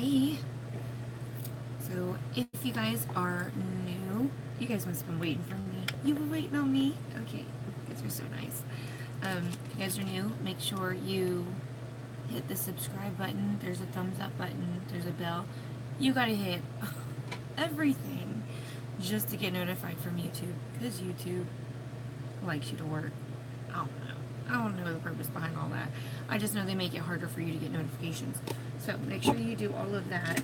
Hey, so if you guys are new, you guys must have been waiting for me. You were waiting on me? Okay, you guys are so nice. If you guys are new, make sure you hit the subscribe button. There's a thumbs up button. There's a bell. You gotta hit everything just to get notified from YouTube, because YouTube likes you to work. I don't know. I don't know the purpose behind all that. I just know they make it harder for you to get notifications. So make sure you do all of that.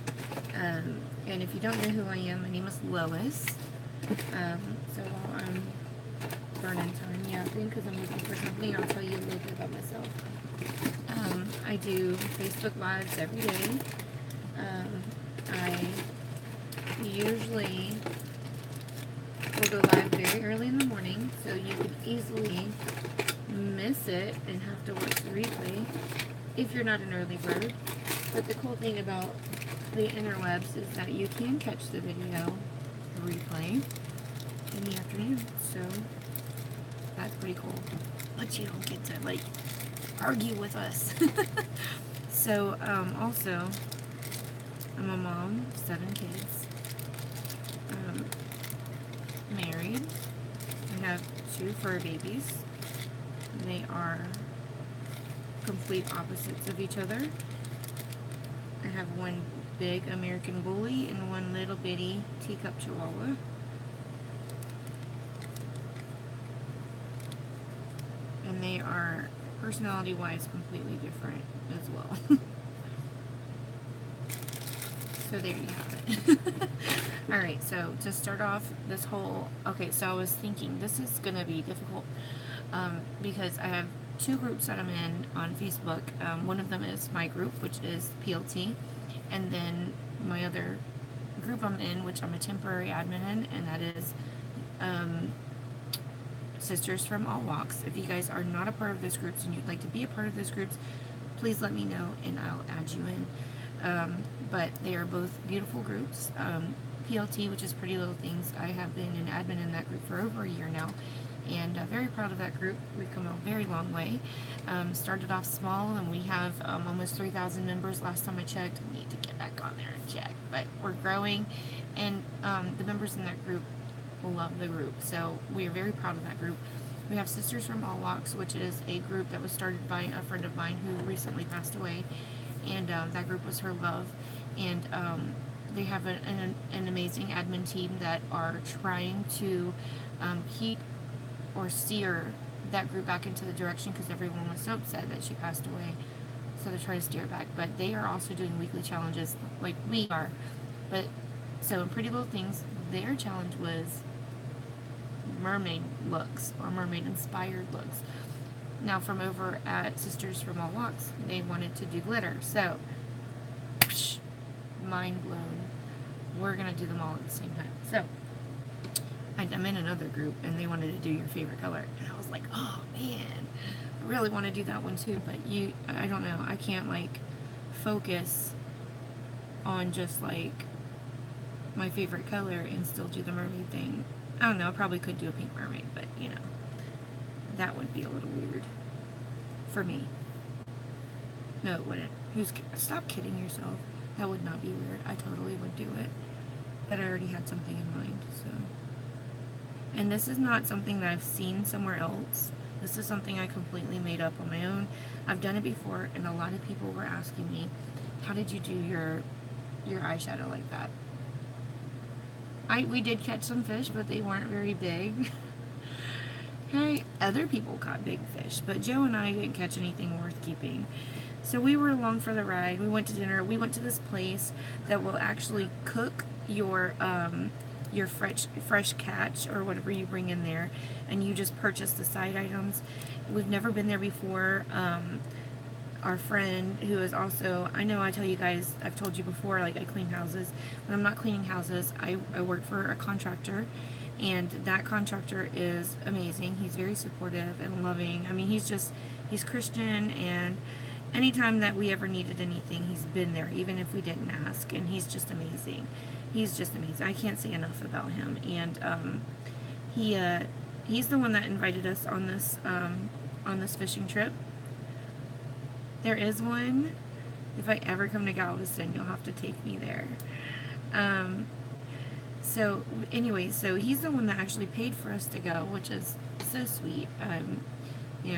And if you don't know who I am, my name is Lois. So while I'm burning time yapping because I'm looking for something, I'll tell you a little bit about myself. I do Facebook Lives every day. I usually will go live very early in the morning, so you could easily miss it and have to watch the replay if you're not an early bird. But the cool thing about the interwebs is that you can catch the video replay in the afternoon, so that's pretty cool. But you don't get to like argue with us. So also I'm a mom, 7 kids, married. I have 2 fur babies. They are complete opposites of each other. I have one big American Bully and one little bitty teacup Chihuahua. And they are, personality-wise, completely different as well. So there you have it. Alright, so to start off this whole... Okay, so I was thinking this is going to be difficult because I have 2 groups that I'm in on Facebook. One of them is my group, which is PLT, and then my other group I'm in, which I'm a temporary admin in, and that is Sisters from All Walks. If you guys are not a part of those groups and you'd like to be a part of those groups, please let me know and I'll add you in. But they are both beautiful groups. PLT, which is Pretty Little Things, I have been an admin in that group for over a year now, and very proud of that group. We've come a very long way. Started off small, and we have almost 3,000 members last time I checked. We need to get back on there and check, but we're growing, and the members in that group love the group, so we are very proud of that group. We have Sisters from All Walks, which is a group that was started by a friend of mine who recently passed away, and that group was her love, and they have an amazing admin team that are trying to keep or steer that group back into the direction, because everyone was so upset that she passed away, so they're trying to steer it back. But they are also doing weekly challenges like we are. But so in Pretty Little Things, their challenge was mermaid looks or mermaid inspired looks. Now from over at Sisters from All Walks, they wanted to do glitter, so mind blown. We're gonna do them all at the same time. So I'm in another group and they wanted to do your favorite color, and I was like, oh man, I really want to do that one too, but I don't know, I can't like focus on just like my favorite color and still do the mermaid thing. I don't know, I probably could do a pink mermaid, but you know, that would be a little weird for me. No, it wouldn't. Stop kidding yourself. That would not be weird. I totally would do it. But I already had something in mind, so. And this is not something that I've seen somewhere else. This is something I completely made up on my own. I've done it before, and a lot of people were asking me, how did you do your eyeshadow like that? We did catch some fish, but they weren't very big. Okay, other people caught big fish, but Joe and I didn't catch anything worth keeping. So we were along for the ride. We went to dinner. We went to this place that will actually cook your fresh catch or whatever you bring in there, and you just purchase the side items. We've never been there before. Our friend, who is also, I know I tell you guys, I've told you before, like I clean houses. When I'm not cleaning houses, I work for a contractor, and that contractor is amazing. He's very supportive and loving. I mean, he's Christian, and anytime that we ever needed anything, he's been there, even if we didn't ask, and he's just amazing. He's just amazing. I can't say enough about him, and he's the one that invited us on this fishing trip. There is one If I ever come to Galveston, you'll have to take me there. So anyway, so he's the one that actually paid for us to go, which is so sweet.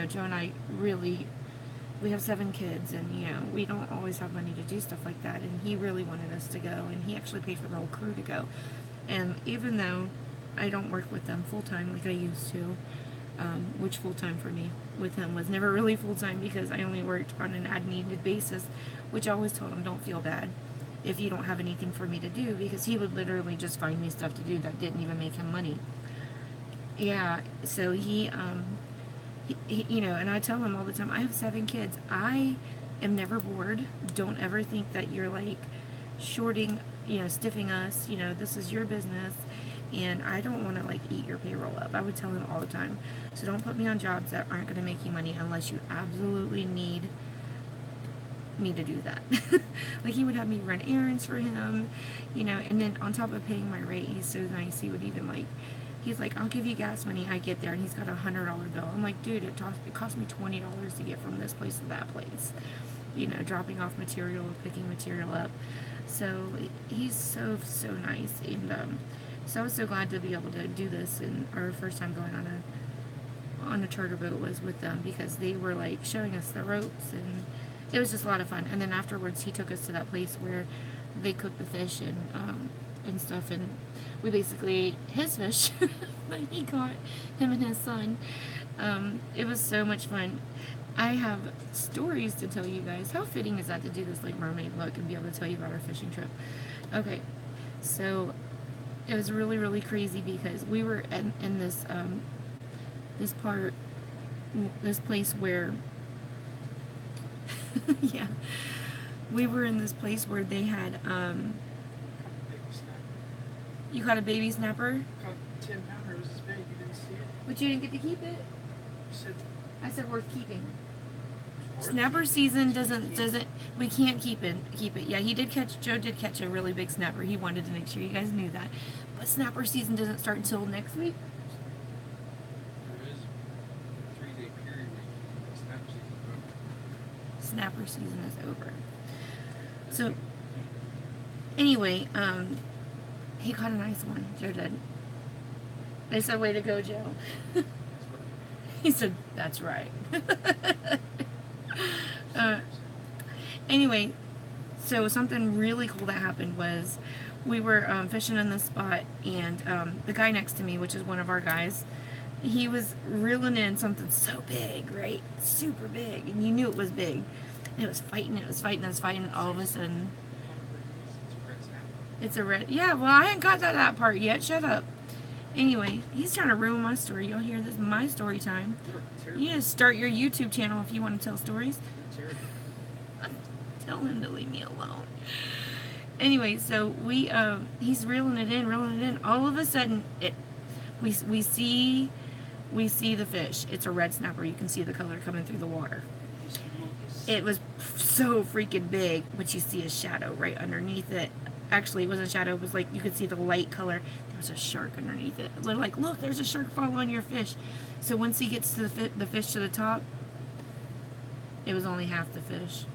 Joe and I really, we have 7 kids, and we don't always have money to do stuff like that, and he really wanted us to go, and he actually paid for the whole crew to go. And even though I don't work with them full-time like I used to, which full-time for me with him was never really full-time because I only worked on an ad-needed basis, which I always told him, don't feel bad if you don't have anything for me to do, because he would literally just find me stuff to do that didn't even make him money. Yeah, so he and I tell him all the time, I have 7 kids. I am never bored. Don't ever think that you're like shorting, stiffing us. This is your business, and I don't want to like eat your payroll up. I would tell him all the time. So don't put me on jobs that aren't going to make you money unless you absolutely need me to do that. Like, he would have me run errands for him, and then on top of paying my rate, he's so nice. He would even he's like, I'll give you gas money. I get there, and he's got $100 bill. I'm like, dude, it cost me $20 to get from this place to that place, dropping off material, picking material up. So he's so nice, and so I was so glad to be able to do this. And our first time going on a charter boat was with them, because they were like showing us the ropes, and it was just a lot of fun. And then afterwards, he took us to that place where they cook the fish and stuff, and we basically ate his fish that he caught, him and his son. It was so much fun. I have stories to tell you guys. How fitting is that to do this like mermaid look and be able to tell you about our fishing trip? Okay, so it was really, really crazy because we were in this place where yeah, we were in this place where they had you caught a baby snapper? Caught 10 pounder. It was this big. You didn't see it. But you didn't get to keep it? You said I said worth keeping. Snapper season doesn't we can't keep it. Yeah, Joe did catch a really big snapper. He wanted to make sure you guys knew that. But snapper season doesn't start until next week. there is a 3-day period where snapper season is over. Snapper season is over. So anyway, he caught a nice one. Joe did. They said, way to go, Joe. He said, that's right. Anyway, so something really cool that happened was we were fishing in this spot, and the guy next to me, which is one of our guys, he was reeling in something so big, right? Super big. And you knew it was big. And it was fighting, and all of a sudden, it's a red. Yeah, well, I hadn't got to that part yet. Shut up. Anyway, he's trying to ruin my story. You'll hear this my story time. You just start your YouTube channel if you want to tell stories. Tell him to leave me alone. Anyway, so he's reeling it in. All of a sudden, we see the fish. It's a red snapper. You can see the color coming through the water. It was so freaking big, but you see a shadow right underneath it. Actually, it wasn't a shadow. It was like you could see the light color. There was a shark underneath it. They're like, look, there's a shark following your fish. So once he gets to the fish to the top, it was only half the fish.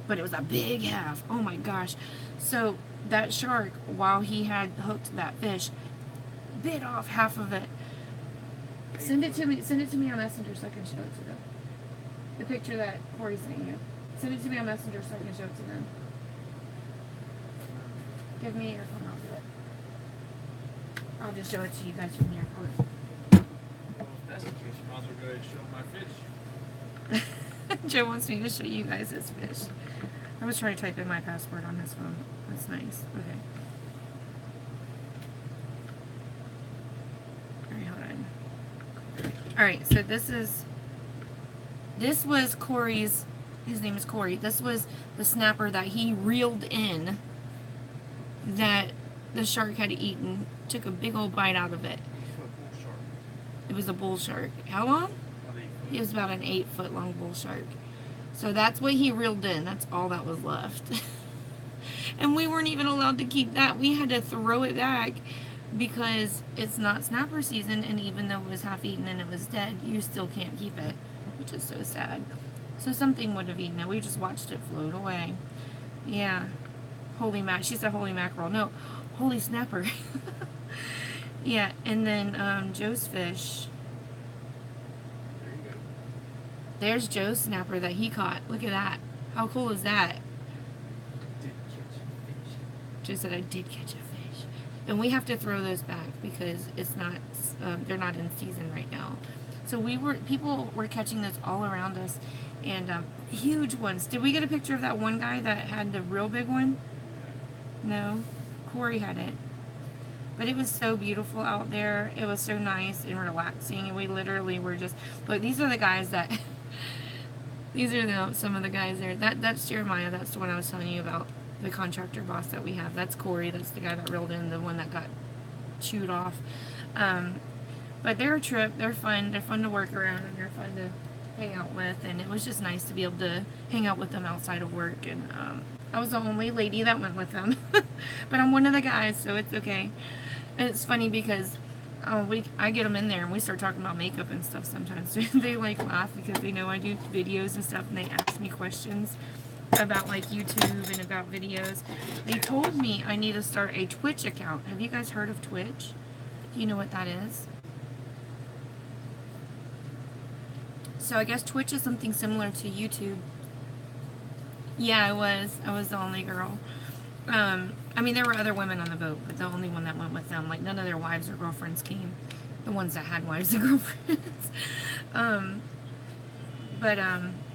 But it was a big half. Oh my gosh. So that shark, while he had hooked that fish, bit off half of it. Send it to me on Messenger so I can show it to them. The picture that Corey sent you. Send it to me on Messenger so I can show it to them. Give me your phone, I'll do it. I'll just show it to you guys from here. Well, if that's the case, you might as well go ahead and show my fish. Joe wants me to show you guys his fish. I was trying to type in my password on his phone. That's nice. Okay. Alright, hold on. Alright, so this was Corey's, his name is Corey. This was the snapper that he reeled in that the shark had eaten. Took a big old bite out of it. It was a bull shark. How long? It was about an 8-foot long bull shark. So that's what he reeled in. That's all that was left. And we weren't even allowed to keep that. We had to throw it back because it's not snapper season, and even though it was half eaten and it was dead, you still can't keep it, which is so sad. So something would have eaten it. We just watched it float away. Yeah. Holy she said holy mackerel. No, holy snapper. Yeah, and then Joe's fish. There you go. There's Joe's snapper that he caught. Look at that. How cool is that? Did catch a fish. Joe said I did catch a fish. And we have to throw those back because it's not, they're not in season right now. So people were catching those all around us, and huge ones. Did we get a picture of that one guy that had the real big one? No, Corey had it. But it was so beautiful out there. It was so nice and relaxing, and we literally were just. Look, these are the guys that. These are some of the guys there. That's Jeremiah. That's the one I was telling you about. The contractor boss that we have. That's Corey. That's the guy that reeled in the one that got chewed off. But they're a trip. They're fun. They're fun to work around, and they're fun to hang out with. And it was just nice to be able to hang out with them outside of work. And I was the only lady that went with them, but I'm one of the guys, so it's okay. And it's funny because I get them in there and we start talking about makeup and stuff sometimes. They like laugh because they know I do videos and stuff, and they ask me questions about like YouTube and about videos. They told me I need to start a Twitch account. Have you guys heard of Twitch? Do you know what that is? So I guess Twitch is something similar to YouTube. Yeah, I was the only girl. I mean, there were other women on the boat, but the only one that went with them, like none of their wives or girlfriends came. The ones that had wives and girlfriends.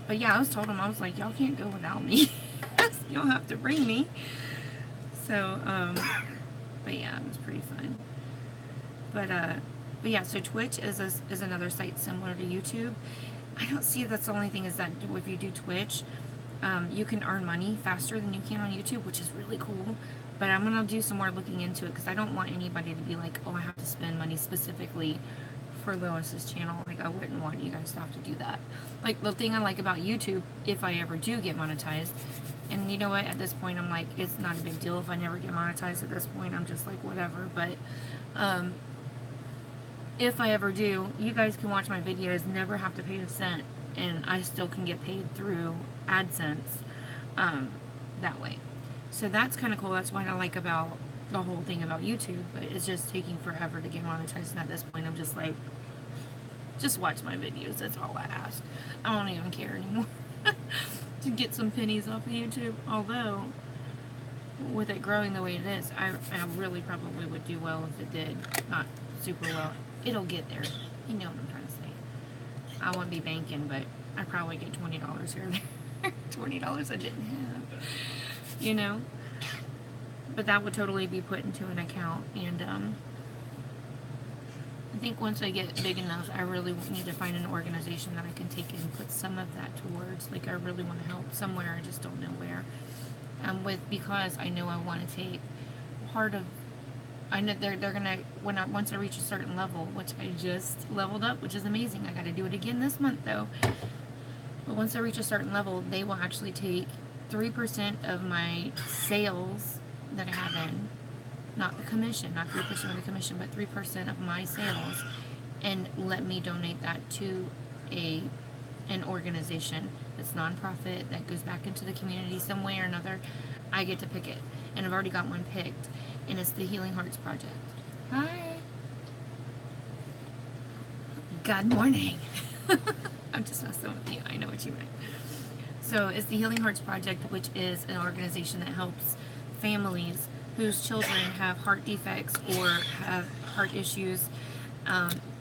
But yeah, I was told them, I was like, y'all can't go without me. Y'all have to bring me. So, but yeah, it was pretty fun. But yeah, so Twitch is another site similar to YouTube. I don't see that's the only thing is that if you do Twitch, you can earn money faster than you can on YouTube, which is really cool. But I'm going to do some more looking into it because I don't want anybody to be like, oh, I have to spend money specifically for Lois's channel. Like, I wouldn't want you guys to have to do that. Like, the thing I like about YouTube, if I ever do get monetized, and you know what, at this point, I'm like, it's not a big deal if I never get monetized at this point. I'm just like, whatever. But if I ever do, you guys can watch my videos, never have to pay a cent, and I still can get paid through AdSense that way. So that's kind of cool. That's what I like about the whole thing about YouTube. But it's just taking forever to get monetized, and at this point I'm just like, just watch my videos. That's all I ask. I don't even care anymore to get some pennies off of YouTube. Although with it growing the way it is, I really probably would do well if it did. Not super well. It'll get there. You know what I'm trying to say. I wouldn't be banking, but I'd probably get $20 here or there. $20 I didn't have. You know? But that would totally be put into an account. And I think once I get big enough, I really need to find an organization that I can take and put some of that towards. Like, I really want to help somewhere. I just don't know where. Because I know I want to take part of. I know they're gonna once I reach a certain level, which I just leveled up, which is amazing. I got to do it again this month though. But once I reach a certain level, they will actually take 3% of my sales that I have in, not the commission, not 3% of the commission, but 3% of my sales, and let me donate that to an organization that's nonprofit that goes back into the community some way or another. I get to pick it, and I've already got one picked, and it's the Healing Hearts Project. Hi. Good morning. I'm just messing with you. I know what you meant. So it's the Healing Hearts Project, which is an organization that helps families whose children have heart defects or have heart issues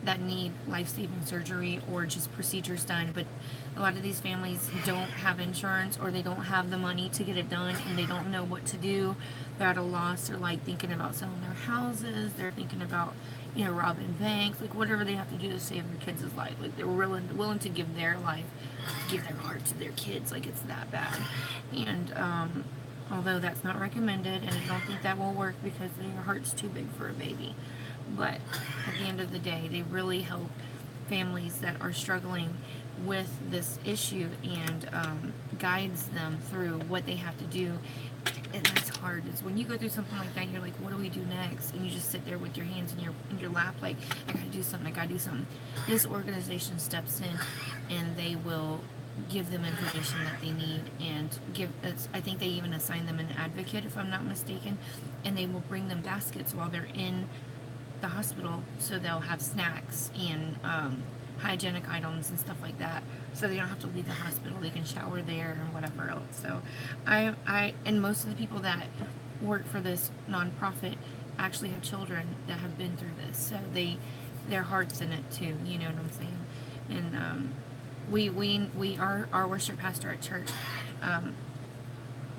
that need life-saving surgery or just procedures done. But a lot of these families don't have insurance, or they don't have the money to get it done, and they don't know what to do. They're at a loss. They're like thinking about selling their houses. They're thinking about, you know, robbing banks, like whatever they have to do to save their kids' life. Like, they're willing to give their life, give their heart to their kids. Like, it's that bad. And although that's not recommended, and I don't think that will work because their heart's too big for a baby. But at the end of the day, they really help families that are struggling with this issue and guides them through what they have to do. And that's hard. It's when you go through something like that, you're like, what do we do next? And you just sit there with your hands in your lap, like, I gotta do something. This organization steps in, and they will give them information that they need, and I think they even assign them an advocate, if I'm not mistaken, and they will bring them baskets while they're in the hospital, so they'll have snacks and hygienic items and stuff like that, so they don't have to leave the hospital. They can shower there and whatever else. So I and most of the people that work for this nonprofit actually have children that have been through this, so their heart's in it too, you know what I'm saying? And we our worship pastor at church,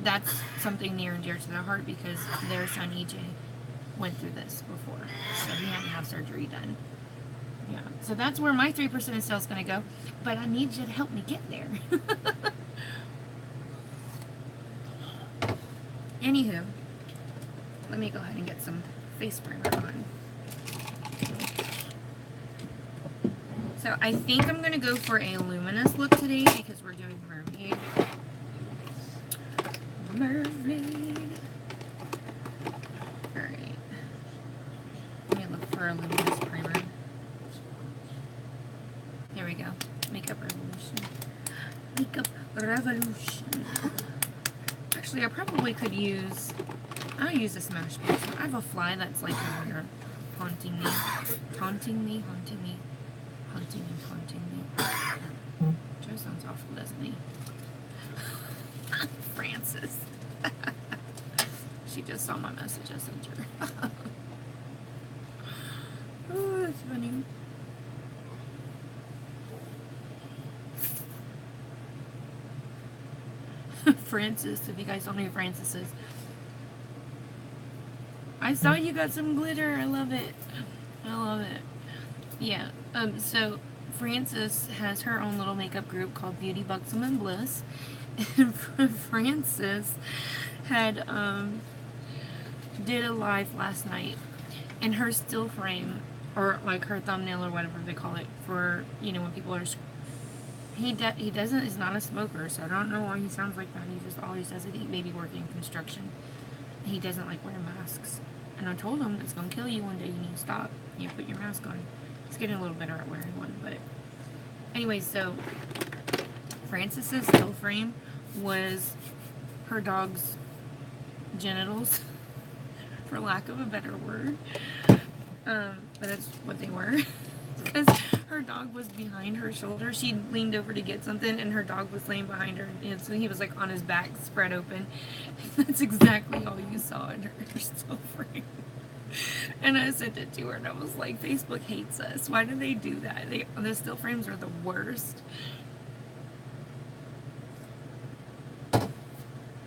that's something near and dear to their heart, because their son EJ went through this before, so he had to have surgery done. Yeah, so that's where my 3% of sales is going to go, but I need you to help me get there. Anywho, let me go ahead and get some face primer on. So I think I'm going to go for a luminous look today, because we're doing mermaid. Alright. Let me look for a luminous primer. Here we go. Makeup Revolution. Makeup Revolution. Actually, I probably could use... I'll use a Smash Pencil. I have a fly that's like over here haunting me. Haunting me. Joe sounds awful, doesn't he? Francis. She just saw my message I sent her. Oh, that's funny. Francis, if you guys don't know who Francis is. I saw you got some glitter. I love it. Yeah. So Francis has her own little makeup group called Beauty Buxom and Bliss. And Francis had did a live last night, and her still frame, or like her thumbnail or whatever they call it, for, you know, when people are he's not a smoker, so I don't know why he sounds like that. He just always does it. He may be working in construction. He doesn't like wearing masks, and I told him it's gonna kill you one day. You need to stop. You put your mask on. He's getting a little better at wearing one, but anyway, so Francis's still frame was her dog's genitals, for lack of a better word, but that's what they were. Because her dog was behind her shoulder. She leaned over to get something, and her dog was laying behind her, and so he was like on his back, spread open. That's exactly all you saw in her still frame. And I sent it to her, and I was like, Facebook hates us. Why do they do that? The still frames are the worst.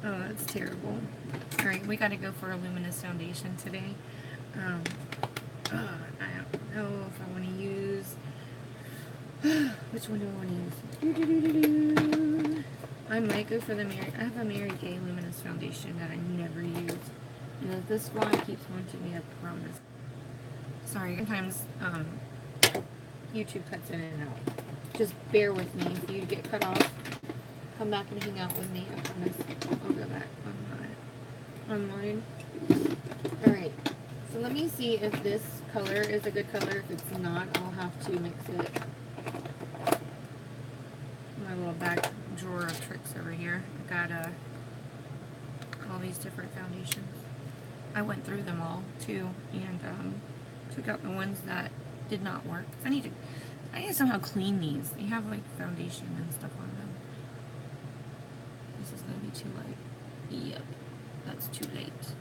Oh, that's terrible. Alright, we gotta go for a luminous foundation today. I don't know if I want to use... Which one do I want to use? I might go for the Mary... I have a Mary Kay luminous foundation that I never use. And if this fly keeps haunting me, I promise. Sorry, sometimes YouTube cuts in and out. Just bear with me. If you get cut off, come back and hang out with me. I promise. I'll go back online. Alright. So let me see if this color is a good color. If it's not, I'll have to mix it. My little back drawer of tricks over here. I got all these different foundations. I went through them all too, and took out the ones that did not work. I need to somehow clean these. They have like foundation and stuff on them. This is gonna be too light. Yep, that's too late.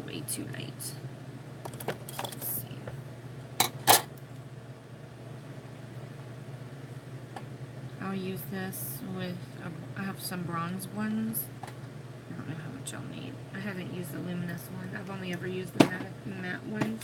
Way too late. Let's see. I'll use this with, I have some bronze ones. I don't know how much I'll need. I haven't used the luminous one. I've only ever used the matte ones.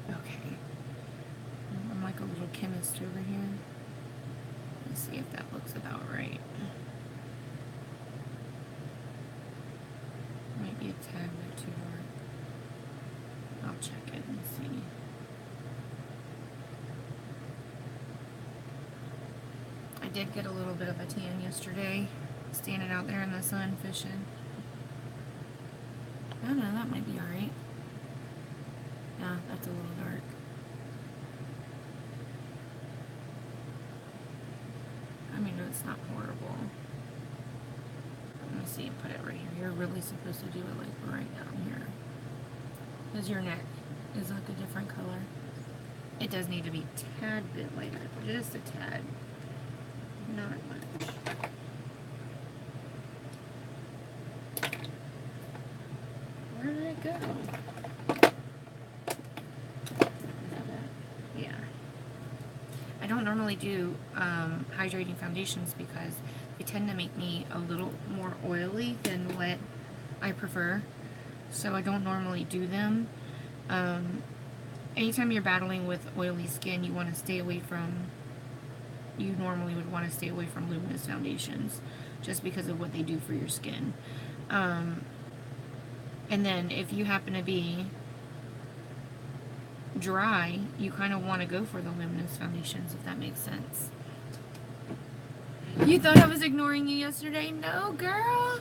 Okay. I'm like a little chemist over here. Let's see if that looks about right. Might be a tad bit too dark. I'll check it and see. did get a little bit of a tan yesterday, standing out there in the sun fishing. I don't know, that might be alright. Yeah, that's a little dark. I mean, it's not horrible. Let me see, put it right here. You're really supposed to do it like right down here. Because your neck is like a different color. It does need to be a tad bit lighter, just a tad. Not much. Where did it go? Yeah. I don't normally do hydrating foundations because they tend to make me a little more oily than what I prefer. So I don't normally do them. Anytime you're battling with oily skin, you want to stay away from, you normally would want to stay away from luminous foundations just because of what they do for your skin. And then if you happen to be dry, you kind of want to go for the luminous foundations, if that makes sense. You thought I was ignoring you yesterday? No, girl.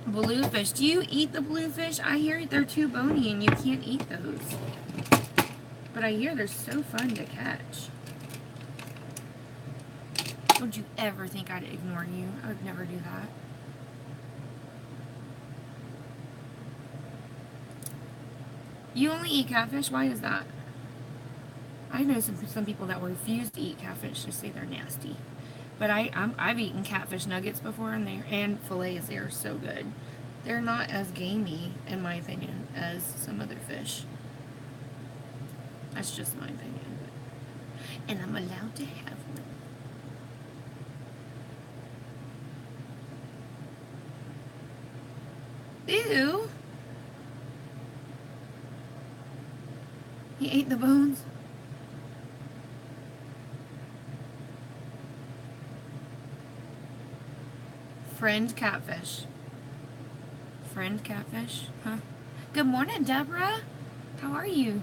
Bluefish. Do you eat the bluefish? I hear they're too bony and you can't eat those. But I hear they're so fun to catch. Don't you ever think I'd ignore you? I would never do that. You only eat catfish? Why is that? I know some people that refuse to eat catfish, just say they're nasty. But I've eaten catfish nuggets before, and fillets. They are so good. They're not as gamey, in my opinion, as some other fish. That's just my opinion. And I'm allowed to have one. Ew! He ate the bones. Friend catfish. Friend catfish? Huh? Good morning, Deborah. How are you?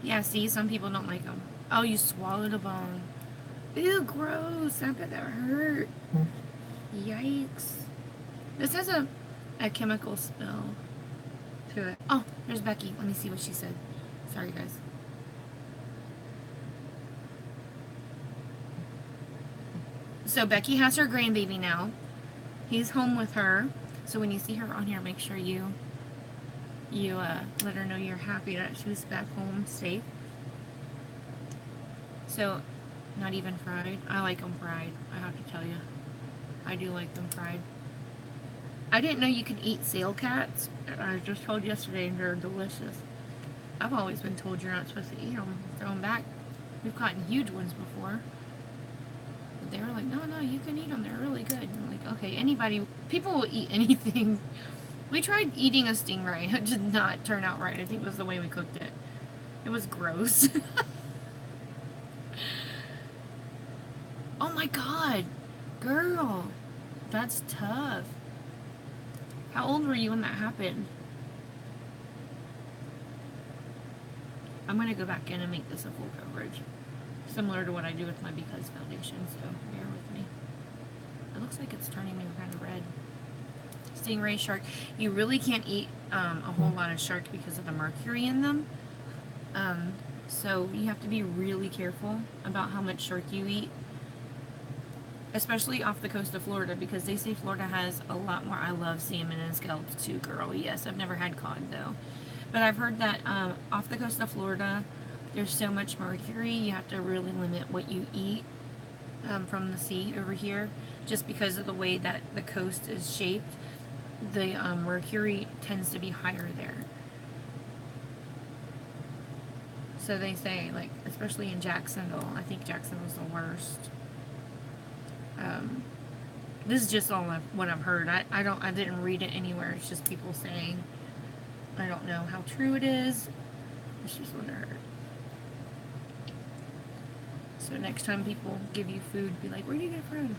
Yeah, see, some people don't like them. Oh, you swallowed a bone. Ew, gross. I bet that hurt. Yikes. This has a chemical spill to it. Oh, there's Becky. Let me see what she said. Sorry, guys. So Becky has her grandbaby now. He's home with her. So when you see her on here, make sure you let her know you're happy that she's back home safe. So, not even fried. I like them fried, I have to tell you. I do like them fried. I didn't know you could eat sail cats. I was just told yesterday and they're delicious. I've always been told you're not supposed to eat them. Throw them back. We've caught huge ones before. They were like, no, you can eat them. They're really good. And I'm like, okay, people will eat anything. We tried eating a stingray. It did not turn out right. I think it was the way we cooked it. It was gross. Oh my God. Girl. That's tough. How old were you when that happened? I'm going to go back in and make this a full coverage. Similar to what I do with my Because foundation, so bear with me. It looks like it's turning me kind of red. Stingray, shark. You really can't eat a whole lot of shark because of the mercury in them. So you have to be really careful about how much shark you eat. Especially off the coast of Florida, because they say Florida has a lot more. I love salmon and scallops too, girl. Yes, I've never had cod though. But I've heard that off the coast of Florida, there's so much mercury, you have to really limit what you eat from the sea over here, just because of the way that the coast is shaped. The mercury tends to be higher there. So they say, like, especially in Jacksonville, I think Jacksonville's the worst. This is just all what I've heard. I didn't read it anywhere. It's just people saying. I don't know how true it is. It's just what I heard. So next time people give you food, be like, where do you get it from?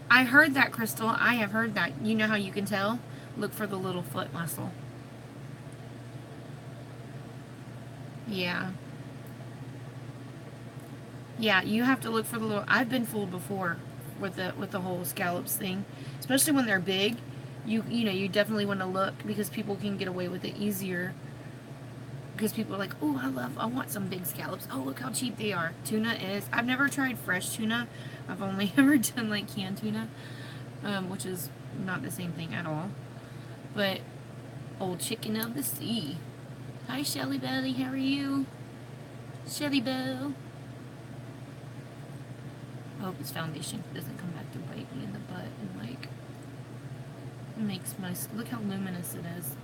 I heard that, Crystal. I have heard that. You know how you can tell? Look for the little foot muscle. Yeah. Yeah, you have to look for the little. I've been fooled before with the whole scallops thing, especially when they're big. You know, you definitely want to look because people can get away with it easier. Because people are like, oh, I want some big scallops. Oh, look how cheap they are. Tuna is. I've never tried fresh tuna. I've only ever done like canned tuna, which is not the same thing at all. But old chicken of the sea. Hi, Shelly Belly. How are you, Shelly Belle? I hope this foundation doesn't come back to bite me in the butt and like makes my look how luminous it is.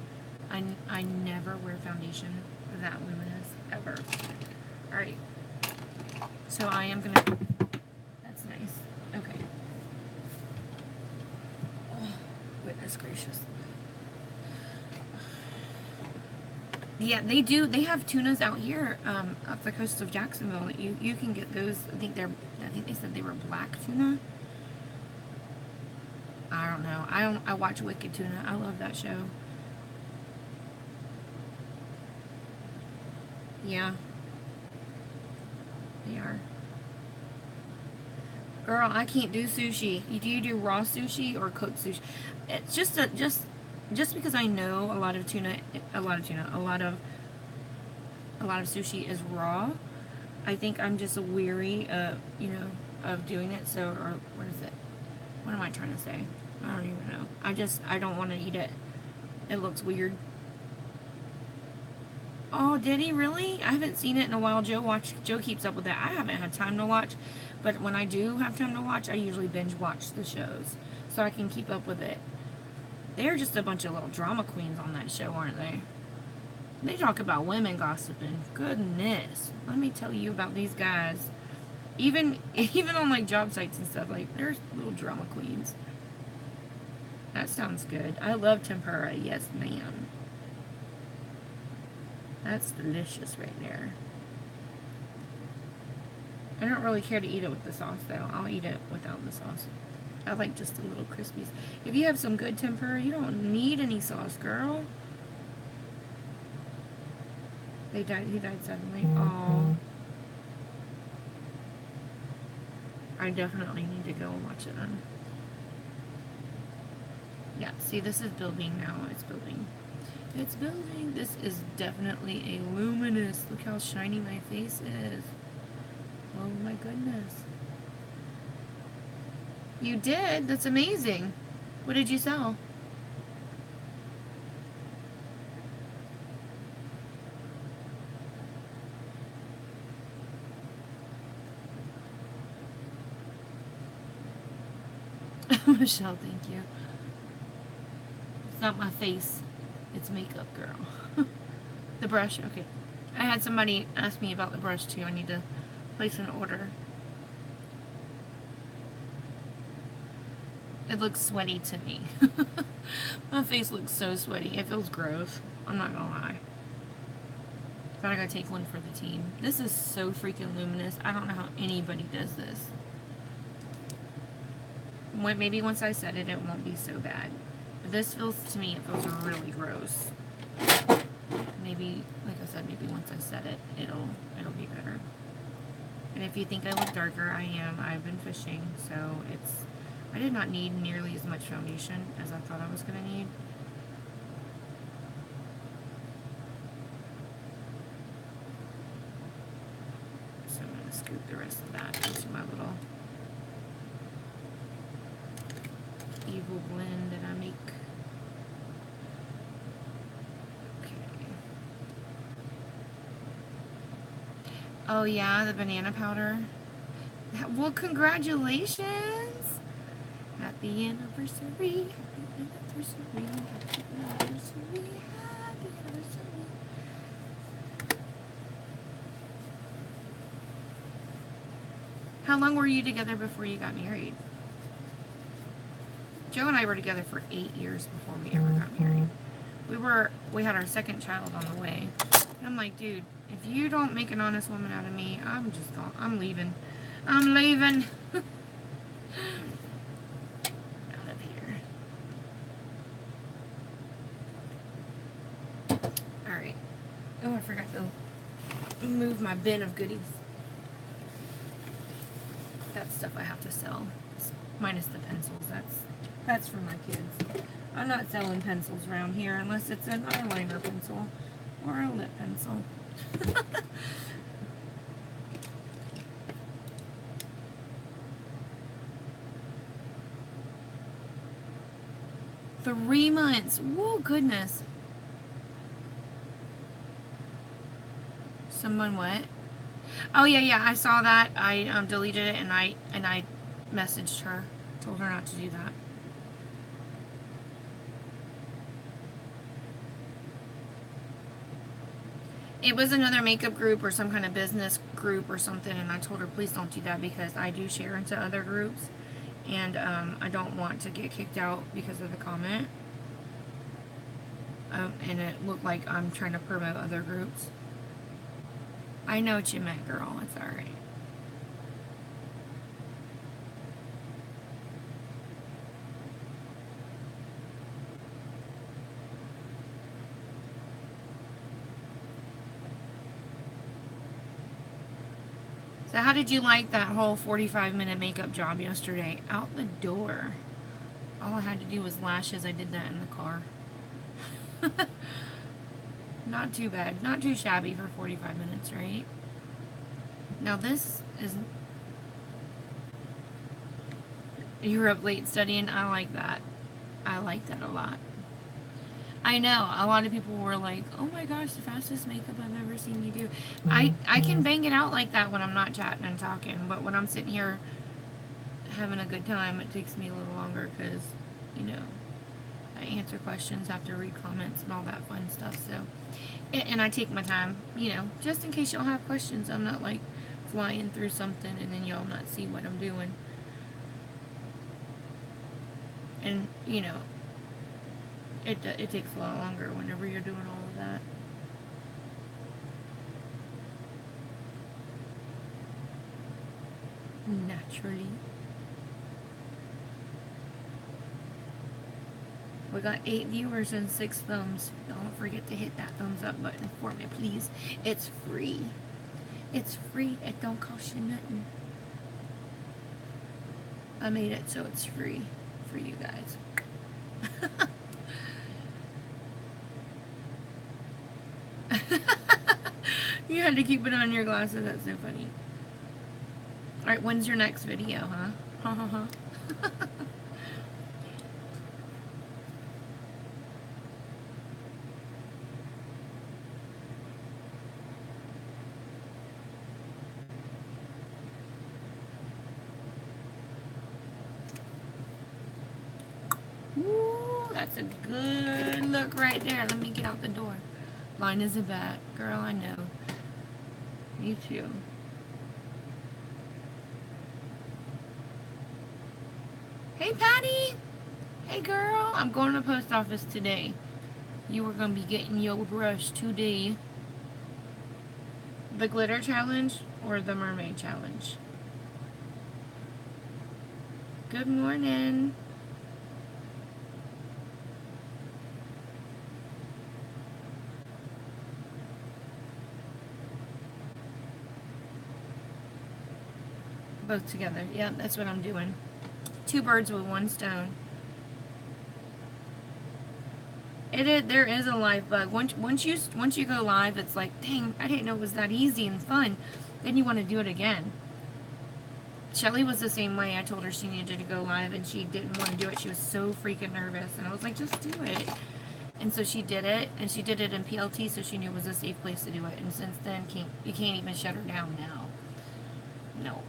I never wear foundation that luminous ever. All right, so I am gonna. That's nice. Okay. Oh, goodness gracious. Yeah, they do. They have tunas out here off the coast of Jacksonville. You can get those. I think they said they were black tuna. I don't know. I watch Wicked Tuna. I love that show. Yeah. They are. Girl, I can't do sushi. Do you do raw sushi or cooked sushi? It's just because I know a lot of sushi is raw. I think I'm just weary of, of doing it. So, or what is it? What am I trying to say? I don't even know. I don't want to eat it. It looks weird. Oh, did he really? I haven't seen it in a while. Joe keeps up with that. I haven't had time to watch, but when I do have time to watch, I usually binge watch the shows so I can keep up with it. They're just a bunch of little drama queens on that show, aren't they? They talk about women gossiping. Goodness. Let me tell you about these guys. Even on like job sites and stuff, like they're little drama queens. That sounds good. I love tempura. Yes, ma'am. That's delicious right there. I don't really care to eat it with the sauce, though. I'll eat it without the sauce. I like just a little crispies. If you have some good tempura, you don't need any sauce, girl. He died suddenly. Oh. I definitely need to go and watch it then. Yeah, see, this is building now. It's building. It's building. This is definitely a luminous. Look how shiny my face is. Oh my goodness. You did? That's amazing. What did you sell? Michelle, thank you. It's not my face. It's makeup, girl. The brush, okay. I had somebody ask me about the brush too. I need to place an order. It looks sweaty to me. My face looks so sweaty. It feels gross. I'm not gonna lie. But I gotta take one for the team. This is so freaking luminous. I don't know how anybody does this. Maybe once I set it, it won't be so bad. But this feels, to me, it feels really gross. Maybe, like I said, maybe once I set it, it'll be better. And if you think I look darker, I am. I've been fishing, so I did not need nearly as much foundation as I thought I was going to need. So I'm going to scoop the rest of that into my little evil blend that I make. Okay. Oh yeah, the banana powder. Well, congratulations! Happy anniversary! Happy anniversary! Happy anniversary! Happy anniversary! How long were you together before you got married? Joe and I were together for 8 years before we ever got married. We had our second child on the way. And I'm like, dude, if you don't make an honest woman out of me, I'm just gone. I'm leaving. I'm leaving. Out of here. Alright. Oh, I forgot to move my bin of goodies. That stuff I have to sell, minus the pencils. That's for my kids. I'm not selling pencils around here unless it's an eyeliner pencil or a lip pencil. Three months. Whoa, goodness. Someone what? Oh yeah, I saw that. I deleted it and I messaged her, told her not to do that. It was another makeup group or some kind of business group or something, and I told her please don't do that because I do share into other groups, and I don't want to get kicked out because of the comment. And it looked like I'm trying to promote other groups. I know what you meant, girl. It's alright. So how did you like that whole 45-minute makeup job yesterday? Out the door. All I had to do was lashes. I did that in the car. Not too bad. Not too shabby for 45 minutes, right? Now this is... You were up late studying. I like that. I like that a lot. I know. A lot of people were like, oh my gosh, the fastest makeup I've ever seen you do. I can bang it out like that when I'm not chatting and talking. But when I'm sitting here having a good time, it takes me a little longer because, you know, I answer questions, have to read comments and all that fun stuff. So, and I take my time, you know, just in case y'all have questions. I'm not like flying through something and then y'all not see what I'm doing. And, you know, it takes a lot longer whenever you're doing all of that. Naturally. We got 8 viewers and 6 thumbs. Don't forget to hit that thumbs up button for me, please. It's free. It's free. It don't cost you nothing. I made it so it's free for you guys. You had to keep it on your glasses. That's so funny. Alright, when's your next video, huh? Ha ha ha. Ooh, that's a good look right there. Let me get out the door. Line is a bat. Girl, I know. Me too. Hey, Patty! Hey, girl. I'm going to the post office today. You are going to be getting your brush today. The glitter challenge or the mermaid challenge? Good morning. Both together. Yeah, that's what I'm doing. 2 birds with 1 stone. There is a live bug. Once you go live, it's like, dang, I didn't know it was that easy and fun. Then you want to do it again. Shelly was the same way. I told her she needed to go live and she didn't want to do it. She was so freaking nervous, and I was like, just do it. And so she did it, and she did it in PLT, so she knew it was a safe place to do it. And since then, you can't even shut her down now. No.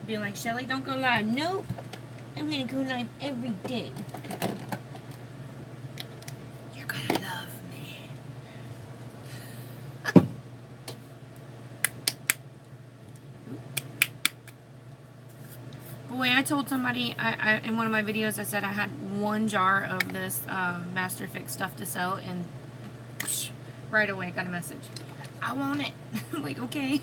Be like, Shelly, don't go live. Nope. I'm gonna go live every day. You're gonna love me. Boy, I told somebody I in one of my videos, I said I had 1 jar of this Master Fix stuff to sell, and whoosh, right away I got a message. I want it. I'm like, okay.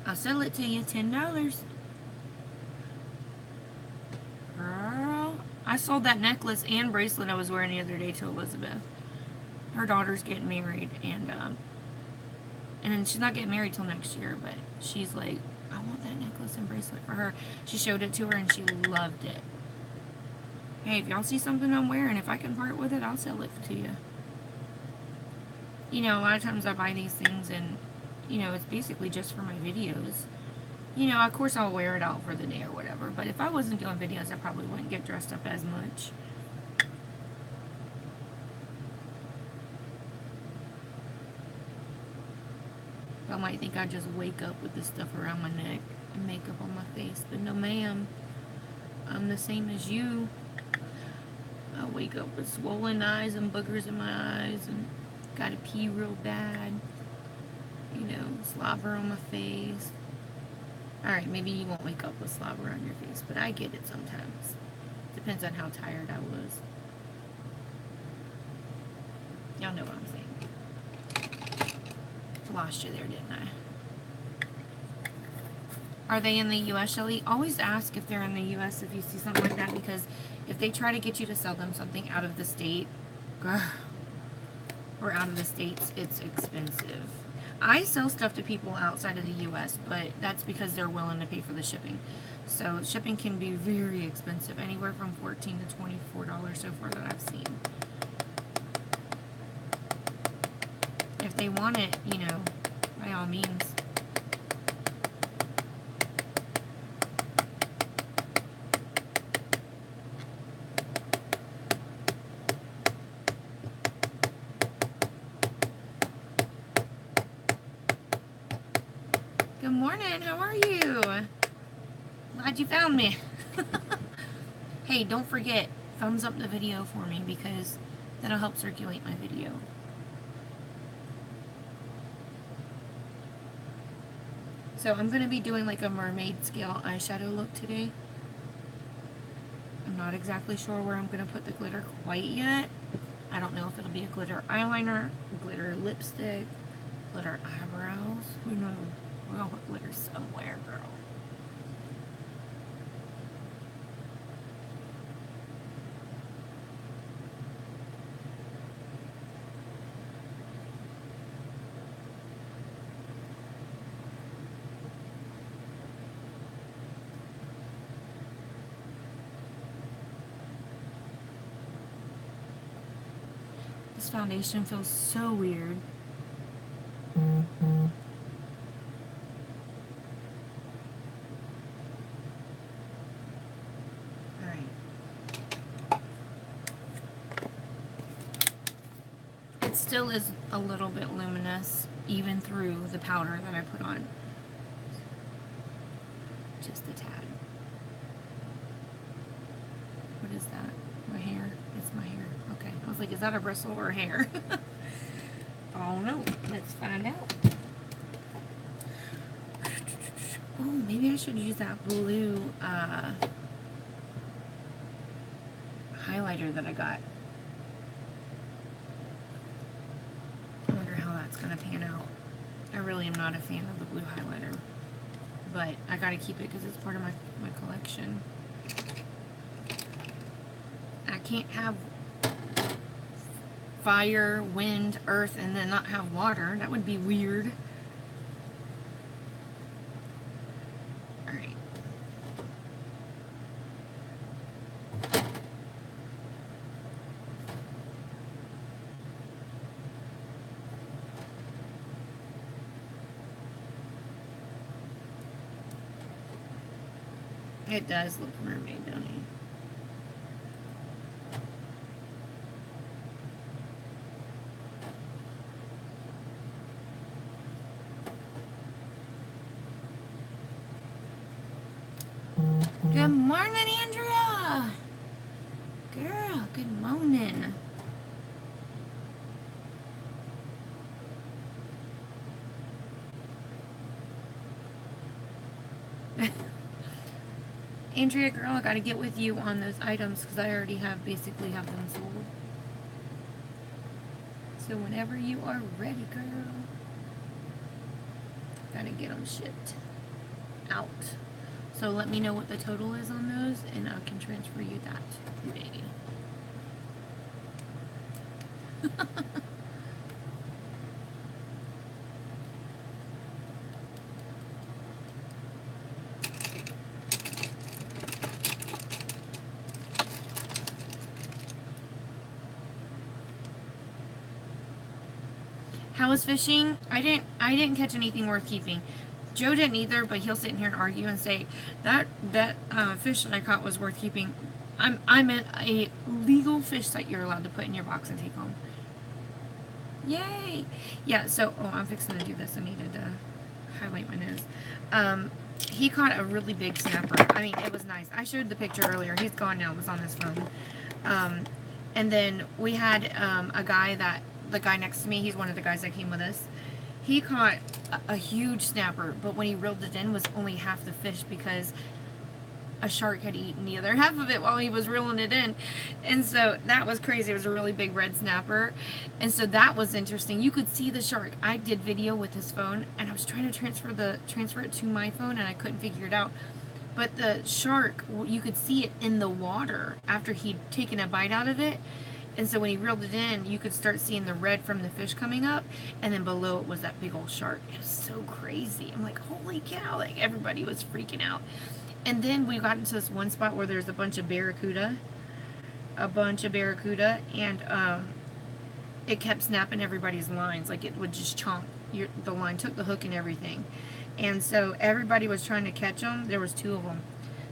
I'll sell it to you, $10. I sold that necklace and bracelet I was wearing the other day to Elizabeth. Her daughter's getting married, and then she's not getting married till next year, but she's like, I want that necklace and bracelet for her. She showed it to her, and she loved it. Hey, if y'all see something I'm wearing, if I can part with it, I'll sell it to you. You know, a lot of times I buy these things, and, you know, it's basically just for my videos. You know, of course I'll wear it out for the day or whatever, but if I wasn't doing videos, I probably wouldn't get dressed up as much. I might think I just wake up with this stuff around my neck and makeup on my face, but no ma'am, I'm the same as you. I wake up with swollen eyes and boogers in my eyes and gotta pee real bad, you know, slobber on my face. Alright, maybe you won't wake up with slobber on your face, but I get it sometimes. Depends on how tired I was. Y'all know what I'm saying. Lost you there, didn't I? Are they in the U.S., Shelly? Always ask if they're in the U.S. if you see something like that, because if they try to get you to sell them something out of the state, or out of the States, it's expensive. I sell stuff to people outside of the U.S., but that's because they're willing to pay for the shipping. So shipping can be very expensive, anywhere from $14 to $24 so far that I've seen. If they want it, you know, by all means. Good morning, how are you? Glad you found me. Hey, don't forget, thumbs up the video for me, because that'll help circulate my video. So I'm going to be doing like a mermaid scale eyeshadow look today. I'm not exactly sure where I'm going to put the glitter quite yet. I don't know if it'll be a glitter eyeliner, glitter lipstick, glitter eyebrows. Who knows? We'll put glitter somewhere, girl. This foundation feels so weird. Alright. It still is a little bit luminous, even through the powder that I put on. Just a tad. What is that? My hair? It's my hair. Okay. I was like, is that a bristle or hair? Oh no. Let's find out. Oh, maybe I should use that blue highlighter that I got. I wonder how that's going to pan out. I really am not a fan of the blue highlighter, but I got to keep it because it's part of my collection. I can't have fire, wind, earth, and then not have water. That would be weird. Alright. It does look mermaid, don't it? Good morning, Andrea! Girl, good morning. Andrea, girl, I gotta get with you on those items because I already basically have them sold. So whenever you are ready, girl, gotta get them shipped out. So let me know what the total is on those, and I can transfer you that today. How was fishing? I didn't catch anything worth keeping. Joe didn't either, but he'll sit in here and argue and say that fish that I caught was worth keeping. I meant a legal fish that you're allowed to put in your box and take home. Yay! Yeah. So I'm fixing to do this. I needed to highlight my nose. He caught a really big snapper. I mean, it was nice. I showed the picture earlier. He's gone now. It was on his phone. And then we had a guy the guy next to me, he's one of the guys that came with us. He caught a huge snapper, but when he reeled it in was only half the fish because a shark had eaten the other half of it while he was reeling it in. And so that was crazy. It was a really big red snapper. And so that was interesting. You could see the shark. I did video with his phone and I was trying to transfer it to my phone and I couldn't figure it out. But the shark, you could see it in the water after he'd taken a bite out of it. And so when he reeled it in, you could start seeing the red from the fish coming up, and then below it was that big old shark. It was so crazy. I'm like, holy cow, like everybody was freaking out. And then we got into this one spot where there's a bunch of barracuda, and it kept snapping everybody's lines. Like it would just chomp the line, took the hook and everything. And so everybody was trying to catch them. There was 2 of them.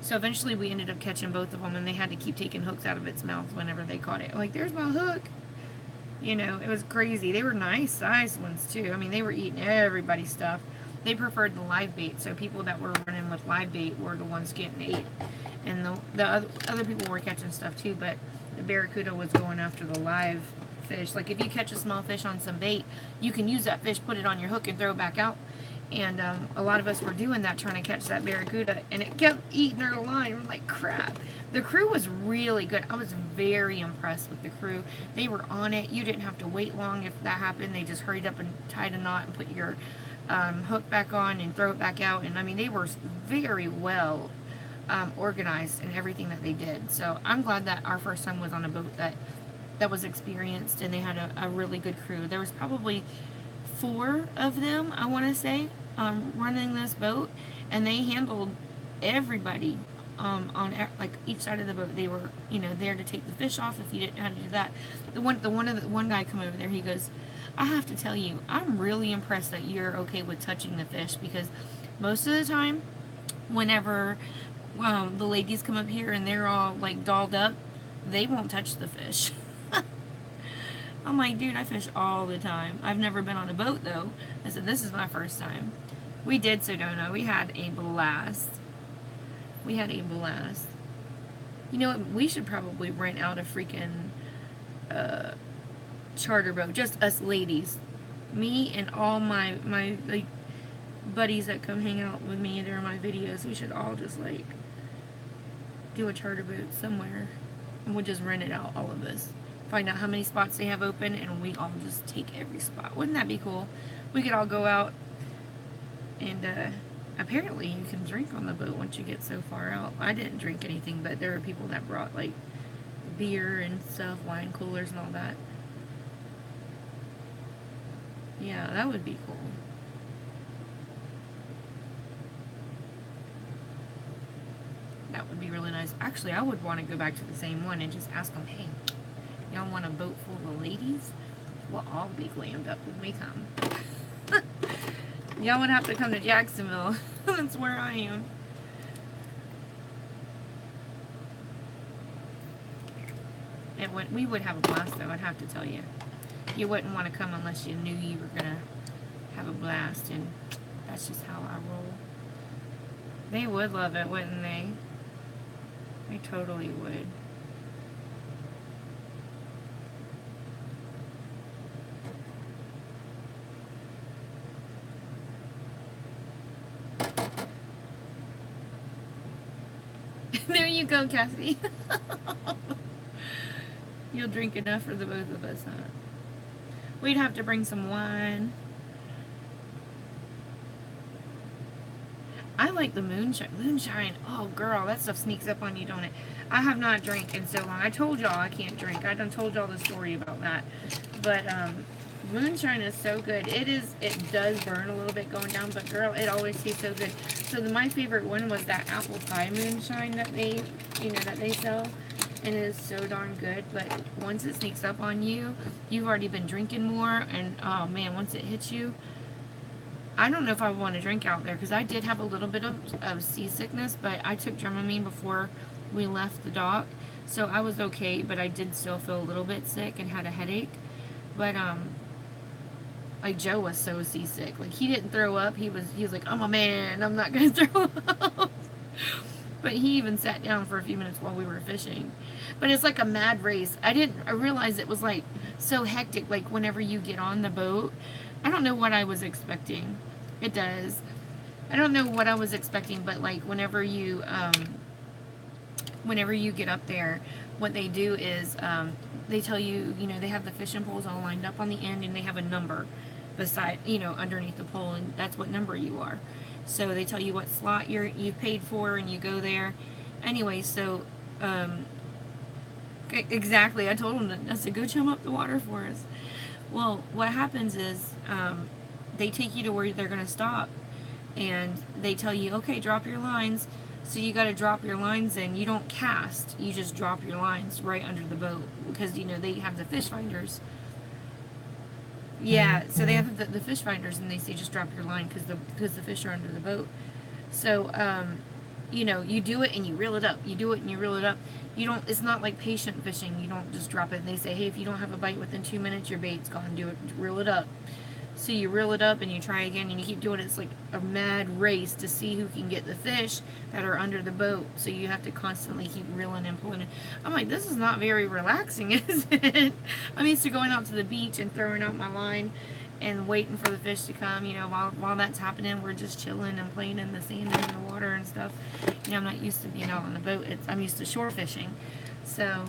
So eventually we ended up catching both of them, and they had to keep taking hooks out of its mouth whenever they caught it. Like, there's my hook. You know, it was crazy. They were nice sized ones, too. I mean, they were eating everybody's stuff. They preferred the live bait, so people that were running with live bait were the ones getting ate. And the other people were catching stuff, too, but the barracuda was going after the live fish. Like, if you catch a small fish on some bait, you can use that fish, put it on your hook, and throw it back out. And a lot of us were doing that, trying to catch that barracuda, and it kept eating our line. I'm like, crap. The crew was really good. I was very impressed with the crew. They were on it. You didn't have to wait long if that happened. They just hurried up and tied a knot and put your hook back on and throw it back out. And I mean, they were very well organized in everything that they did. So I'm glad that our first time was on a boat that was experienced, and they had a really good crew. There was probably 4 of them, I want to say, running this boat, and they handled everybody on like each side of the boat. They were, you know, there to take the fish off if you didn't know how to do that. One guy come over there. He goes, "I have to tell you, I'm really impressed that you're okay with touching the fish, because most of the time, whenever the ladies come up here and they're all like dolled up, they won't touch the fish." I'm like, dude, I fish all the time. I've never been on a boat, though. I said, this is my first time. We did Sedona. We had a blast. We had a blast. You know what? We should probably rent out a freaking charter boat. Just us ladies. Me and all my like buddies that come hang out with me during my videos. We should all just, like, do a charter boat somewhere. And we'll just rent it out, all of us. Find out how many spots they have open, and we all just take every spot. Wouldn't that be cool? We could all go out, and apparently you can drink on the boat once you get so far out. I didn't drink anything, but there were people that brought, like, beer and stuff, wine coolers and all that. Yeah, that would be cool. That would be really nice. Actually, I would want to go back to the same one and just ask them, hey, y'all want a boat full of ladies? We'll all be glammed up when we come. Y'all would have to come to Jacksonville. That's where I am. We would have a blast, though, I'd have to tell you. You wouldn't want to come unless you knew you were going to have a blast, and that's just how I roll. They would love it, wouldn't they? They totally would. There you go, Cassie. You'll drink enough for the both of us, huh? We'd have to bring some wine. I like the moonshine. Moonshine, oh girl, that stuff sneaks up on you, don't it? I have not drank in so long. I told y'all I can't drink. I done told y'all the story about that. But moonshine is so good. It does burn a little bit going down, but girl, it always tastes so good. So my favorite one was that apple pie moonshine that they sell. And it is so darn good, but once it sneaks up on you, you've already been drinking more, and oh man, once it hits you, I don't know if I want to drink out there, because I did have a little bit of seasickness, but I took Dramamine before we left the dock, so I was okay, but I did still feel a little bit sick and had a headache. But like Joe was so seasick, like he didn't throw up. He was like, I'm a man, I'm not gonna throw up. But he even sat down for a few minutes while we were fishing. But it's like a mad race. I realized it was like so hectic, like whenever you get on the boat. I don't know what I was expecting. It does. I don't know what I was expecting, but like whenever you get up there, what they do is they tell you, they have the fishing poles all lined up on the end, and they have a number beside, underneath the pole, and that's what number you are. So they tell you what slot you paid for, and you go there. Anyway, so exactly, I told them I said, go chum up the water for us. Well, what happens is they take you to where they're going to stop, and they tell you, okay, drop your lines. So you got to drop your lines in. You don't cast. You just drop your lines right under the boat, because they have the fish finders. Yeah, so they have the fish finders, and they say just drop your line because the fish are under the boat. So you do it and you reel it up. You do it and you reel it up. You don't. It's not like patient fishing. You don't just drop it and they say, hey, if you don't have a bite within 2 minutes, your bait's gone. Do it. Reel it up. So you reel it up and you try again, and you keep doing it. It's like a mad race to see who can get the fish that are under the boat. So you have to constantly keep reeling and pulling it. I'm like, this is not very relaxing, is it? I'm used to going out to the beach and throwing out my line and waiting for the fish to come. While that's happening, we're just chilling and playing in the sand and in the water and stuff. I'm not used to being out on the boat. I'm used to shore fishing. So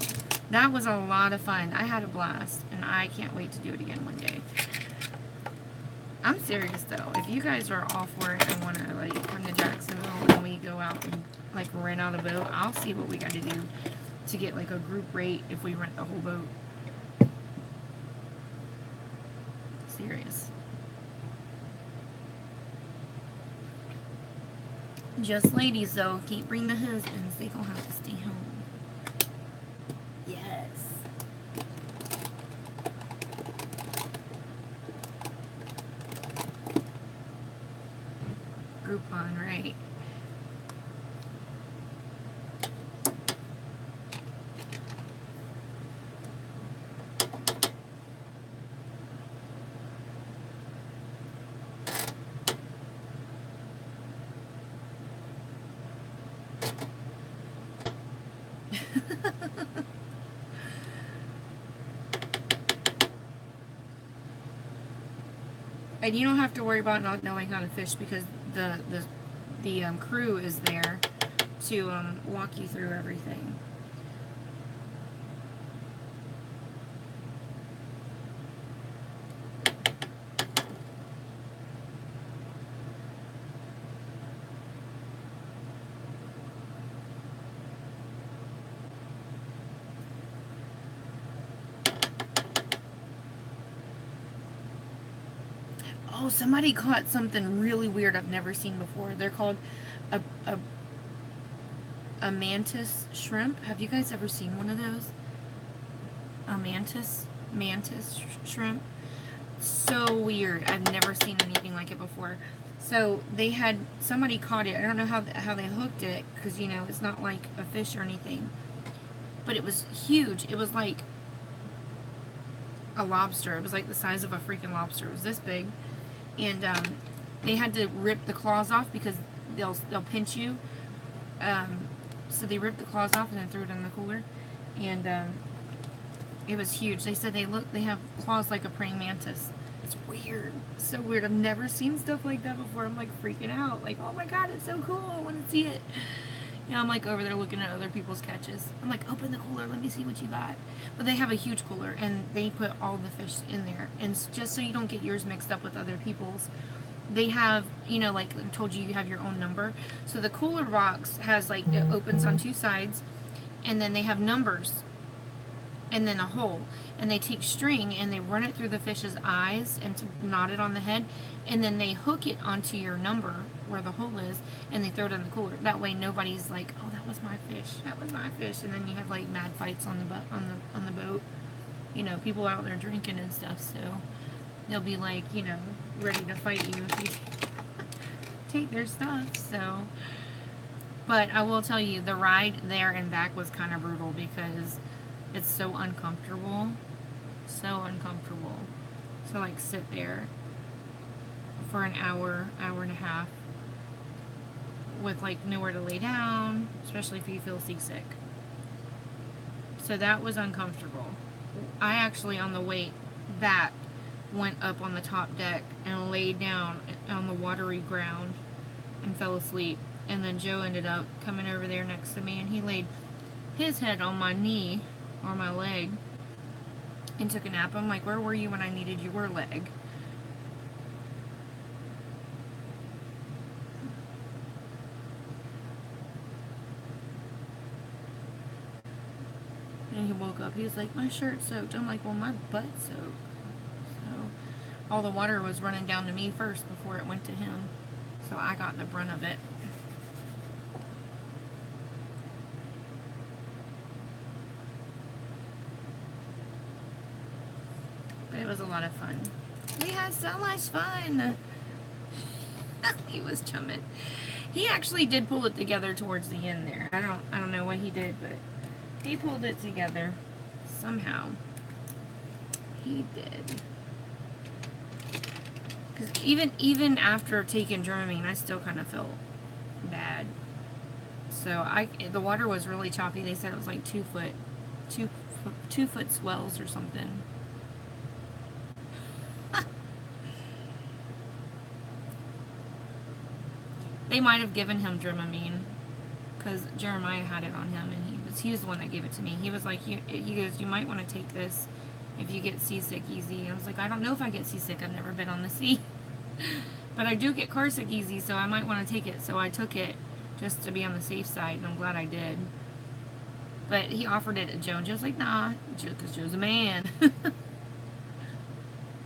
that was a lot of fun. I had a blast, and I can't wait to do it again one day. I'm serious though. If you guys are all for it and want to like come to Jacksonville and we go out and like rent out a boat, I'll see what we got to do to get like a group rate if we rent the whole boat. Serious. Just ladies though, can't bring the husbands. They gonna have to stay home. Yes. Groupon, right? And you don't have to worry about not knowing how to fish, because the crew is there to walk you through everything. Oh, somebody caught something really weird I've never seen before. They're called a mantis shrimp. Have you guys ever seen one of those? A mantis shrimp. So weird. I've never seen anything like it before. So somebody caught it. I don't know how they hooked it, because it's not like a fish or anything. But it was huge. It was like a lobster. It was like the size of a freaking lobster. It was this big. And they had to rip the claws off because they'll pinch you. So they ripped the claws off and then threw it in the cooler. And it was huge. They said they have claws like a praying mantis. It's weird. It's so weird. I've never seen stuff like that before. I'm like freaking out. Like, oh my god, it's so cool. I want to see it. I'm like over there looking at other people's catches. I'm like, open the cooler, let me see what you got. But they have a huge cooler, and they put all the fish in there. And just so you don't get yours mixed up with other people's, they have, you know, like I told you, you have your own number. So the cooler box has like, it opens on two sides, and then they have numbers, and then a hole. And they take string and they run it through the fish's eyes and to knot it on the head, and then they hook it onto your number where the hole is, and they throw it in the cooler. That way nobody's like, oh, that was my fish, that was my fish, and then you have like mad fights on the boat. You know, people out there drinking and stuff, so they'll be like, you know, ready to fight you if you take their stuff. So, but I will tell you, the ride there and back was kind of brutal because it's so uncomfortable. So uncomfortable. So like sit there for an hour, hour and a half with like nowhere to lay down, especially if you feel seasick. So that was uncomfortable. I actually, on the way back, went up on the top deck and laid down on the watery ground and fell asleep. And then Joe ended up coming over there next to me, and he laid his head on my knee or my leg and took a nap. I'm like, where were you when I needed your leg? And he woke up. He was like, my shirt's soaked. I'm like, well, my butt's soaked. So all the water was running down to me first before it went to him. So I got the brunt of it. But it was a lot of fun. We had so much fun. He was chumming. He actually did pull it together towards the end there. I don't know what he did, but he pulled it together somehow. He did. Because even after taking Dramamine, I still kind of felt bad. So the water was really choppy. They said it was like 2 foot swells or something. They might have given him Dramamine because Jeremiah had it on him, and he was the one that gave it to me. He was like, he goes, you might want to take this if you get seasick easy. I was like, I don't know if I get seasick. I've never been on the sea. But I do get car sick easy, so I might want to take it. So I took it just to be on the safe side, and I'm glad I did. But he offered it to Joe, and Joe's like, nah, because Joe's a man. That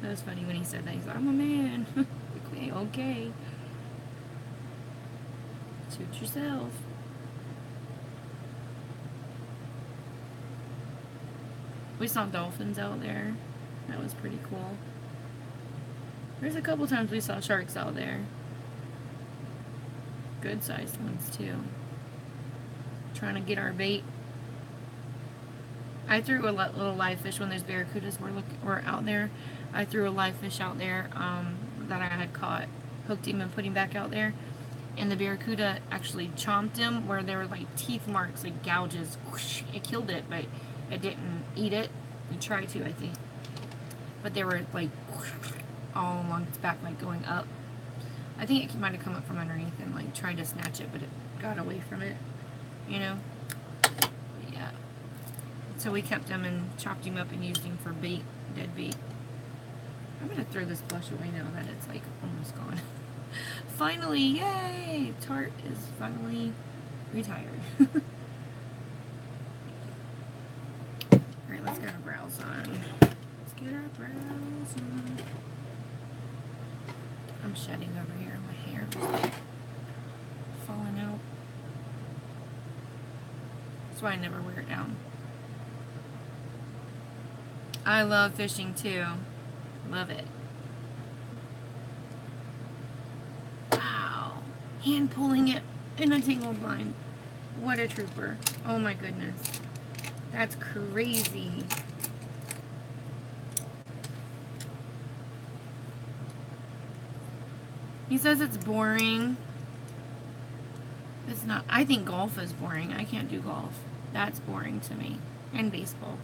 was funny when he said that. He's like, I'm a man. Okay. Suit yourself. We saw dolphins out there. That was pretty cool. There's a couple times we saw sharks out there. Good sized ones too. Trying to get our bait. I threw a little live fish when those barracudas were out there. I threw a live fish out there that I had caught, hooked him and put him back out there. And the barracuda actually chomped him where there were like teeth marks, like gouges. Whoosh, it killed it, but it didn't eat it. It tried to, I think. But they were like whoosh, all along its back, like going up. I think it might have come up from underneath and like tried to snatch it, but it got away from it, you know? Yeah. So we kept him and chopped him up and used him for bait, dead bait. I'm going to throw this blush away now that it's like almost gone. Finally, yay! Tart is finally retired. Alright, let's get our brows on. Let's get our brows on. I'm shedding over here. My hair is like falling out. That's why I never wear it down. I love fishing too. Love it. Wow. Hand pulling it in a tangled line. What a trooper. Oh my goodness. That's crazy. He says it's boring. It's not. I think golf is boring. I can't do golf. That's boring to me. And baseball.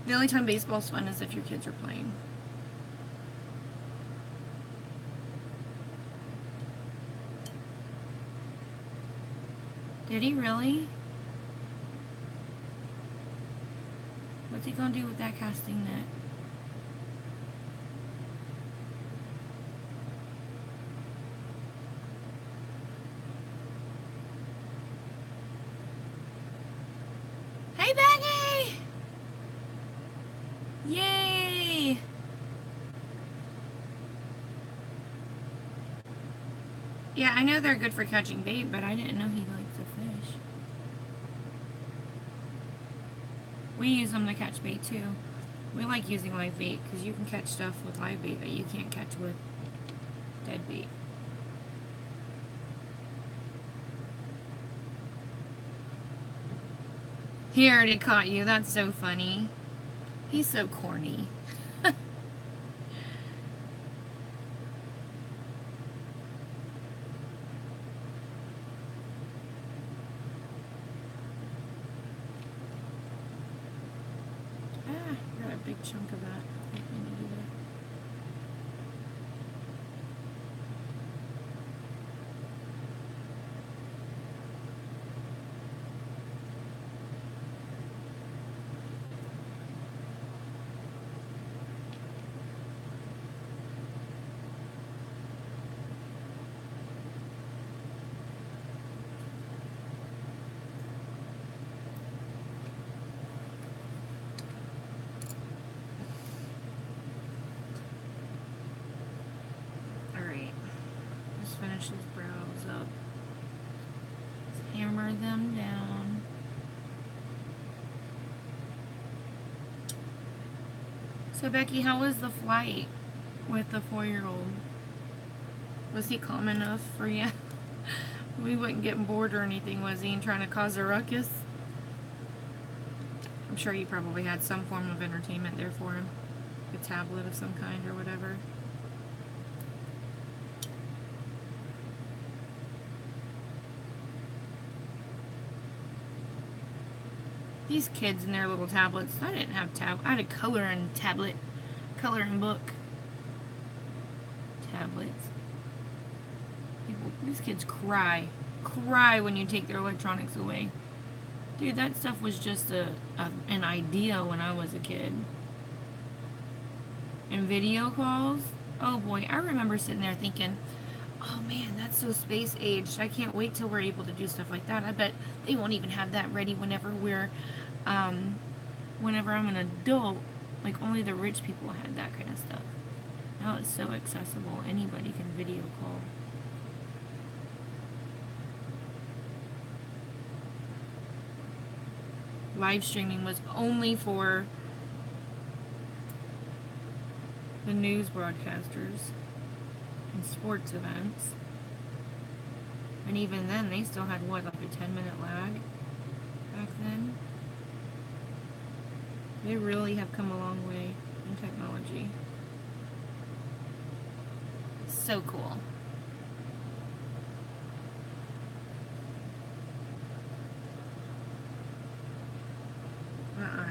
The only time baseball's fun is if your kids are playing. Did he really? What's he gonna do with that casting net? Yeah, I know they're good for catching bait, but I didn't know he likes to fish. We use them to catch bait too. We like using live bait because you can catch stuff with live bait that you can't catch with dead bait. He already caught you. That's so funny. He's so corny. Got a big chunk of that. I think we need to do that. Finish these brows up. Let's hammer them down. So Becky, how was the flight with the 4-year-old? Was he calm enough for you? We wasn't getting bored or anything, was he? And trying to cause a ruckus? I'm sure you probably had some form of entertainment there for him. A tablet of some kind or whatever. These kids and their little tablets. I didn't have I had a coloring tablet. Coloring book. Tablets. These kids cry. Cry when you take their electronics away. Dude, that stuff was just an idea when I was a kid. And video calls. Oh boy, I remember sitting there thinking, oh man, that's so space aged. I can't wait till we're able to do stuff like that. I bet they won't even have that ready whenever whenever I'm an adult. Like only the rich people had that kind of stuff. Now it's so accessible. Anybody can video call. Live streaming was only for the news broadcasters and sports events. And even then, they still had, what, like a 10-minute lag back then? They really have come a long way in technology. So cool.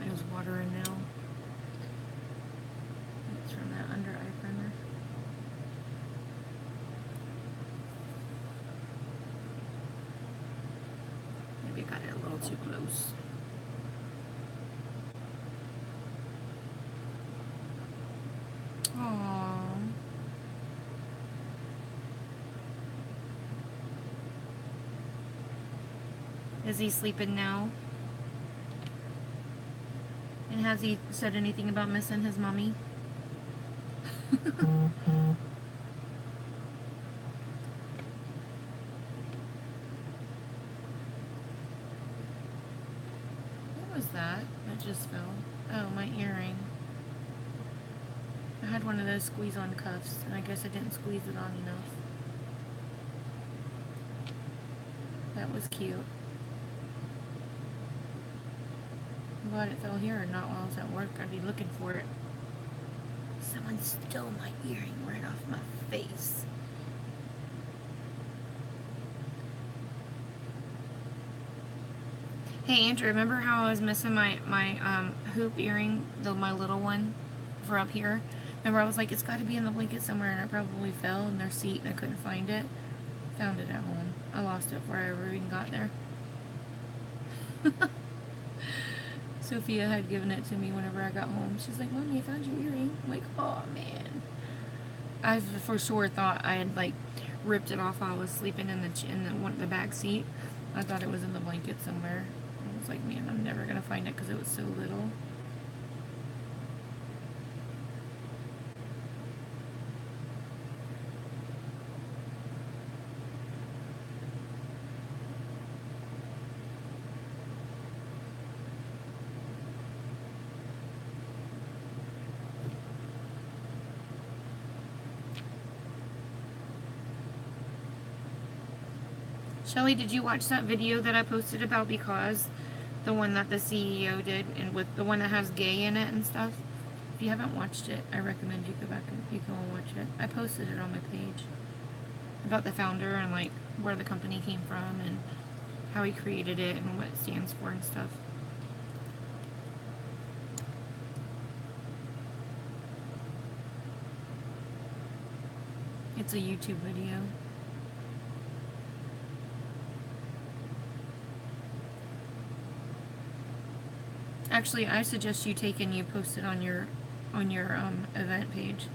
It was watering now. It's from that under eye primer. Maybe I got it a little too close. Aww. Is he sleeping now? And has he said anything about missing his mommy? What was that? That just fell. Oh, my earring. I had one of those squeeze-on cuffs, and I guess I didn't squeeze it on enough. That was cute. I'm glad it fell here and not while I was at work. I'd be looking for it. Someone stole my earring right off my face. Hey Andrew, remember how I was missing my hoop earring, my little one for up here? Remember I was like, it's got to be in the blanket somewhere, and I probably fell in their seat and I couldn't find it. Found it at home. I lost it before I ever even got there. Sophia had given it to me whenever I got home. She's like, Mommy, I found your earring. I'm like, oh man. I for sure thought I had like ripped it off while I was sleeping in the back seat. I thought it was in the blanket somewhere. I was like, man, I'm never gonna find it because it was so little. Shelly, did you watch that video that I posted about Because? The one that the CEO did, and with the one that has gay in it and stuff? If you haven't watched it, I recommend you go back and you go and watch it. I posted it on my page. About the founder and like where the company came from and how he created it and what it stands for and stuff. It's a YouTube video. Actually, I suggest you take and you post it on your event page.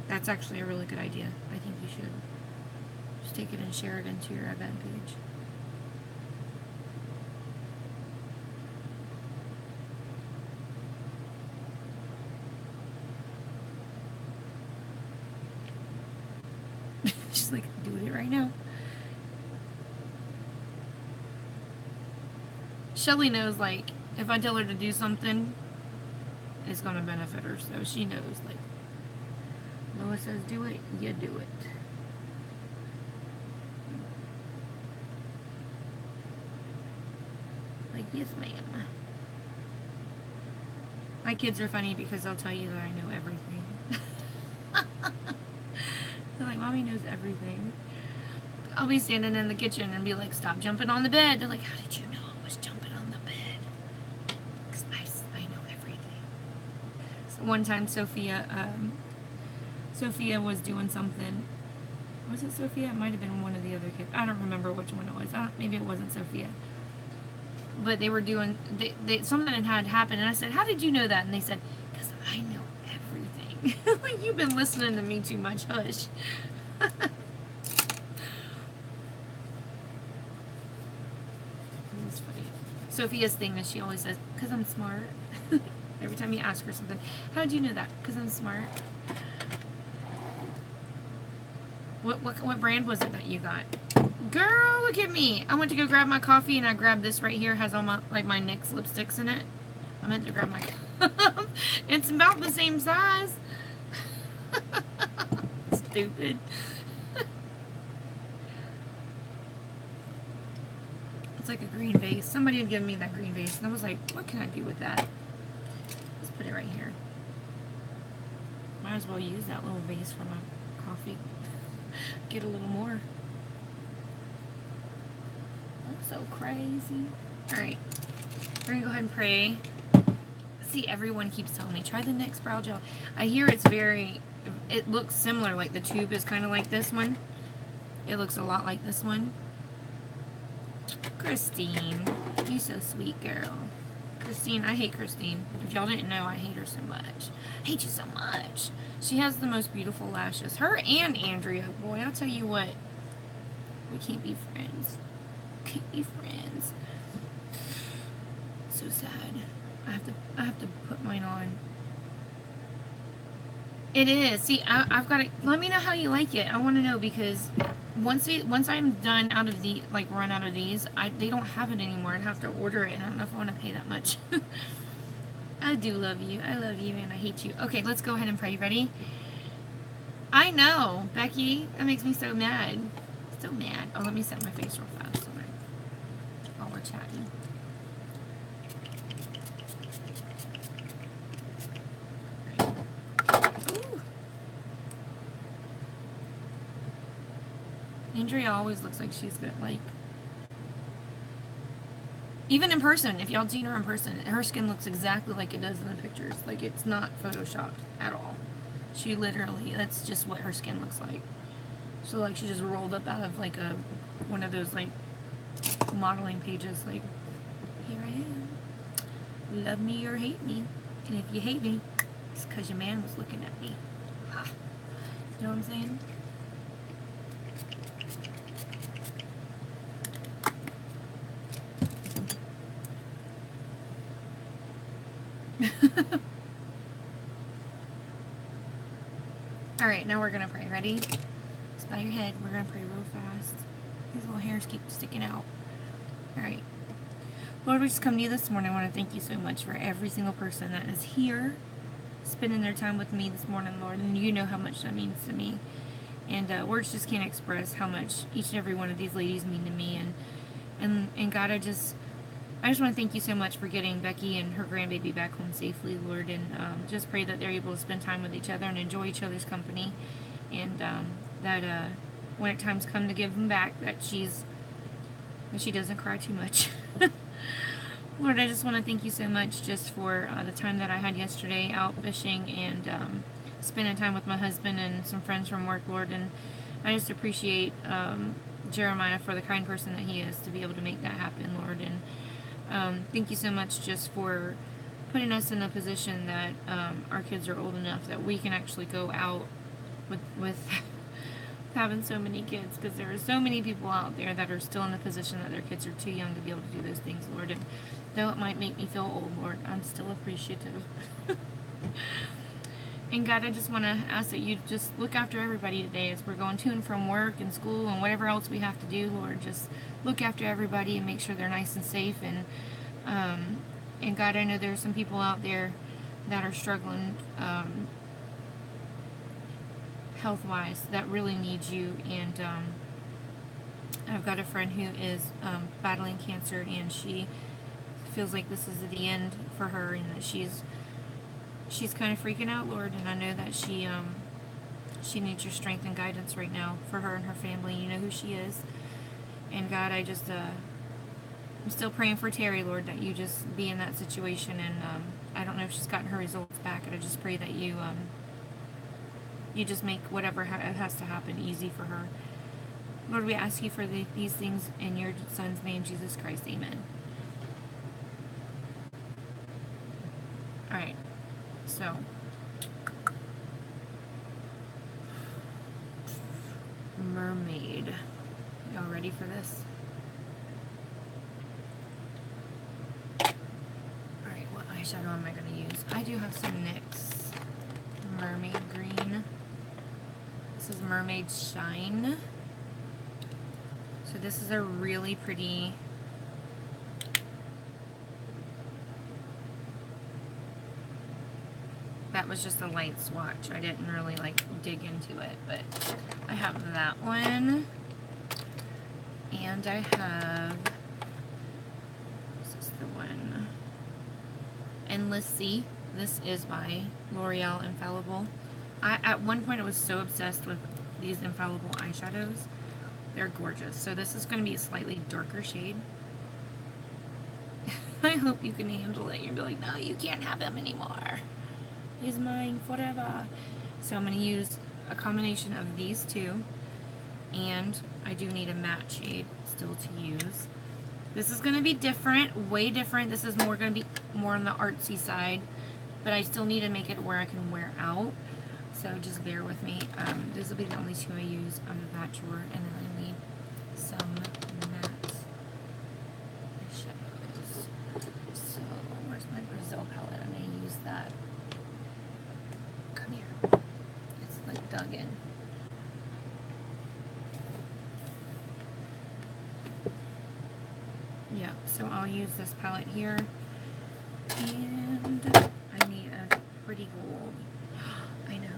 That's actually a really good idea. I think you should just take it and share it into your event page. She's like, doing it right now. Shelly knows, like, if I tell her to do something, it's going to benefit her. So she knows, like, Lois says do it, you do it. Like, yes, ma'am. My kids are funny because they'll tell you that I know everything. They're like, Mommy knows everything. I'll be standing in the kitchen and be like, stop jumping on the bed. They're like, how did you know I was jumping on the bed? Because I know everything. So one time Sophia was doing something. Was it Sophia? It might have been one of the other kids. I don't remember which one it was. Maybe it wasn't Sophia. But they were doing, something had happened, and I said, how did you know that? And they said, because I know everything. Like, you've been listening to me too much, hush. It's funny. Sophia's thing is she always says, because I'm smart. Every time you ask her something, how did you know that? Because I'm smart. What brand was it that you got? Girl, look at me. I went to go grab my coffee and I grabbed this right here. It has all my, like, my NYX lipsticks in it. I meant to grab my cup. It's about the same size. Stupid. It's like a green vase. Somebody had given me that green vase and I was like, what can I do with that? Let's put it right here. Might as well use that little vase for my coffee. Get a little more. That's so crazy. Alright. We're gonna go ahead and pray. See, everyone keeps telling me, try the NYX brow gel. I hear it looks similar, like the tube is kind of like this one. It looks a lot like this one. Christine, you so sweet, girl. Christine, I hate Christine. If y'all didn't know, I hate her so much. I hate you so much. She has the most beautiful lashes. Her and Andrea. Boy, I'll tell you what. We can't be friends. Can't be friends. So sad. I have to put mine on. It is. See, I've got to. Let me know how you like it. I want to know because once I'm done out of the run out of these, they don't have it anymore. I'd have to order it, and I don't know if I want to pay that much. I do love you. I love you, and I hate you. Okay, let's go ahead and pray. Ready? I know, Becky. That makes me so mad. So mad. Oh, let me set my face real fast while we're chatting. Andrea always looks like she's got, like, even in person, if y'all seen her in person, her skin looks exactly like it does in the pictures. Like, it's not photoshopped at all. She literally, that's just what her skin looks like. So, like, she just rolled up out of, like, one of those, like, modeling pages, like, here I am. Love me or hate me. And if you hate me, it's because your man was looking at me. Ha. You know what I'm saying? Alright, now we're going to pray. Ready? Just bow your head. We're going to pray real fast. These little hairs keep sticking out. Alright. Lord, we just come to you this morning. I want to thank you so much for every single person that is here, spending their time with me this morning, Lord. And you know how much that means to me. And words just can't express how much each and every one of these ladies mean to me. And God, I just want to thank you so much for getting Becky and her grandbaby back home safely, Lord, and just pray that they're able to spend time with each other and enjoy each other's company, and that when times come to give them back, that she doesn't cry too much. Lord, I just want to thank you so much just for the time that I had yesterday out fishing and spending time with my husband and some friends from work, Lord, and I just appreciate Jeremiah for the kind person that he is to be able to make that happen, Lord, and thank you so much just for putting us in a position that our kids are old enough that we can actually go out with having so many kids, because there are so many people out there that are still in the position that their kids are too young to be able to do those things, Lord, and though it might make me feel old, Lord, I'm still appreciative. And God, I just want to ask that you just look after everybody today as we're going to and from work and school and whatever else we have to do, Lord. Just look after everybody and make sure they're nice and safe. And God, I know there's some people out there that are struggling health-wise that really need you. And I've got a friend who is battling cancer, and she feels like this is the end for her, and that she's kind of freaking out, Lord, and I know that she needs your strength and guidance right now for her and her family. You know who she is. And God, I just I'm still praying for Terry, Lord, that you just be in that situation, and I don't know if she's gotten her results back, and I just pray that you just make whatever has to happen easy for her. Lord, we ask you for these things in your Son's name, Jesus Christ. Amen. Alright, so mermaid. Y'all ready for this? Alright, what eyeshadow am I going to use? I do have some NYX Mermaid Green. This is Mermaid Shine. So this is a really pretty that was just a light swatch. I didn't really like dig into it, but I have that one. And I have, this is the one, Endless Sea. This is by L'Oreal Infallible. At one point I was so obsessed with these Infallible eyeshadows. They're gorgeous. So this is going to be a slightly darker shade. I hope you can handle it. You'll be like, no, you can't have him anymore. He's mine forever. So I'm going to use a combination of these two. And I do need a matte shade still to use. This is going to be different, way different. This is going to be more on the artsy side. But I still need to make it where I can wear out. So just bear with me. This will be the only two I use out of that drawer. And then I need some matte shadows. So where's my Brazil palette? I'm going to use that. Come here. It's like dug in. Yeah, so I'll use this palette here. And I need a pretty gold. I know.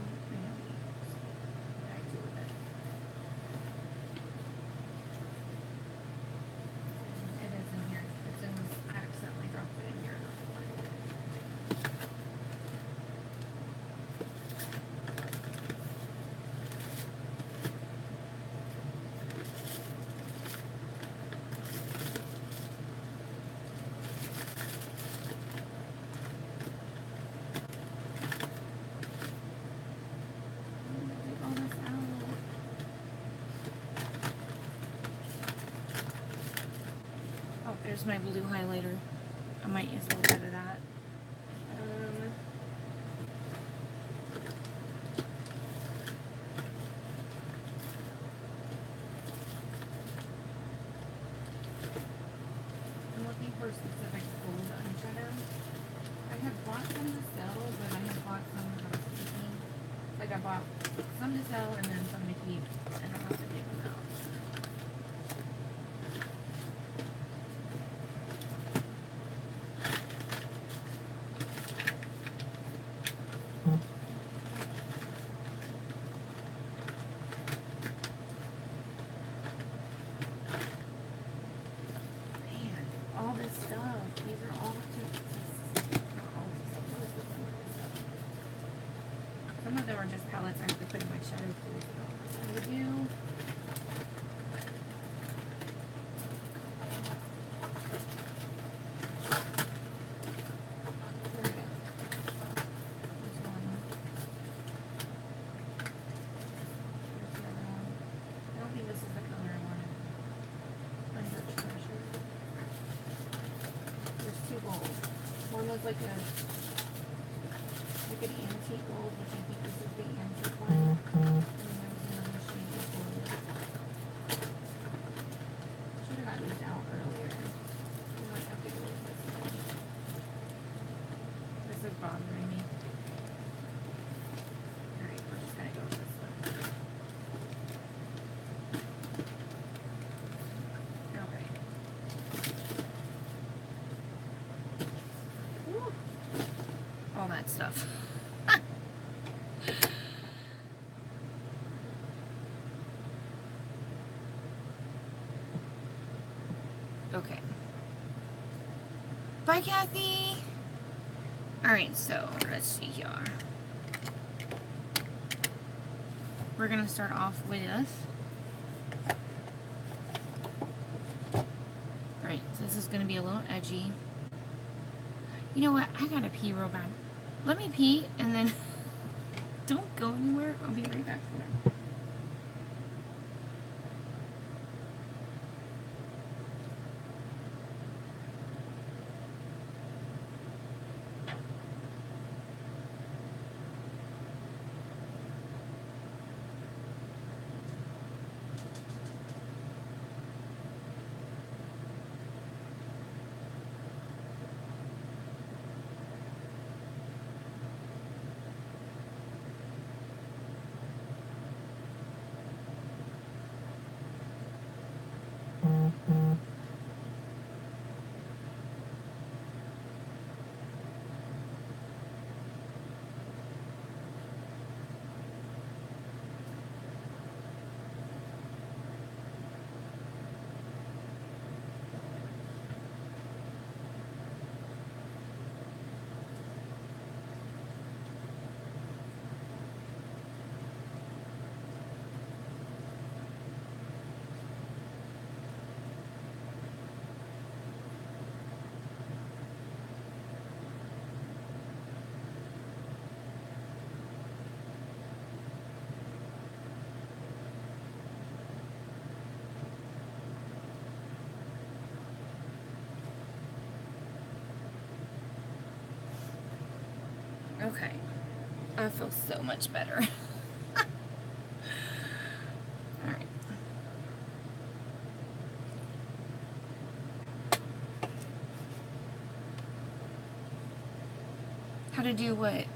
It is in here. It's in this. I accidentally dropped it in here. There's my blue highlighter. I might use a little bit of that. I'm looking for a specific gold eyeshadow. I have bought some to sell, but I have bought some that I was keeping. Like I bought some to sell and then some to keep, and I'll have to take them out. These are all some of them are just palettes I have to put in my shadow tools. I would do. One was like an antique gold, which I think this is the antique one. And then there was another shade of gold. Should have got these out earlier. I might have to go with this one. This is bothering me. Alright, we're just gonna go with this one. Okay. All that stuff. Okay. Bye, Kathy. Alright, so let's see here. We're gonna start off with Alright, so this is gonna be a little edgy. You know what? I gotta pee real bad. Let me pee and then don't go anywhere. I'll be right back for that. Okay. I feel so much better. Alright. How to do what?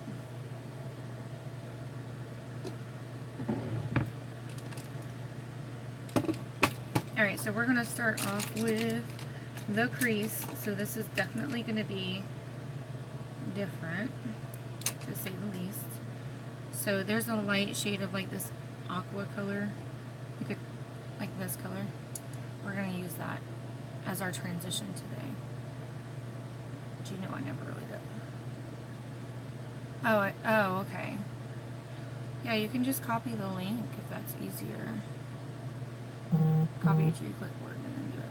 Alright, so we're going to start off with the crease. So this is definitely going to be different, to say the least. So there's a light shade of like this aqua color, like this color. We're going to use that as our transition today. Do you know I never really did? Oh, okay. Yeah, you can just copy the link if that's easier. Copy it to your clipboard and then do it.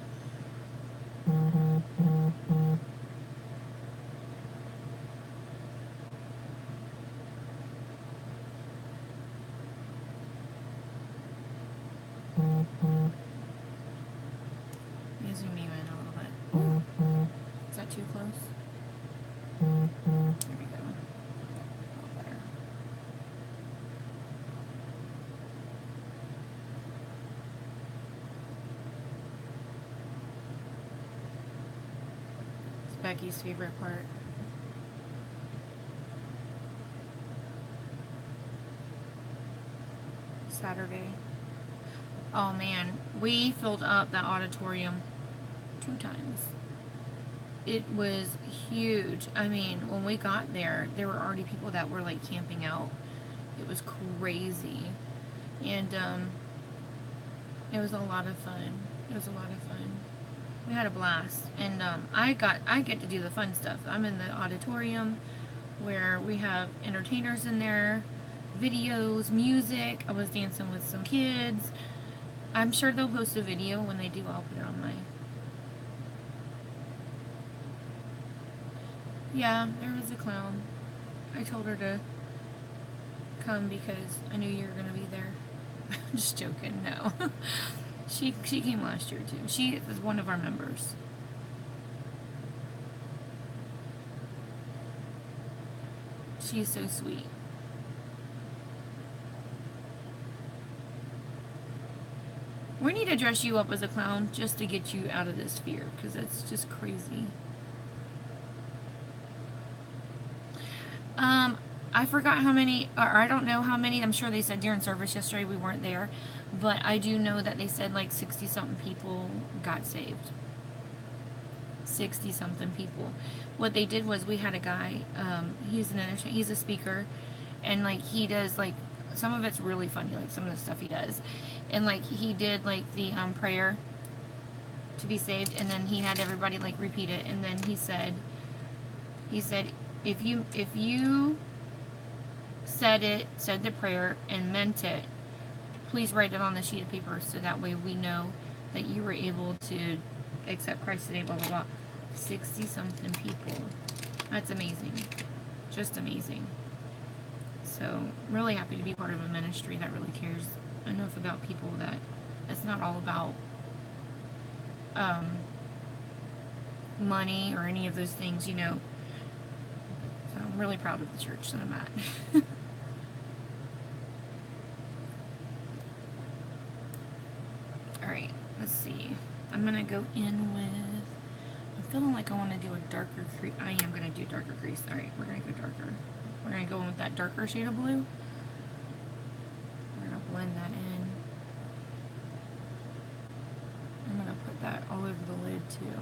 Let me zoom you in a little bit. Ooh. Is that too close? There we go. A little better. It's Becky's favorite part. Saturday. Oh man, we filled up that auditorium 2 times. It was huge. I mean, when we got there, there were already people that were like camping out. It was crazy. And it was a lot of fun. It was a lot of fun. We had a blast, and I get to do the fun stuff. I'm in the auditorium where we have entertainers in there, videos, music. I was dancing with some kids. I'm sure they'll post a video. When they do, I'll put it on my... Yeah, there was a clown. I told her to come because I knew you were going to be there. Just joking, no. She came last year too. She was one of our members. She's so sweet. We need to dress you up as a clown just to get you out of this fear, because it's just crazy. I forgot how many, or I don't know how many. I'm sure they said during service yesterday. We weren't there, but I do know that they said like 60-something people got saved. 60-something people. What they did was we had a guy. He's a speaker, and like he does like some of it's really funny, like some of the stuff he does, and like he did like the prayer to be saved, and then he had everybody like repeat it, and then he said if you said the prayer and meant it, please write it on the sheet of paper so that way we know that you were able to accept Christ today, blah blah blah. 60-something people. That's amazing. Just amazing. So really happy to be part of a ministry that really cares enough about people that it's not all about money or any of those things, you know. So I'm really proud of the church that I'm at. Alright, let's see. I'm gonna go in with... I'm feeling like I want to do a darker crease. I am gonna do darker crease. Alright, we're gonna go darker. We're gonna go in with that darker shade of blue. We're gonna blend that in. I'm gonna put that all over the lid too.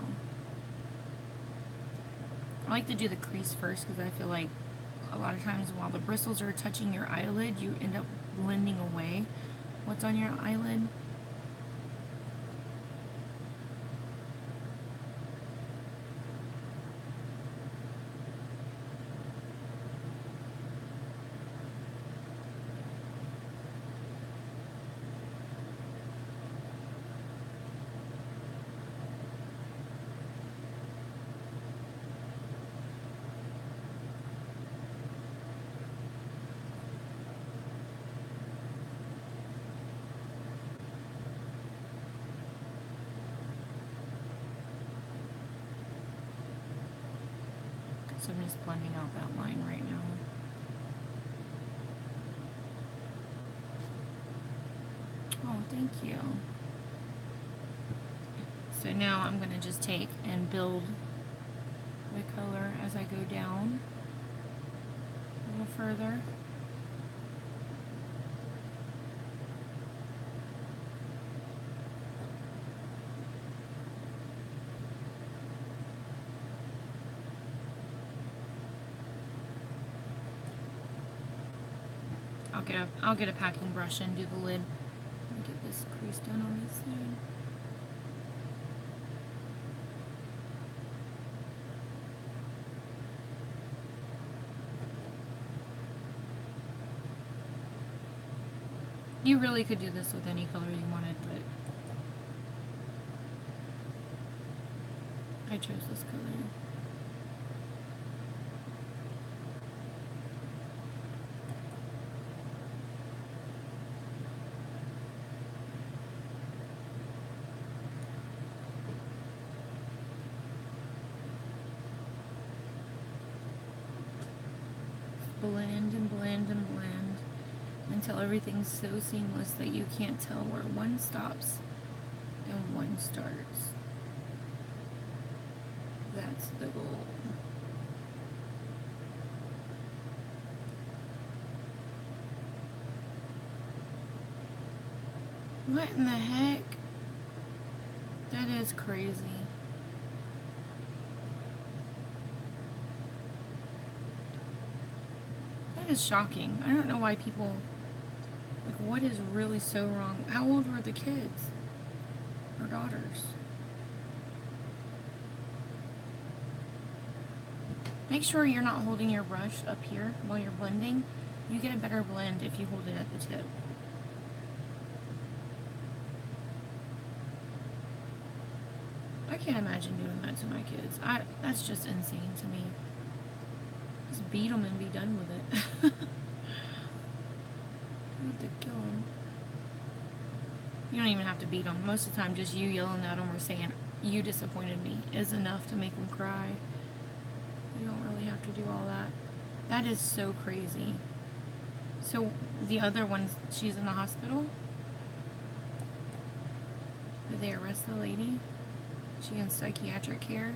I like to do the crease first because I feel like a lot of times while the bristles are touching your eyelid, you end up blending away what's on your eyelid. So I'm just blending out that line right now. Oh, thank you. So now I'm going to just take and build the color as I go down a little further. I'll get a packing brush and do the lid. Let me get this crease done on this side. You really could do this with any color you wanted, but I chose this color. Blend and blend and blend until everything's so seamless that you can't tell where one stops and one starts. That's the goal. What in the heck? That is crazy. That is shocking. I don't know why people... Like, what is really so wrong? How old were the kids? Or daughters? Make sure you're not holding your brush up here while you're blending. You get a better blend if you hold it at the tip. I can't imagine doing that to my kids. That's just insane to me. Just beat them and be done with it. You have to kill them. You don't even have to beat them. Most of the time, just you yelling at them or saying, "You disappointed me," is enough to make them cry. You don't really have to do all that. That is so crazy. So, the other one, she's in the hospital? Did they arrest the lady? She in psychiatric care?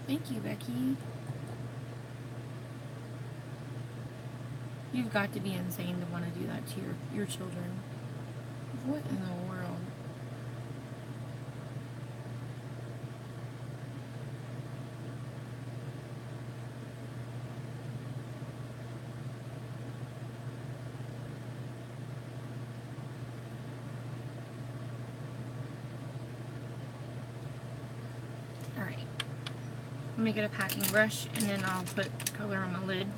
Thank you, Becky. You've got to be insane to want to do that to your children. What in the world? Alright. Let me get a packing brush and then I'll put color on the lid.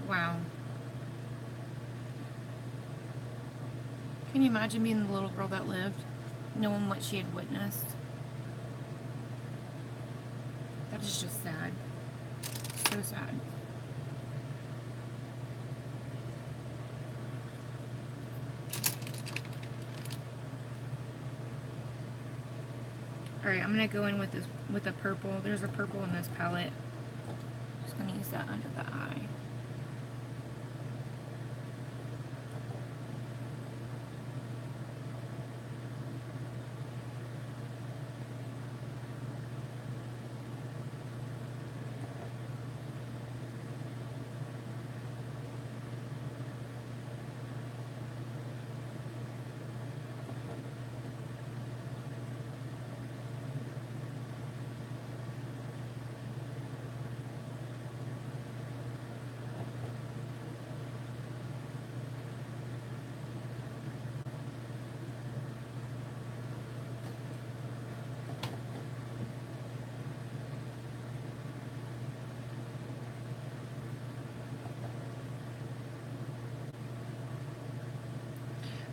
Wow. Can you imagine being the little girl that lived, knowing what she had witnessed? That is just sad. So sad. Alright, I'm gonna go in with a purple. There's a purple in this palette. Just gonna use that under the eye.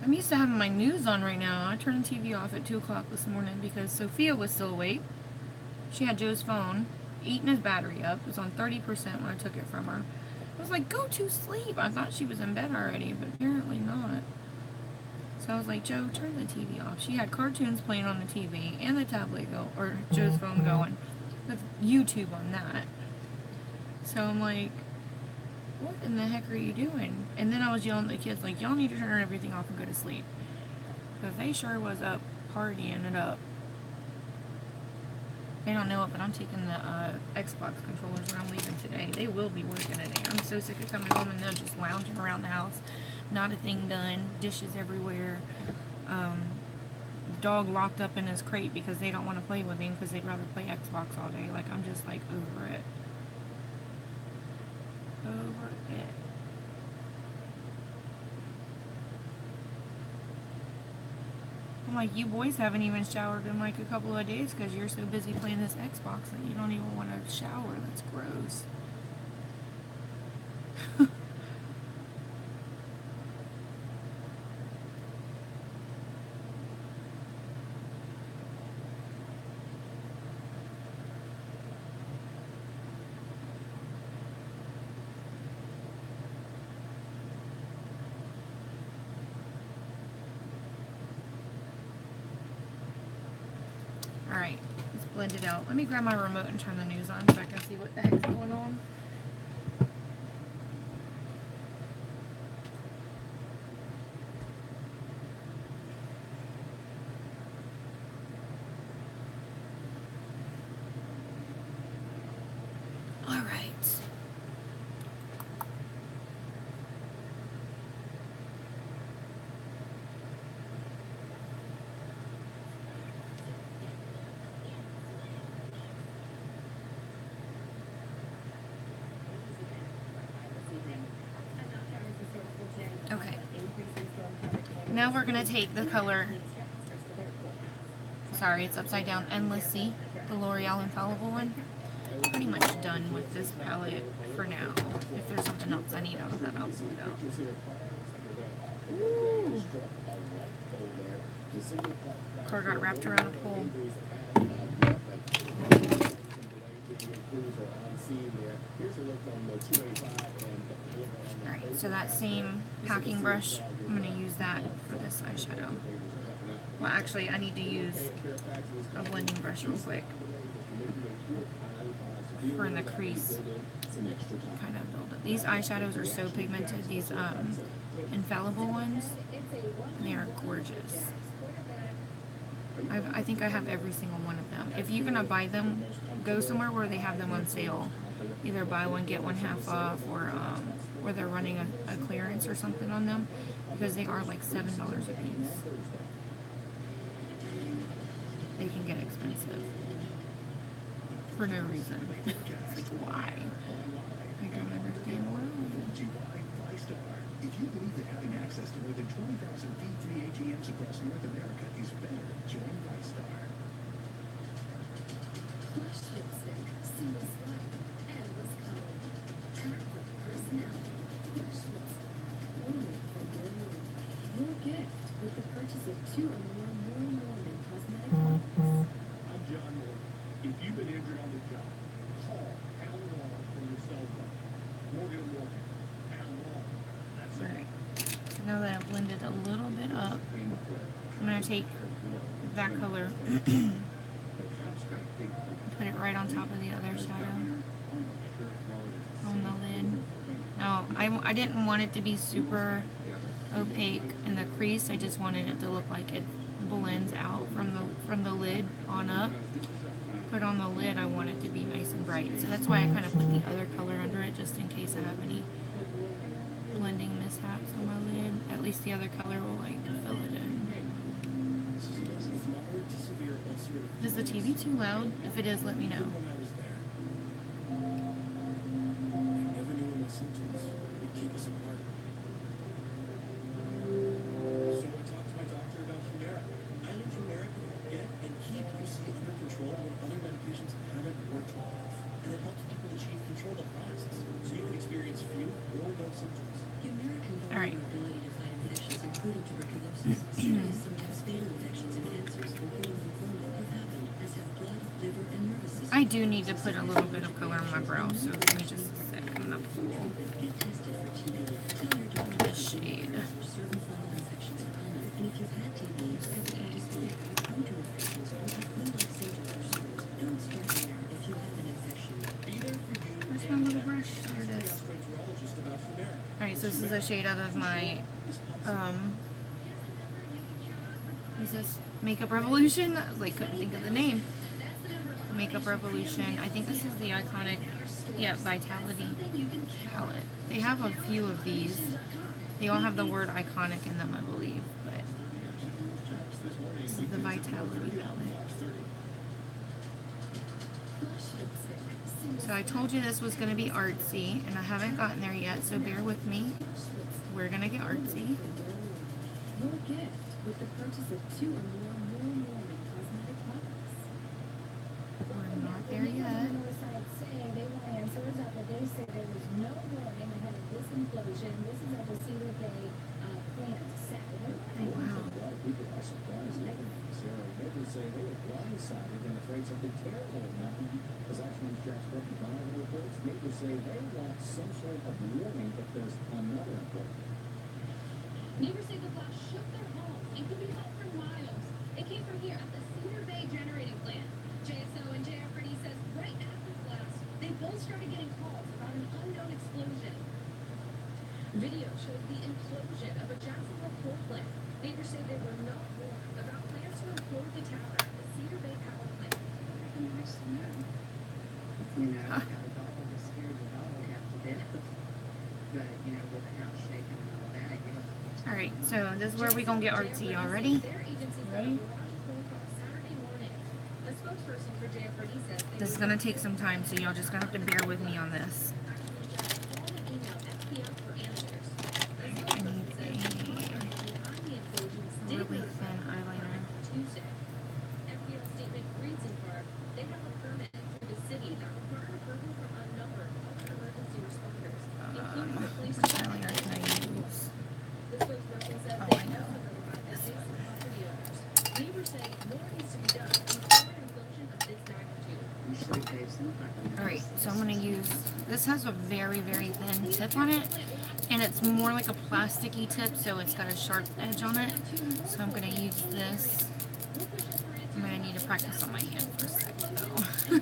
I'm used to having my news on right now. I turned the TV off at 2 o'clock this morning because Sophia was still awake. She had Joe's phone, eating his battery up. It was on 30% when I took it from her. I was like, go to sleep. I thought she was in bed already, but apparently not. So I was like, Joe, turn the TV off. She had cartoons playing on the TV and the tablet or Joe's phone going with YouTube on that. So I'm like, what in the heck are you doing? And then I was yelling at the kids, like, y'all need to turn everything off and go to sleep. Because they sure was up partying it up. They don't know it, but I'm taking the Xbox controllers when I'm leaving today. They will be working today. I'm so sick of coming home and they're just lounging around the house. Not a thing done. Dishes everywhere. Dog locked up in his crate because they don't want to play with him because they'd rather play Xbox all day. Like, I'm just, like, over it. Over it. I'm like, you boys haven't even showered in like a couple of days because you're so busy playing this Xbox that you don't even want to shower. That's gross. Alright, let's blend it out. Let me grab my remote and turn the news on so I can see what the heck's going on. Okay. Now we're going to take the color, sorry, it's upside down, Endless Sea, the L'Oreal Infallible one. Pretty much done with this palette for now. If there's something else I need out of that, I'll pull it out. Ooh. Car got wrapped around a pole. Alright, so that same packing brush, I'm going to use that for this eyeshadow. Well, actually, I need to use a blending brush real quick for in the crease. Kind of build it. These eyeshadows are so pigmented. These Infallible ones, they are gorgeous. I think I have every single one of them. If you're gonna buy them, go somewhere where they have them on sale. Either buy one get one half off, or where they're running a clearance or something on them, because they are like $7 a piece. They can get expensive for no reason. Like, why? I don't understand why. If you believe that having access to more than 20,000 V3 ATMs across North America is better, join ViStar. Flush lipstick, seamless light, endless color. Chocolate personality. Flush lipstick. Only from Mermaid. Your gift with the purchase of 2 or more Mermaid cosmetic products. I'm John Moore. If you've been injured on the job, call Pound Wall from your cell phone. Morgan Morgan. Pound Wall. That's it. Alright. Now that I've blended a little bit up, I'm going to take that color, put it right on top of the other shadow on the lid. Now, I didn't want it to be super opaque in the crease. I just wanted it to look like it blends out from the lid on up. But on the lid, I want it to be nice and bright. So that's why I kind of put the other color under it, just in case I have any blending mishaps on my lid. At least the other color will like fill it in. Is the TV too loud? If it is, let me know. All right. I do need to put a little bit of color on my brow, so give me just a sec. I'm gonna pull this shade. Where's my little brush? There it is. Alright, so this is a shade out of my, is this Makeup Revolution? I like, couldn't think of the name. Makeup Revolution. I think this is the iconic, yeah, Vitality palette. They have a few of these. They all have the word iconic in them, I believe, but this is the Vitality palette. So I told you this was going to be artsy, and I haven't gotten there yet, so bear with me. We're going to get artsy. Your gift with the purchase of 2 or more Mermaid cosmetic products. We're not there yet. They want answers after they say there was no warning ahead of this implosion. This is at the Cedar Bay plant Saturday. Oh, wow. People are surprised. Sarah Baker say they were blindsided and afraid something terrible would happen. As Ashman's Jack's reports, neighbors say they want some sort of warning if there's another implosion. Neighbors say the blast shook their homes and could be felt for miles. It came from here at the Cedar Bay generating plant. JSO and JFRD says right after the blast, they both started getting calls about an unknown explosion. Video shows the implosion of a Jacksonville coal plant. Neighbors say they were not warned about plans to implode the tower at the Cedar Bay power plant. Nice to know. You know, how the dog is scared the dog after that. But, you know, with the house shaking and all that, you know. Alright, so this is where we're going to get artsy. Y'all ready? Ready? This is going to take some time, so y'all just going to have to bear with me on this. I need This has a very, very thin tip on it, and it's more like a plasticky tip, so it's got a sharp edge on it. So I'm going to use this. I'm going to need to practice on my hand for a second, though.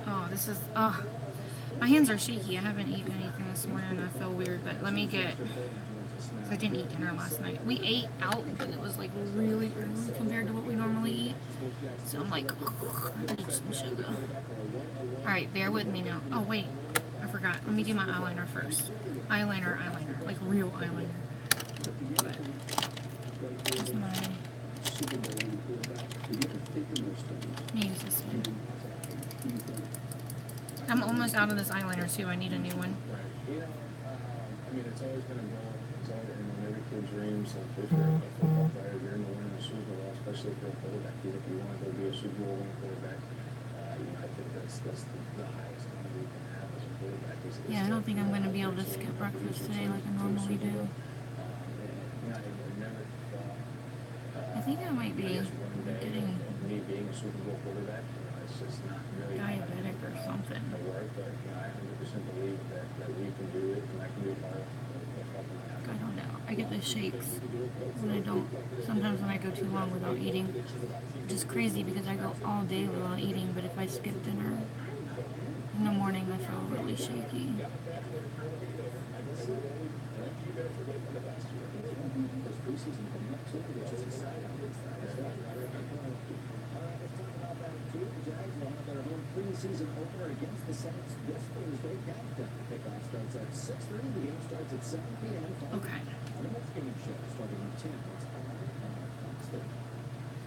Oh, this is, oh, my hands are shaky. I haven't eaten anything this morning and I feel weird, but let me get, I didn't eat dinner last night. We ate out, but it was like really early compared to what we normally eat. So I'm like, I need some sugar. Alright, bear with me now. Oh, wait, I forgot. Let me do my eyeliner first. Eyeliner, like real eyeliner. But, here's my, let me use this one. I'm almost out of this eyeliner too. I need a new one. Right. I mean, it's always been a goal. It's always in every kid's dreams. Like, if you're a football player, you're in the winning the Super Bowl, especially for a quarterback. If you want to go be a Super Bowl winning quarterback, I think that's the highest honor you can have as a quarterback. Yeah, I don't think I'm going to be able to skip breakfast today like I normally do. I think I might be getting me being a Super Bowl quarterback, it's just not really diabetic or something. work, but I 100% believe that we can do it, and I can do part of I don't know. I get the shakes when I don't. Sometimes when I go too long without eating, which is crazy because I go all day without eating. But if I skip dinner in the morning, I feel really shaky. Preseason opener against the Saints this Thursday. Countdown kickoff starts at 6:30. The game starts at 7 p.m. Okay. The next game show starting at 10.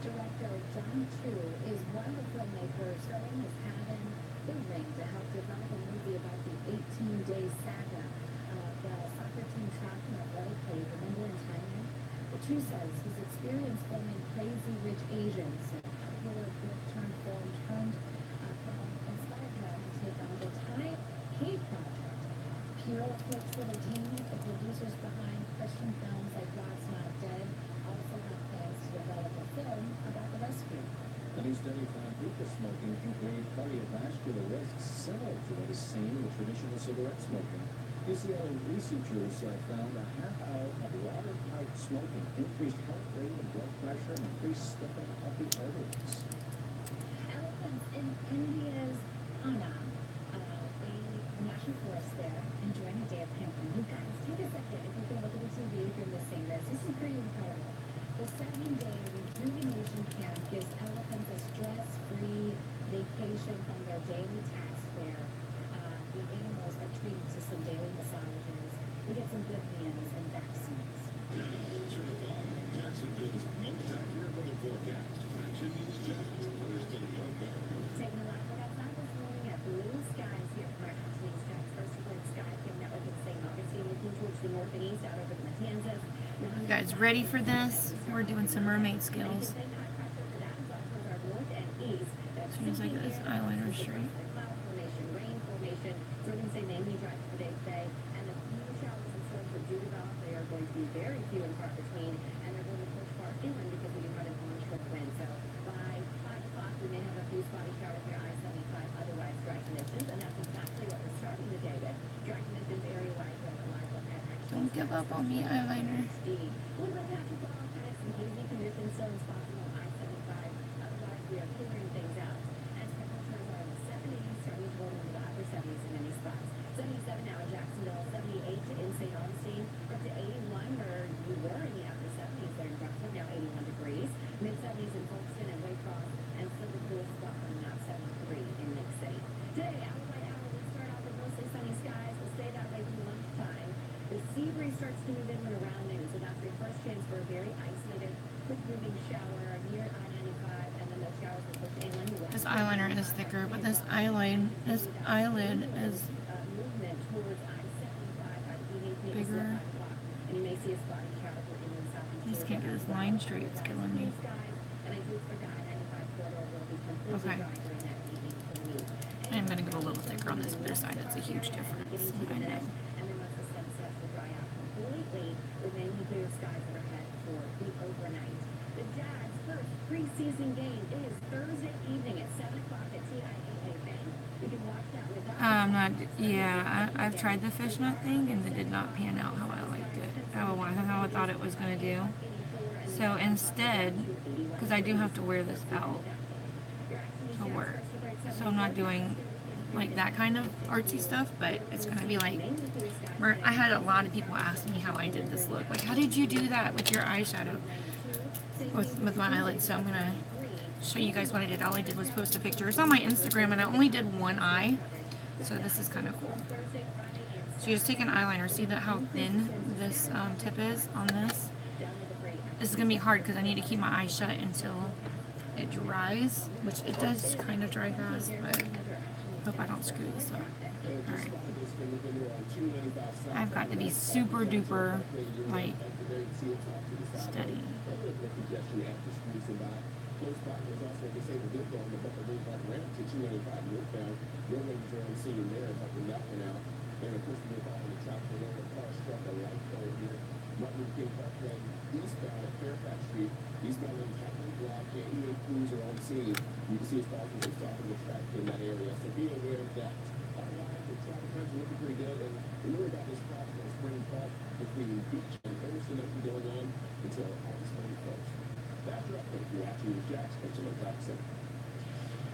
Director John Chu is one of the filmmakers starting his cabin the ring to help develop a movie about the 18-day saga of the soccer team trapped in a oil cave. Remember in Thailand? The Chu says his experience filming Crazy Rich Asians, a popular book turned film turned film inspired him to take on the Thai Cave Project. Pure Flix Entertainment, the producers behind Christian films like God's Not Dead, also have plans to develop a film about the rescue. A new study found hookah smoking can create cardiovascular risks similar to what is seen with traditional cigarette smoking. UCLA researchers found a half hour of water pipe smoking increased heart rate and blood pressure and increased stiffening of the arteries. Elephants in India's Anam, a national forest there, enjoying a day of camping. You guys, take a second. If you can look at the TV, if you're missing this, this is pretty incredible. The 7-day rejuvenation camp gives elephants a stress-free vacation from their daily tasks there. The animals are treated to some daily massages. We get some good meals and vaccines. Taking a look outside this morning at blue skies here from our Continental Skies First Split Sky Kim Network in St. Augustine, looking towards the north and east out over the Matanzas. You guys ready for this? We're doing some mermaid skills. As soon as I get this eyeliner straight. Cloud formation, rain formation, so we can say mainly dry for today today, and a few showers and storms that do develop. They are going to be very few and far between, and they're going to push far inland because we do have an onshore wind. So by 5 o'clock, we may have a few spotty showers near I-75, otherwise dry conditions, and that's exactly what we're starting the day with. Dry conditions area-wide, Don't give up on me, eyeliner. what about after fall? Kind of some hazy conditions still is possible on I-75. Otherwise, we are clearing things out. As temperatures are in the 70s, starting to roll into the upper 70s in many spots. 77 now in Jacksonville, 78 in St. Augustine, up to 81 where you were in the upper 70s there in Brunswick, now 81 degrees. Mid-70s in Folkestone and Waycross, and still the coolest spot coming out 73 in Nick City. Today, hour by hour, we start off with mostly sunny skies. We'll stay that way through lunchtime. The sea breeze starts to move inland around noon, so that's your first chance for a very isolated, quick-moving shower near I-95, and then those showers will push inland. This eyeliner is thicker, but this eyelid is Movement towards I-75 by the evening, bigger. and you may see a spotty shower for inland southeast. I just can't get this line straight. It's killing me. And I do expect the I-95 corridor will be completely Okay. dry during that evening for me. I'm going to go a little thicker on this other side. It's a huge difference. I know. And then once the sun sets, we'll dry out completely with mainly clear skies overhead for preseason game is Thursday evening at 7 o'clock at TIAA Bank. You can watch that with us. I'm not, yeah, I've tried the fishnet thing and it did not pan out how I liked it. How I thought it was going to do. So instead, because I do have to wear this out to work, so I'm not doing like that kind of artsy stuff, but it's going to be like, I had a lot of people ask me how I did this look. Like, how did you do that with your eyeshadow? With my eyelids, so I'm going to show you guys what I did. All I did was post a picture. It's on my Instagram, and I only did one eye, so this is kind of cool. So you just take an eyeliner. See that how thin this tip is on this? This is going to be hard because I need to keep my eye shut until it dries, which it does kind of dry fast, but hope I don't screw this up. Alright. I've got to be super duper, like, steady. Close by, there's also a disabled vehicle on the Butler Boulevard ramp to 295 northbound. No range are unseen there, helping that one out. And of course, we're following the traffic along the car struck a light pole here. Martin Luther King Parkway, eastbound at Fairfax Street. Eastbound on Capitol Block, 88 crews are on scene. You can see us talking and stopping the traffic in that area. So be aware of that. Otherwise, the traffic times are looking pretty good. And remember about this crossing on Spring Park between Beach and Henderson. Nothing going on until August 31st. That's your update. You're watching with Jack's Kitchen and Tax Center.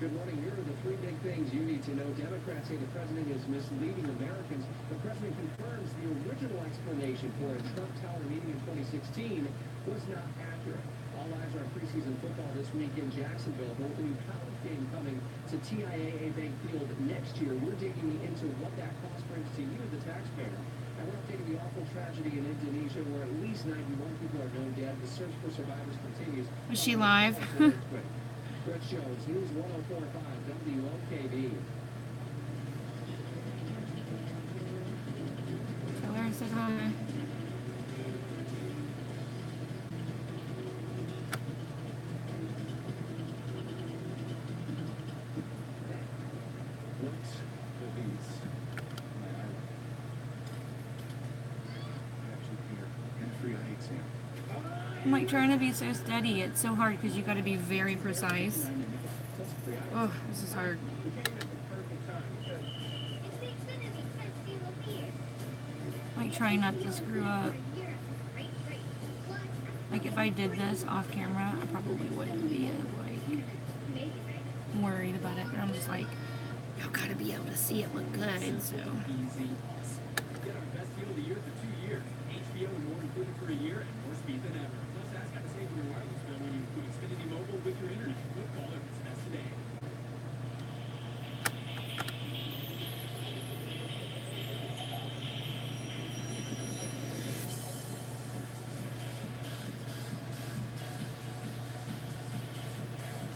Good morning. Here are the three big things you need to know. Democrats say the president is misleading Americans. The president confirms the original explanation for a Trump Tower meeting in 2016 was not accurate. All eyes are on preseason football this week in Jacksonville. Both a new college game coming to TIAA Bank Field next year. We're digging into what that cost brings to you, the taxpayer. And we're updating the awful tragedy in Indonesia where at least 91 people are known dead. The search for survivors continues. Was she live? Brett Jones, News 104.5 WOKB. Tell her I said hi. What's the beats? My eyelid. I actually hear and free eye exam. I'm like trying to be so steady. It's so hard because you got to be very precise. Oh, this is hard. Like trying not to screw up. Like if I did this off camera, I probably wouldn't be like worried about it. But I'm just like, y'all gotta be able to see it look good. So. Get our best deal of the year for 2 years. HBO and more included for a year and more speed than ever. Plus, ask how to save on your wireless bill when you include Xfinity Mobile with your internet. Good call it. It's best today.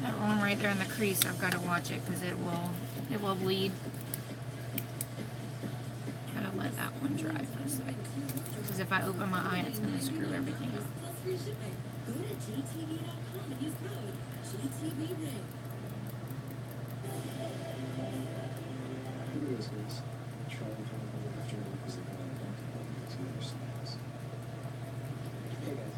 That one right there in the crease, I've got to watch it because it will bleed. Gotta let that one dry for a sec. Because if I open my eye, it's gonna screw everything up. Go to gtv.com and use code GTVRING. Look at this, guys. Charlie from the left journal because they got a bunch of some other snacks. Hey, guys.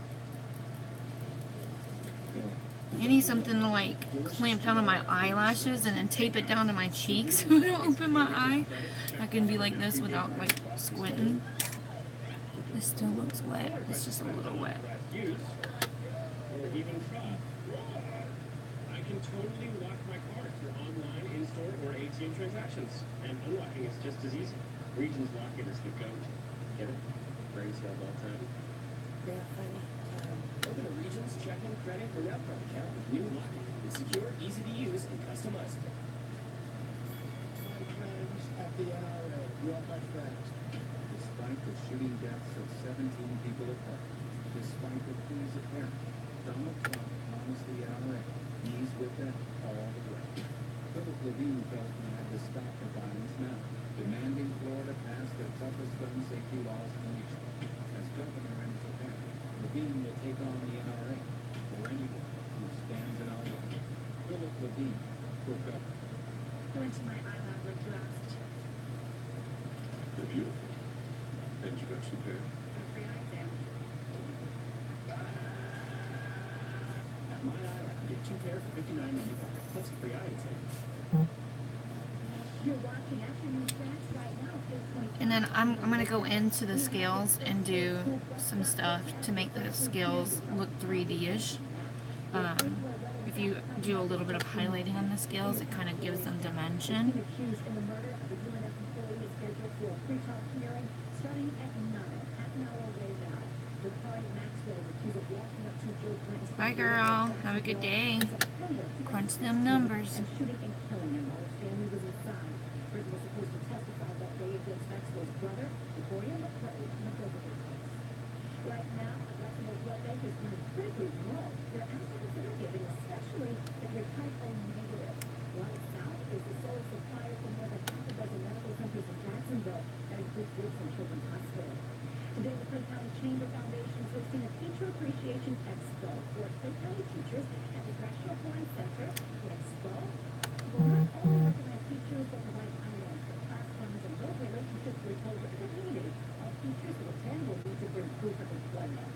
Yeah. I need something to like clamp down on my eyelashes and then tape it down to my cheeks so I don't open my eye. I can be like this without like squinting. This still looks wet. It's just a little wet. Use or even try. I can totally lock my card for online, in-store, or ATM transactions. And unlocking is just as easy. Regions Lock It is the goat. Get it? Brain cell all time. Open a Regions checking, credit, or Netcard account with new Lock It. It's secure, easy to use, and customizable. My friends at the NRA, you are my friends. Despite the shooting deaths of 17 people at home, despite the pleas of parents, Donald Trump promised the NRA he's with them all the way. Philip Levine felt he had to stop the violence now, demanding Florida pass the toughest gun safety laws in the nation. As governor and as a parent, Levine will take on the NRA or anyone who stands in our way. Philip Levine for governor. Went to my eyelid looked last. They're beautiful. Introduction pair. Free eye exam. At My Island, Itching care for $59.95. Plus a free eye exam. You're watching Afternoon Tracks right now. And then I'm gonna go into the scales and do some stuff to make the scales look 3D-ish. If you do a little bit of highlighting on the scales, it kind of gives them dimension. Accused in the murder of a UNF employee is scheduled for a pre-trial hearing starting at 9, half an hour away now. The party Maxwell is accused of walking up to Joe Clinton's Bye, girl. Have a good day. Crunch them numbers. and shooting and killing him while his family was inside. Britain was supposed to testify that day against Maxwell's brother, Victoria McCrae, in a burglary case. Right now, the Maxwell blood bank is being critically low. They're asking for giving, especially if you're type O negative. While South is the sole supplier for more than half a dozen medical centers in Jacksonville, that includes Woodson Children's Hospital. Today, the Clay County Chamber Foundation is hosting a Teacher Appreciation Expo for Clay County teachers at the Gratiot Horn Center. The expo will not only recognize teachers but provide items for classrooms and build relationships with the community. All teachers who attend will need to bring proof of employment.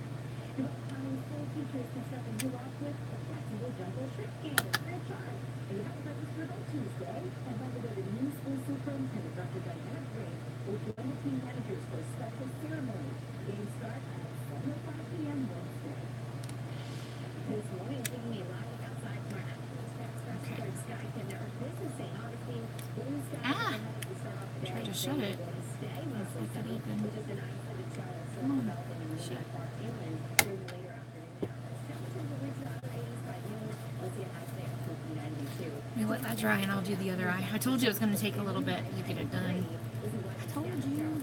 And what county school teachers can step in you off with a flexible jumbo shrimp game at their charge. And you have to register on Tuesday. And by the way, the new school superintendent, Dr. Diana Green, will join the team managers for a special ceremony. Games start at 7:05 p.m. Wednesday. This morning, taking me a ride outside from our afternoon snacks restaurant, Sky Dinner. This is St. Augustine. Blue Sky to start off the day. Tried to shut it. Stay Let's mostly leave it sunny, open. with just an isolated shower of Come on. developing in the Shut. Park inland during the later afternoon hours. Temperatures will reach the upper 80s by noon. Let's see a high today of 92. Let me let that dry and I'll do the other eye. I told you it was going to take a little bit to get it done. I told you.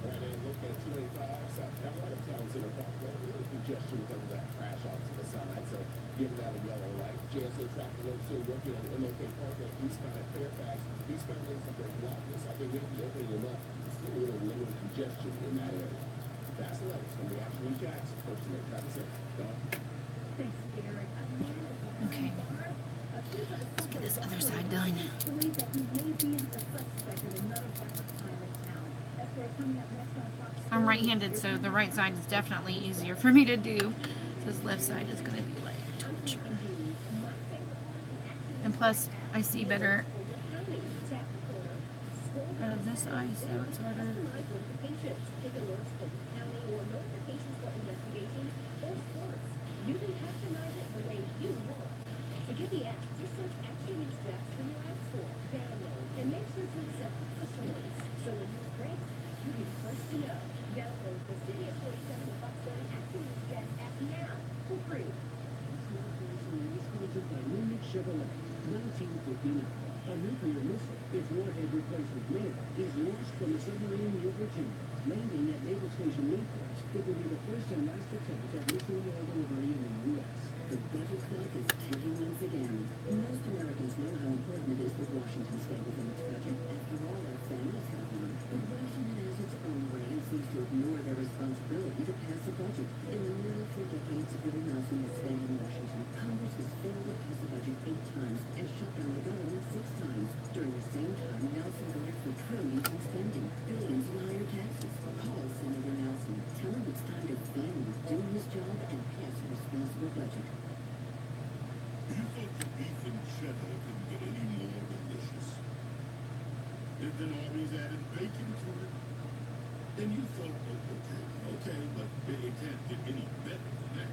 Right, look at 25 South Carolina Town Center Parkway. A little congestion because of that crash off to the side. So giving that a yellow light. JSA traffic alert still working on MLK Parkway, eastbound at Fairfax. Eastbound lanes have been blocked. Looks like they may be opening them up. Still a little limited congestion in that area. That's the latest from the Afternoon Jacks. First to make traffic center. Don. Okay. Let's get this other side done. I'm right-handed, so the right side is definitely easier for me to do. This left side is going to be like torture. And plus, I see better out of this eye, so it's harder. You can customize it the way you want. To get the app, just search Action News Jacks in your app store, download, and make sure to accept the stories. So when you break, you'll be the first to know. Download the City of 47 the Fox Story Action News Jacks app now for free. Sponsored by Munich Chevrolet, 1959. A nuclear missile, its warhead replacement man, is launched from a submarine near Virginia, landing at Naval Station Newport. It will be the first and last attempt at nuclear delivery in the U.S. The budget clock is ticking once again. Most Americans know how important it is that Washington stay within its budget. After all, our families have one. But Washington has its own way and seems to ignore their responsibility to pass a budget. In the nearly 3 decades of Billy Nelson has spent in Washington, Congress has failed to pass a budget 8 times and shut down the government 6 times. During the same time, Nelson voted for trillions in spending, billions in higher taxes. Call Senator Nelson. Tell him it's time to finally do his job and pass a responsible budget. You thought the beef and cheddar couldn't get any more delicious. And then Arby's added bacon to it. And you thought, oh, okay, but it can't get any better than that.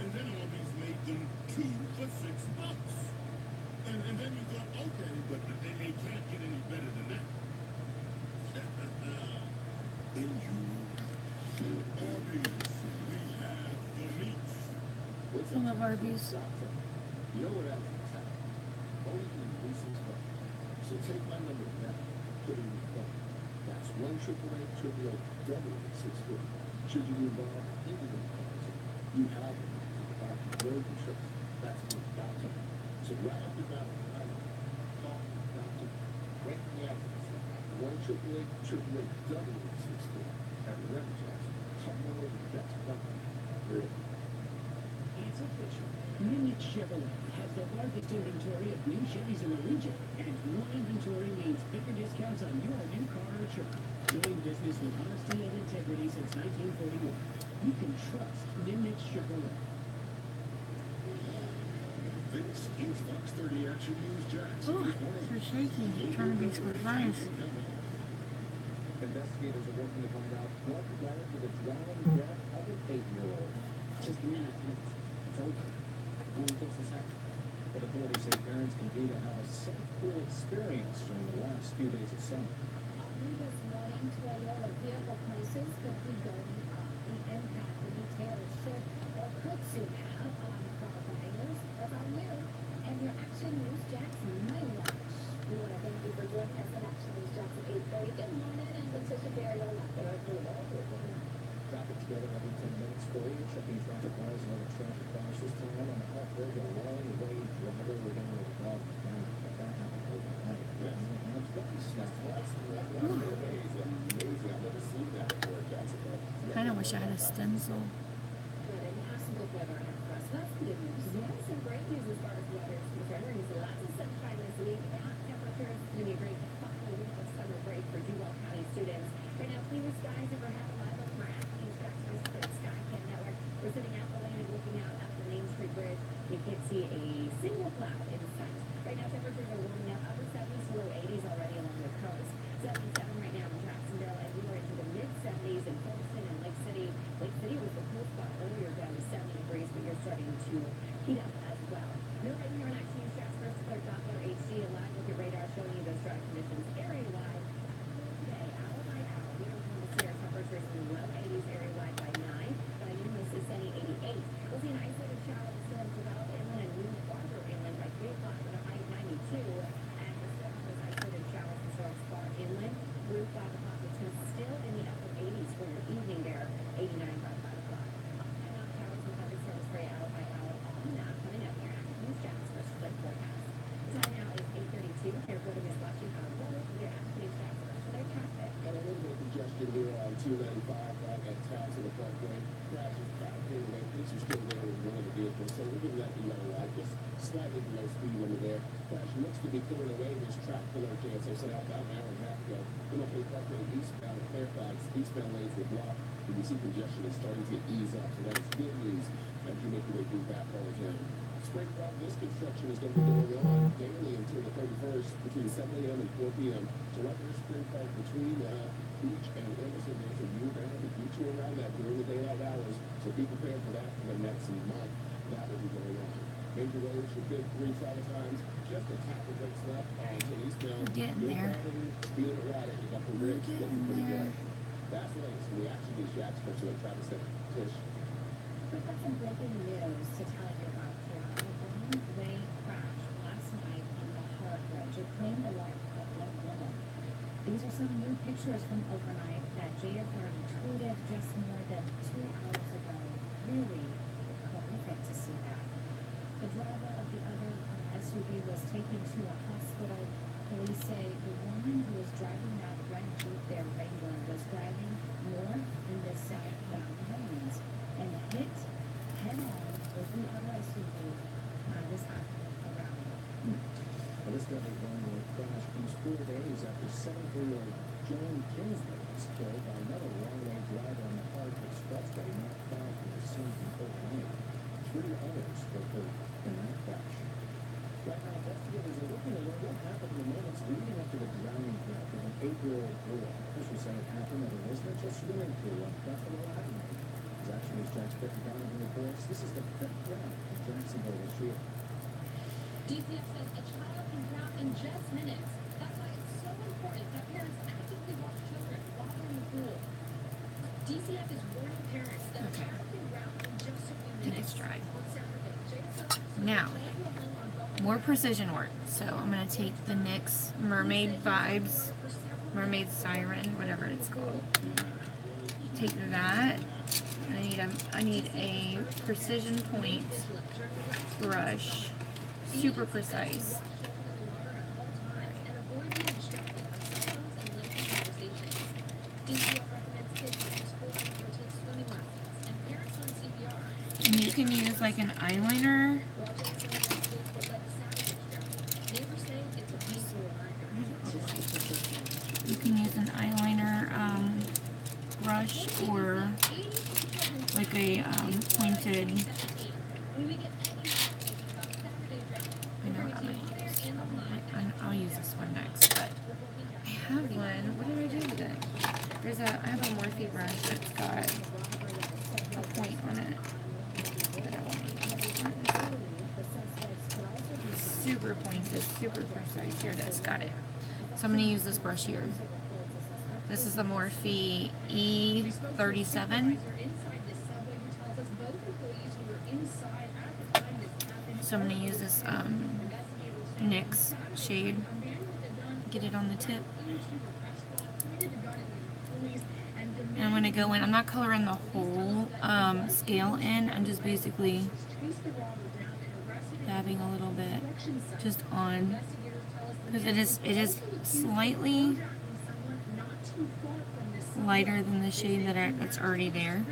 And then Arby's made them 2 for $6. And then you thought, okay, but they can't get any better than that. And you, Arby's, we have the meats. I love Arby's. You know what that means? All you can do is phone. So take my number now, put it in your phone. That's 1-888-640. Should you be involved in any of the calls, you have it. About road insurance. That's the doctor. So right off the bat, call the doctor. Right in the address. 1-888-640. Every record Jackson. Come on over. That's nothing. Really. It's official. Munich Chevrolet has the largest inventory of new Chevys in the region, and more inventory means bigger discounts on your new car or truck. Doing business with honesty and integrity since 1949. This is Fox 30 Action News Jax. Oh, you're shaking. You're trying to be so nice. Investigators are working to find out what led to the drowning death of an 8-year-old. Just minutes. It's over. Who thinks this happened? But authorities say parents continue to have a safe-pool experience during the last few days of summer. This morning, Toyota vehicle prices could be going up. The impact the retailers should or could soon have on car buyers around you. And your Action News Jackson Money Watch. We want to thank you for joining us on Action News Jackson 8:30. Good morning, and Patricia Berry. Traffic together every 10 minutes for you. Checking traffic laws and other traffic laws this time on the off-road, a long way driver. We're going to walk down that happened overnight. And it's very snap. That's amazing. I've never seen that before in Jacksonville. I kind of wish I had a stencil. Good, and you have some good weather ahead for us. So that's some good news. Yeah, some great news as far as weather is concerned. We're going to see lots of sunshine this week. Hot temperatures. It's going to be a great final week of summer break for Duval County students. Right now, clear skies overhead. Live up for Athens, Jackson's Sky Cam Network. We're sitting out the lane and looking out at the Main Street Bridge. You can't see a single cloud in sight. Right now, temperatures are warming up upper 70s to low 80s already along the coast. 77 right now in Jacksonville, and we were into the mid-70s in Fulton and Lake City. Lake City was the cool spot earlier, down to 70 degrees, but you're starting to heat up as well. You're right here on Action News Jasper's Clear Doppler HD, live with your radar showing you those dry conditions area-wide. Today, hour by hour, we are going to see our temperatures in the low 80s area-wide by 9, by noon we'll see sunny 88. We'll see an isolated shower of storms develop inland and move farther inland by 3 o'clock with a high of 92. And the storm those isolated showers and storms far inland through 5 o'clock, which is still in the upper 80s for your evening there, 89 by 5 o'clock. And now showers and thunderstorms for you hour by hour on that coming up here. Action News Jasper's Split Forecast. Time now is 8:32. Airport is watching our roll here at Action News Jasper's for their traffic. And a little bit of congestion here on 295 back at Townsend Parkway. Crashes back here. The police are still there with one of the vehicles, so we're giving that the yellow light, just slightly below speed limit there. Crash looks to be clearing away. There's traffic alert chance. I said out about an hour and a half ago. Mermaids Parkway eastbound at Fairfax, eastbound lanes were blocked. And you see congestion is starting to ease up, so that is good news as you make your way through that part of town. Spring crop this construction is going to be going on daily until the 31st between 7 a.m. and 4 p.m. So right there, spring crop between Beach and Anderson, there's a year-round and beach around that during the daylight hours. So be prepared for that for the next month. That will be going on. Major roads, your big 3 travel times, just a tap of breaks left on to eastbound. Getting there. Speeding it right at the upper ridge, looking pretty good. That's the latest from the Action News Jackson to Travis Center. Tish. We've got some breaking news to tell you about here. A one-way crash last night on the Hart Bridge. It claimed the life of one woman. These are some new pictures from overnight that JFR tweeted just more than 2 hours ago. Really horrific to see that. The driver of the other SUV was taken to a hospital. Police say the woman who was driving that red Jeep there, Wrangler, was driving north in the southbound lanes and hit head-on with the other SUV. This happened around. Well, this deadly one-way crash comes 4 days after 7-year-old John Kingsbury was killed by another wrong-way driver on the Hart Expressway not far from the scene from Fort Wayne. 3 others were hurt in that crash. Right now, investigators are looking to learn what happened in the moments leading up to the drowning death of an 8-year-old boy. Officials say it happened at a residential swimming pool on Buffalo Avenue. As Action News Jack's Becky Donovan reports, this is the 5th round in Jacksonville this year. DCF says a child can drown in just minutes. That's why it's so important that parents actively watch children while they're in the pool. DCF is warning parents that a child can drown in just a few Take a minutes. stride. On Saturday, Now, more precision work. So I'm going to take the NYX Mermaid Vibes, Mermaid Siren, whatever it's called. Take that. I need a precision point brush. Super precise. And you can use like an eyeliner. You can use an eyeliner brush or like a pointed I'm gonna use. I'll use this one next, but I have one. What did I do with it? I have a Morphe brush that's got a point on it that I want to use. Super pointed, super precise. Here it is. Got it. So I'm going to use this brush here. This is the Morphe E37. So I'm going to use this NYX shade. Get it on the tip. And I'm going to go in. I'm not coloring the whole scale in. I'm just basically dabbing a little bit just on, because it is slightly lighter than the shade that's already there.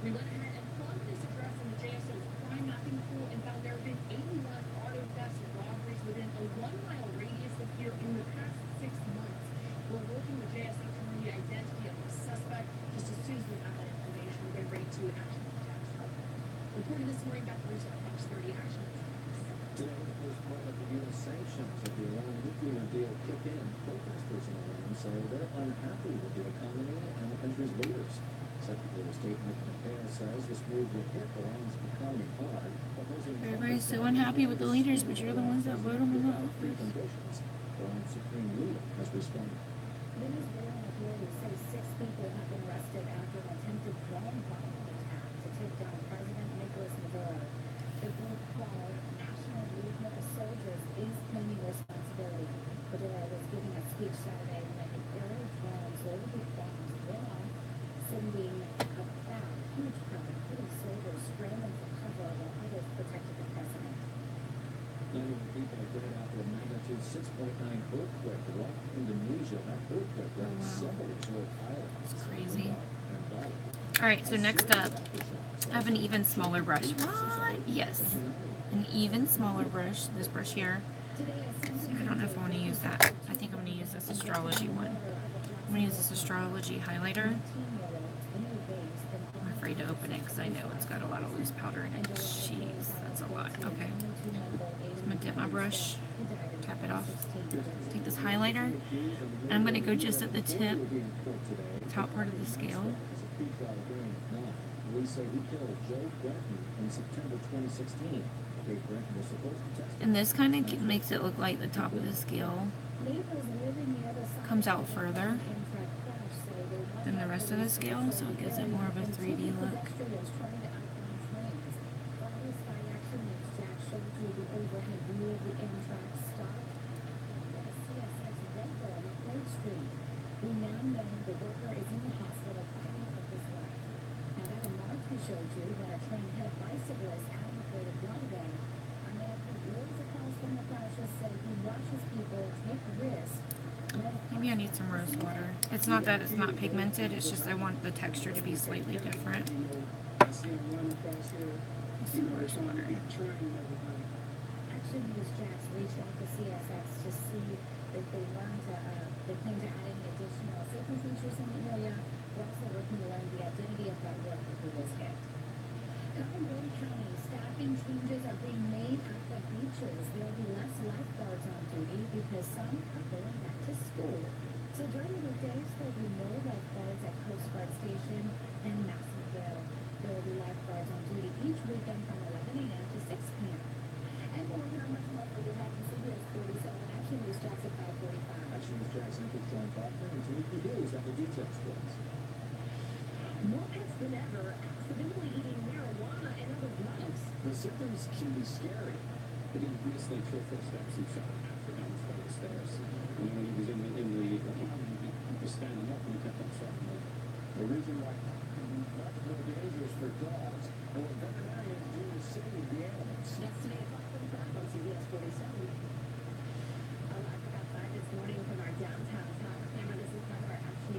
We went ahead and plugged this address in the JSO's crime mapping pool and found there have been 81 auto thefts and robberies within a 1-mile radius of here in the past 6 months. We're working with JSO to determine the identity of the suspect. Just as soon as we have that information, we're getting ready to action the tax trouble. Reporting this morning, back to Fox 30 Action. Today, the first part of the U.S. sanctions of the Iran nuclear deal kick in. Protesters in Iran say they're unhappy with the economy and the country's leaders. Secretary of State Mike Pompeo says this move will hit Iran's economy hard. Everybody's so unhappy with the leaders, but you're the ones that vote them out. Conditions. Iran's supreme leader has responded. Venezuelan authorities say 6 people have been arrested after an attempted drone bombing attack to take down President Nicolas Maduro. The group called National Movement of Soldiers is claiming responsibility. Maduro was giving a speech Saturday when an aerial drone loaded with bombs went off, sending a huge crowd, including soldiers, scrambling for cover while others protected the president. 91 people are dead after a magnitude 6.9 earthquake rocked Indonesia. That earthquake left several resort islands. It's crazy. Alright, so next up, I have an even smaller brush. What? Yes. An even smaller brush. This brush here. I don't know if I want to use that. I think I'm going to use this astrology one. I'm going to use this astrology highlighter. I'm afraid to open it because I know it's got a lot of loose powder in it. Jeez, that's a lot. Okay. I'm going to dip my brush, tap it off, take this highlighter, and I'm going to go just at the tip, top part of the scale. And this kind of makes it look like the top of the scale comes out further than the rest of the scale, so it gives it more of a 3D look. We now know the worker is in the hospital fighting for his life. Now that remark we showed you that a train hit a bicyclist out of the Broadway. American lives across from the crash said he watches people take risks. Maybe I need some rose water. It's not that it's not pigmented, it's just I want the texture to be slightly different. Some rose water. Action News Jacks reached out to CSX to see if they learned they plan to add any additional safety features in the area. We're also working to learn the identity of that worker who was hit. In Wayne County, staffing changes are being made at the beaches. There will be less lifeguards on duty because some are going back to school. So during the weekdays, there will be no lifeguards at Coast Guard Station and Masseyville. There will be lifeguards on duty each weekend from 11 a.m. to 6 p.m. And we're working on much more for your back and CBS 47 Action News Jacks at 5:45. Action News Jacks and John Bachman and Timothy Hughes at the details for us. More pets than ever accidentally eating marijuana and other drugs. The symptoms can be scary. He didn't recently throw footsteps he saw after down the flight of stairs. And when he was in the apartment, he was standing up and he kept on talking. The reason why that's more dangerous for dogs, and what veterinarians do is save the animals. That's today at 5:45 on CBS 47. Live outside this morning from our downtown tower camera. This is part of our Action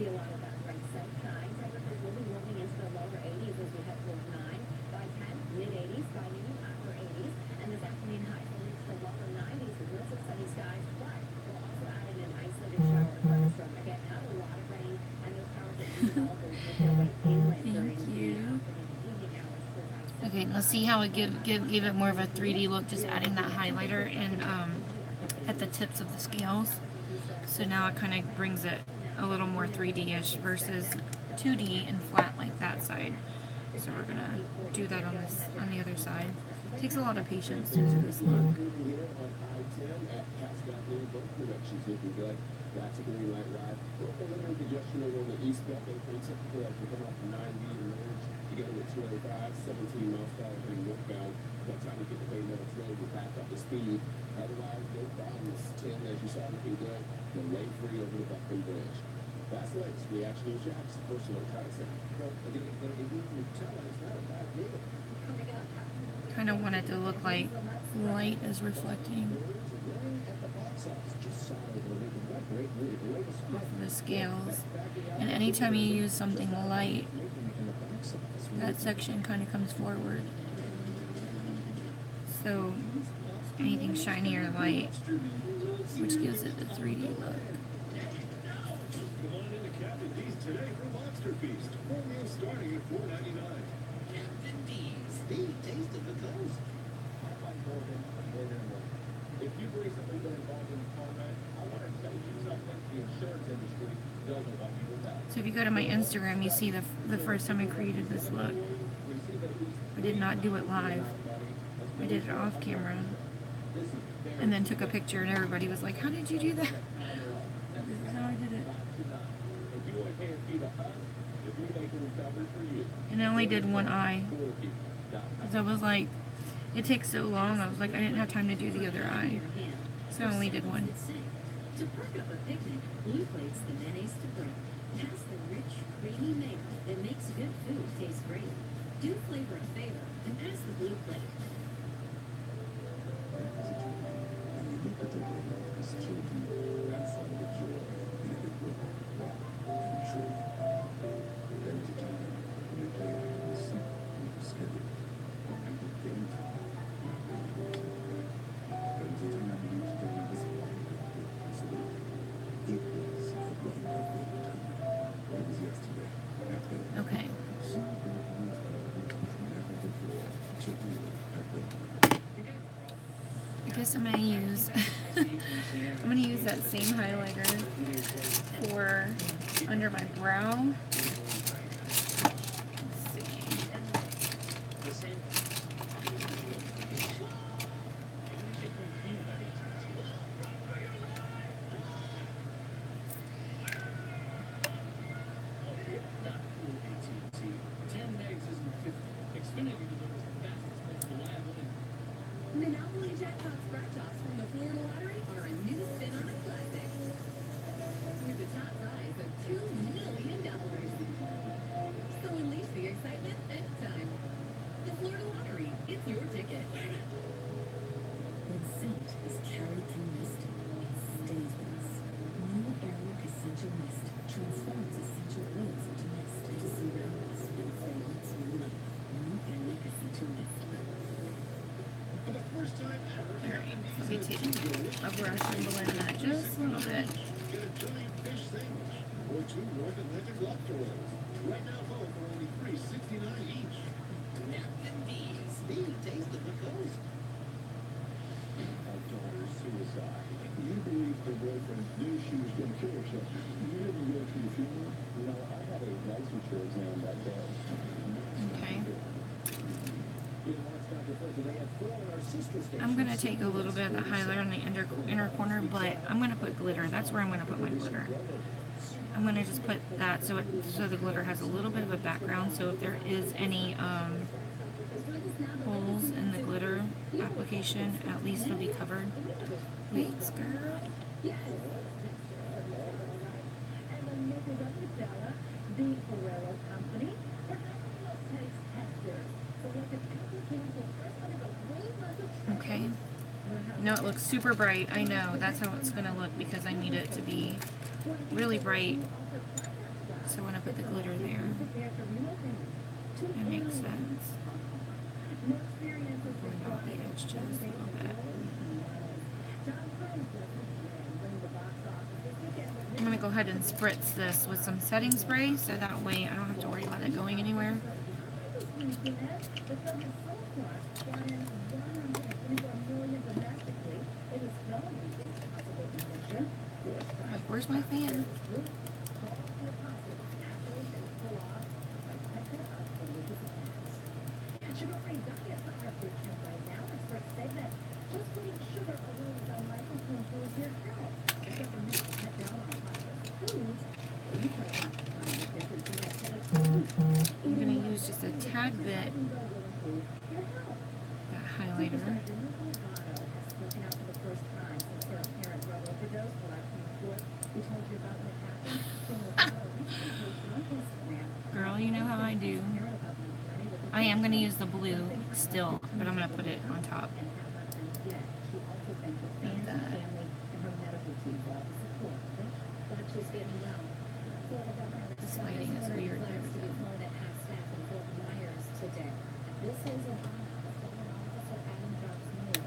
see a lot of that from sunshine. Temperatures will be moving into the lower 80s as we head towards 9. By 10, mid-80s. By noon, upper 80s. And this afternoon, highs will reach the lower 90s with lots of sunny skies. But we'll also add in an isolated shower or thunderstorm. Again, not a lot of rain, and those powers that do develop will make their way inland during the afternoon and evening hours towards high. Okay, let's see how it give it more of a 3D look, just adding that highlighter and at the tips of the scales. So now it kind of brings it a little more 3D-ish versus 2D and flat like that side. So we're gonna do that on the other side. It takes a lot of patience to do this look. That's a green light ride. Local limited congestion over on the east belt. They typically as we come off the 90 and merge together with 285, 17 miles per hour heading northbound. By the time we get to Bay Meadows Road, we're back up to speed. Otherwise, no problems. 10, as you saw looking good, the lane free over the Buckman Bridge. Last night's reaction to Jack's personal concept. Well, again, if you can tell, it's not a bad deal. Kind of want it to look like light is reflecting off of the scales. And anytime you use something light, that section kind of comes forward. So anything shiny or light, which gives it the 3D look. Come on into Captain D's today for Lobster Feast. 4 meals starting at $4.99. Captain D's, the taste of the coast. I like bourbon more than one. If you've recently been involved in combat, I want to tell you something the insurance industry doesn't want you to know. So if you go to my Instagram, you see the first time I created this look. I did not do it live. I did it off camera. And then took a picture and everybody was like, how did you do that? This is how I did it. And I only did one eye. Because I was like, it takes so long. I was like, I didn't have time to do the other eye. So I only did one. To perk up a picnic, Blue Plate's the mayonnaise to bring. It has the rich, creamy mayo that makes good food taste great. Do flavor a favor and ask the Blue Plate. Okay. I guess I'm gonna use that same highlighter for under my brow. Let's see. Monopoly jackpot scratch-offs from the Florida Lottery are a new spin on a classic. With the top prize of $2 million. So unleash the excitement anytime. The Florida Lottery, it's your ticket. When scent is carried through mist, it stays with us. New Airwick Essential Mist transforms essential oils into mist to savor oils and fragrance you love. New Airwick Essential Mist. For the first time ever, Alright, let me take a brush and blend that just a little bit. get a giant fish sandwich or 2 North Atlantic lobster rolls. Right now, both are only $3.69 each. Captain D's, the taste of the coast. Our daughter's suicide. You believe her boyfriend knew she was going to kill herself. You didn't go to the funeral? You know, I had a licensure exam that day. Okay. You know, it's not the first. They had 4 in our sister station. I'm gonna take a little bit of the highlighter on the inner corner, but I'm gonna put glitter. That's where I'm gonna put my glitter. I'm gonna just put that so the glitter has a little bit of a background. So if there is any holes in the glitter application, at least it'll be covered. Wait, girl. Yes. And the makers of the Stella, the Ferrero Company, are actual taste testers. So like a chemical first undergo way less of Okay. No, it looks super bright. I know that's how it's gonna look because I need it to be really bright So when I put the glitter there, it makes sense. Going out the edge just a little bit. I'm going to go ahead and spritz this with some setting spray so that way I don't have to worry about it going anywhere. Like, where's my fan? I'm going to use just a tad bit that highlighter. Girl, you know how I do. I am going to use the blue still, but I'm going to put it on top. Like that. This lighting is weird. There we go. This is an former officer Adam Jobs Miller.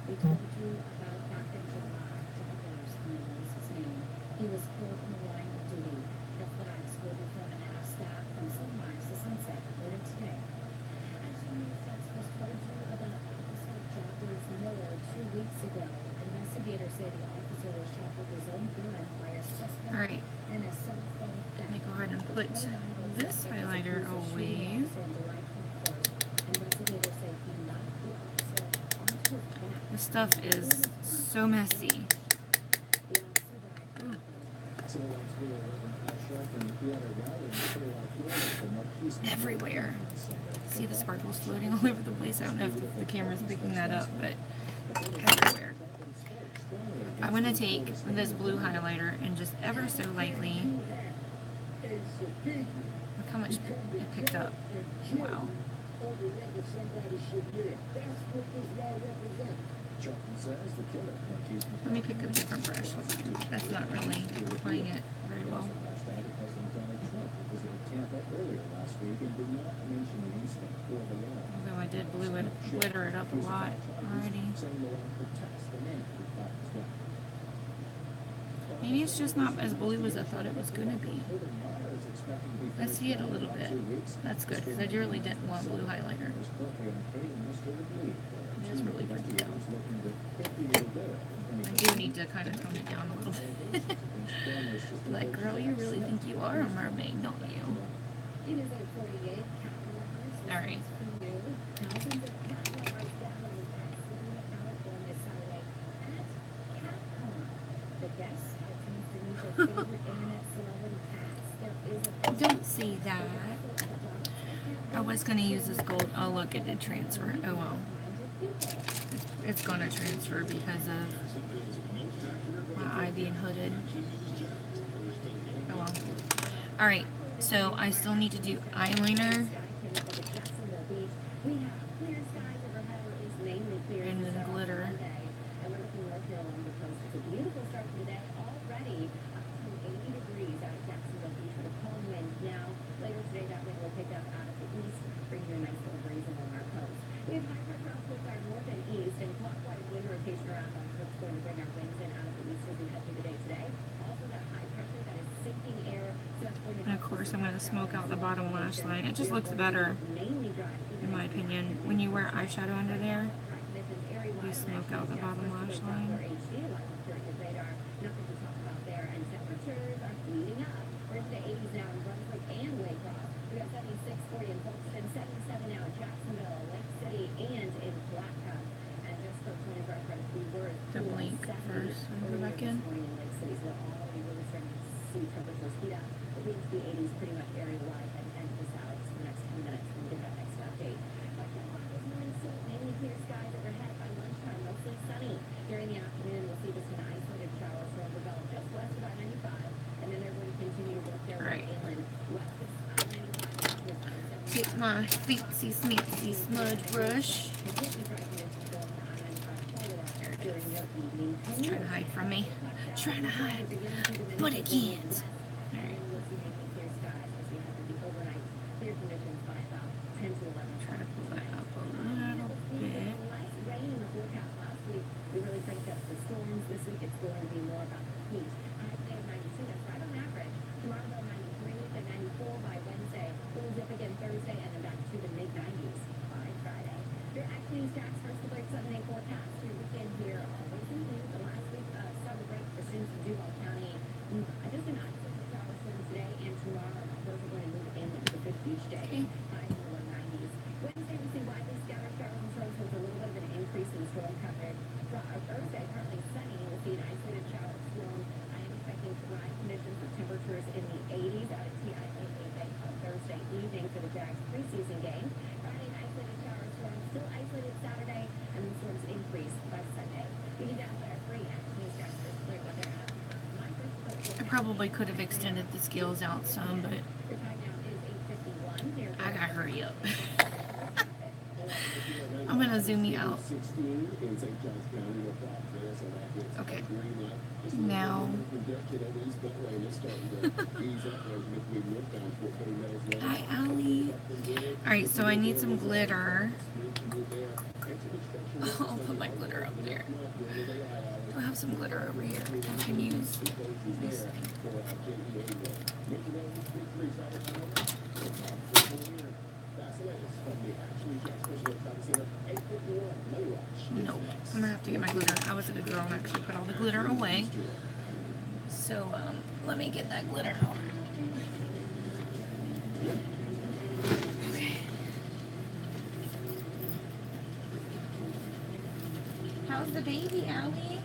We told you about back in July. Joggers, was his name. He was killed in the line of duty. The flags will be flown at half staff from sunrise to sunset later today. Actually, Fox was told you about Officer Joggers Miller 2 weeks ago. Investigators say the officer was shot with his own gun by a suspect. All right. And a cell phone. Let me go ahead and put this highlighter away. This stuff is so messy. Ooh. Everywhere. See the sparkles floating all over the place. I don't know if the camera's picking that up, but everywhere. I'm going to take this blue highlighter and just ever so lightly. Look how much it picked up. Wow. Let me pick a different brush. That's not really applying it very well. Although I did glitter it up a lot already. Maybe it's just not as blue as I thought it was going to be. I see it a little bit. That's good, because I really didn't want blue highlighter. It is really pretty though. I do need to kind of tone it down a little bit. Like, girl, you really think you are a mermaid, don't you? Alright. Don't see that. I was going to use this gold. Oh, look, it did transfer. Oh, well. It's going to transfer because of my eye being hooded. Oh, well. Alright, so I still need to do eyeliner. And then glitter. And of course I'm going to smoke out the bottom lash line. It just looks better, in my opinion. When you wear eyeshadow under there, you smoke out the bottom lash line. To blink first and go back in. During the afternoon, we'll see just an isolated shower from the belt just west of I-95, and then they're going to continue to work their way inland west of I-95. Take my fancy smancy smudge brush. It's trying to hide from me. Trying to hide, but it can't. Alright. probably could have extended the scales out some, but The time now is 8:51. There's I gotta hurry up. I'm gonna zoom you out. 16 in St. Johns County, no problem there, so that gets Okay. a green light. Just Now. Projection at least, but rain is starting to ease up as we move down Fort Petty Meadows Road. Hi, Allie. Alright, so I need some glitter. I'll put my glitter up there. I have some glitter over here I can use. Nice. Nope. I'm gonna have to get my glitter. I was a good girl and actually put all the glitter away. So, let me get that glitter out. Okay. How's the baby, Allie?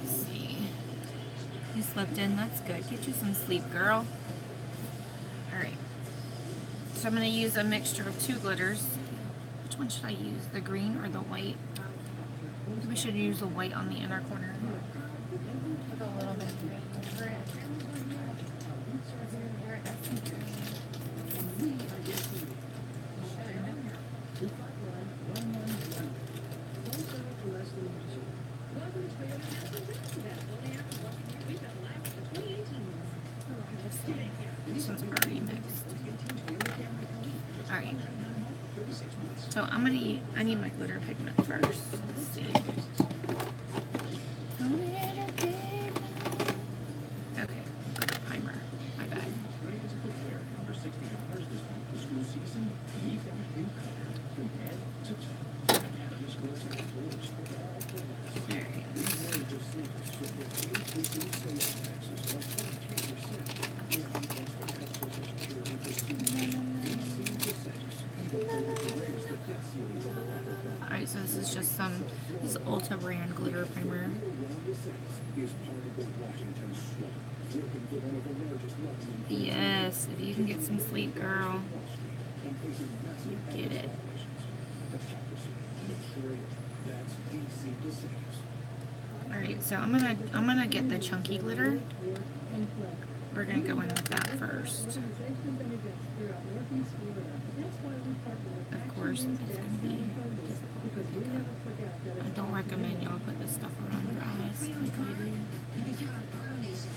Let's see. You slept in, that's good. Get you some sleep, girl. Alright. So I'm going to use a mixture of two glitters. Which one should I use? The green or the white? We should use the white on the inner corner. Put a little bit of green over it. This one's already mixed. Alright. So I need my glitter pigment first. Let's see. Okay, glitter primer. My bad. Alright, so this is just this Ulta brand glitter primer. Yes, if you can get some sleep, girl, you get it. Alright, so I'm gonna get the chunky glitter. We're gonna go in with that first. Of course, it's gonna be difficult. I don't recommend y'all put this stuff around your eyes like I do.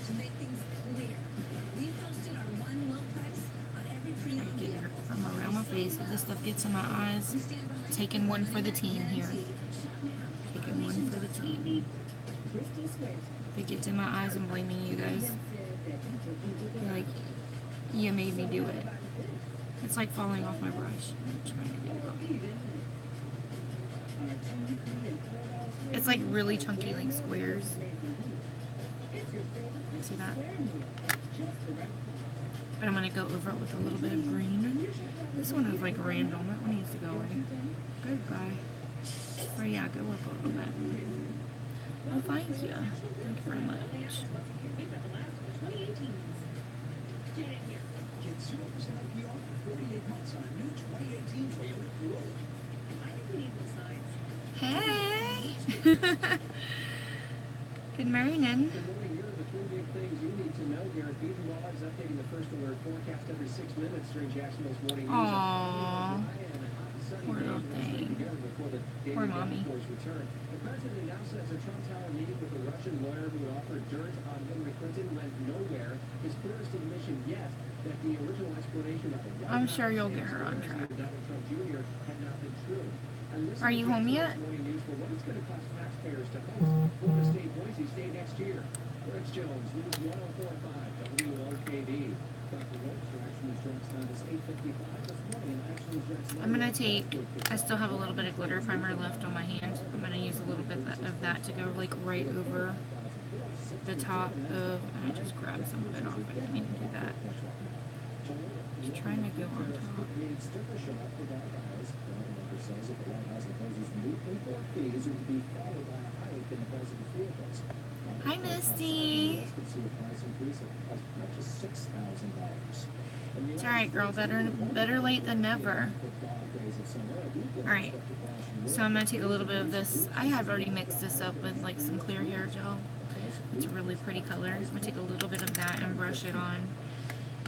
To make things clear, we posted our one low price on every premium Get it from around my face. If this stuff gets in my eyes, taking one for the team here. Taking one for the team. If it gets in my eyes, I'm blaming you guys. Like, you made me do it. It's like falling off my brush. I'm trying to get it off. It's like really chunky, like squares. See that? But I'm gonna go over it with a little bit of green. This one is like random. That one needs to go away. Goodbye. Oh yeah, go up a little bit. Oh, thank you. Thank you very much. Get 0% APR for 48 months on a new 2018 Toyota Corolla. I think we need the signs. Hey! Good morning. Good morning. Here are the three big things you need to know. Garrett Beatonbaugh is updating the first alert forecast every 6 minutes during Jacksonville's morning news. Aww. Poor little thing. Poor mommy. The president announced that as a Trump Tower meeting with a Russian lawyer who would offer dirt on Hillary Clinton went nowhere. His clearest admission yet that the original explanation of the White I'm sure House you'll get her on track. Donald Trump Jr. had not been true. Are you home yet? Morning news for what it's going to cost taxpayers to host Florida State Boise State next year. Rex Jones, News 104.5 WOKD. I'm gonna I still have a little bit of glitter primer left on my hand. I'm gonna use a little bit of that to go like right over the top of, I just grabbed some of it off. I didn't mean to do that. Just trying to go on top. says if the White House imposes new import fees, it would be followed by a hike in the price of vehicles. Hi, Misty. Could see a price increase of as much as $6,000. It's alright, girl. Better late than never. Alright. So I'm going to take a little bit of this. I have already mixed this up with like some clear hair gel. It's a really pretty color. I'm going to take a little bit of that and brush it on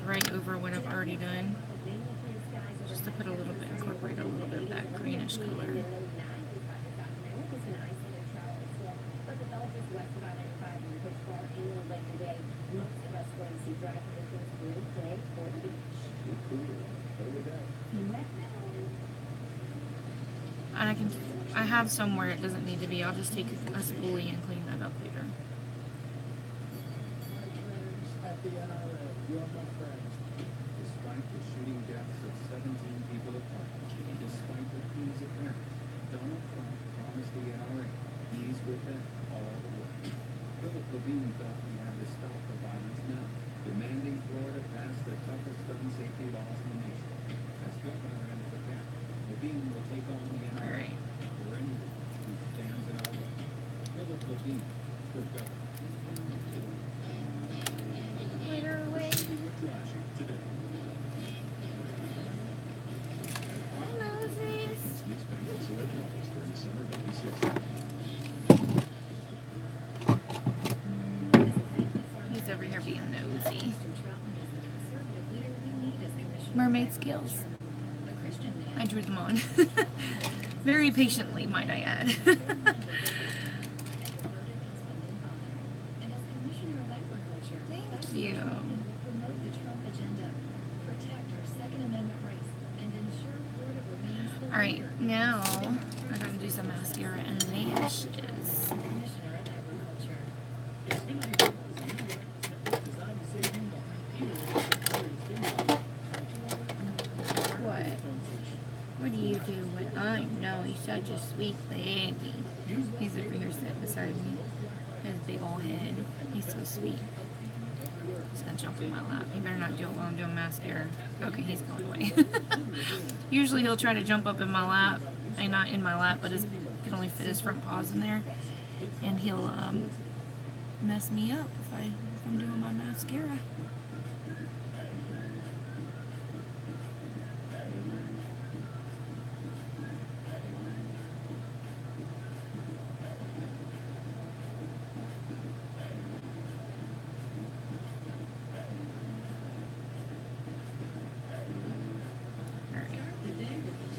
right over what I've already done. Just to put a little bit, incorporate a little bit of that greenish color. And I have somewhere it doesn't need to be. I'll just take a spoolie and clean that up later. At the NRA, you are my friends. Despite the shooting deaths of 17 people at Park, despite the Queen's appearance, Donald Trump promised the NRA he's with them all the way. Philip Levine thought we had to stop the violence now, demanding Florida pass the toughest gun safety laws in the nation. As governor and as a parent, Levine will take on the NRA or anyone who stands in our way. Philip Levine for governor. Glitter away. He's over here being nosy. Mermaid skills. I drew them on. Very patiently, might I add. Thank you. Alright, now I gotta do some mascara and lashes. What? What do you do when I know he's such a sweet baby? He's over here sitting beside me. His big old head. He's so sweet. He's gonna jump in my lap. He better not do it while I'm doing mascara. Okay, he's going away. Usually he'll try to jump up in my lap. Not in my lap, but he can only fit his front paws in there. And he'll mess me up if I'm doing my mascara.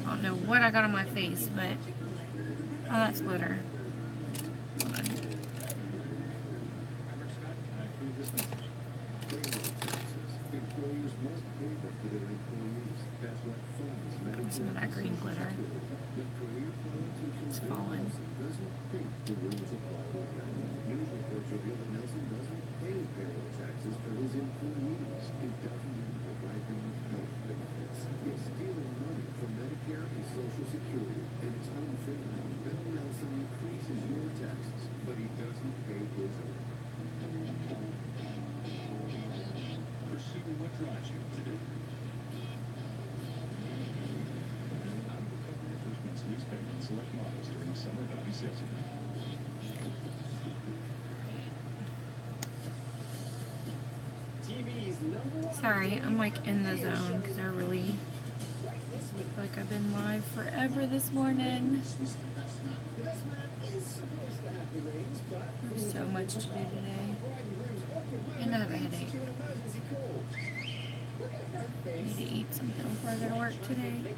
I don't know what I got on my face, but oh, that's glitter. Hold on. Some of that green glitter. It's falling. It's stealing money from Medicare and Social Security, and it's unfair. Bill Nelson increases your taxes, but he doesn't pay his own. Pursue what drives you today. Advertisements, newspaper, and select models during summer value sales event. Sorry, I'm like in the zone because I really feel like I've been live forever this morning. There's so much to do today. And I have a headache. I need to eat something before I go to work today.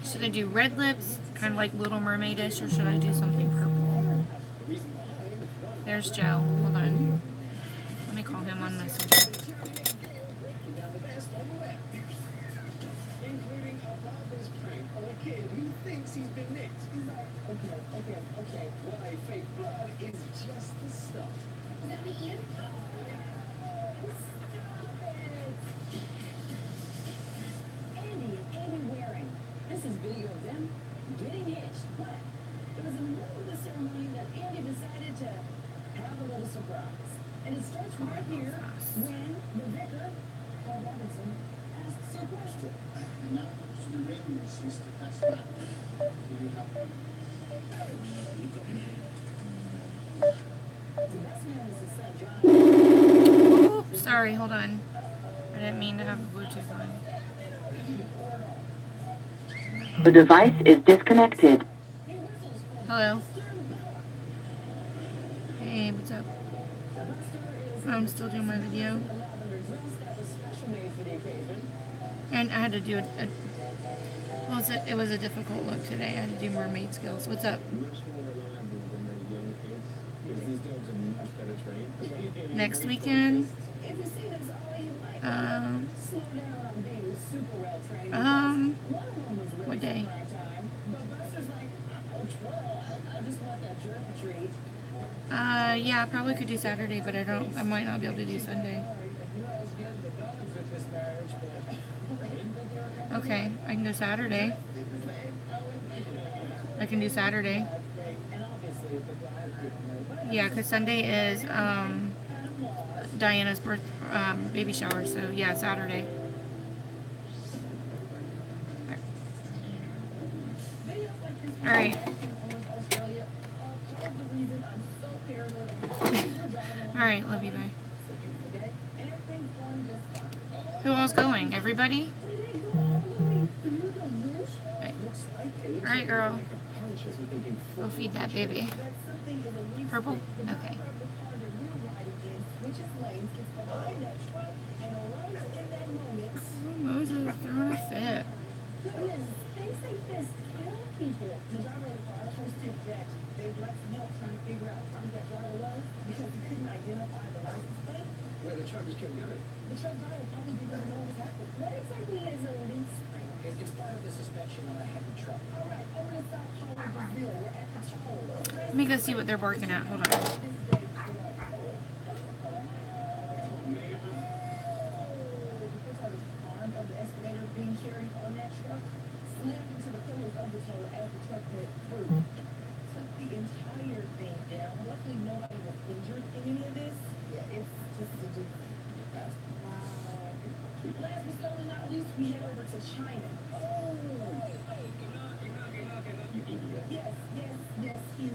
Should I do red lips, kind of like Little Mermaid-ish, or should I do something purple? There's Joe. Hold on. Let me call him on Messenger. Including a father's prank on a kid who thinks he's been nicked. He's like, okay. Why, fake blood is just the stuff. Is that me, Ian? Andy and Amy Waring. This is video of them getting hitched, but it was in the middle of the ceremony that Andy decided to have a little surprise. And it starts right here when the Now, so the Rangers is the best back. You have The best man is his son, John. Oops, sorry, hold on. I didn't mean to have the Bluetooth on. The device is disconnected. Hello. Hey, what's up? I'm still doing my video. And I had to do well, it was a difficult look today. I had to do mermaid skills. What's up? much more reliable than their young kids. Because these dogs are much better trained. Next weekend? If you see this all you like, slow down on being super well trained. One of them was really What day? prime time, but Buster's like, oh, twirl, I just want that jerk treat. Yeah, I probably could do Saturday, but I might not be able to do Sunday. Okay, I can do Saturday. I can do Saturday. Yeah, because Sunday is, Diana's baby shower, so yeah, Saturday. Alright. Alright, love you, bye. Who else going? Everybody? Alright, girl. We'll feed that baby. Purple? Okay. Oh, Moses throwing a fit. Things like this kill people. The driver of the car posted that they left help trying to figure out who that driver was because he couldn't identify the license plate. Where the truck just kept going. The truck driver probably didn't know what happened. What exactly is a leaf spring? It's part of the suspension on a heavy truck. All right, over in South Paulo, Brazil, we're at the toll. Let me go see what they're barking at. Hold on. Arm of the excavator being carried on that truck slammed into the pillars of the toll as the truck went through. Took the entire thing down. Luckily, nobody was injured in any of this. Yeah, it's just a wow. Last but certainly not least, we head over to China. Oh, yes, he.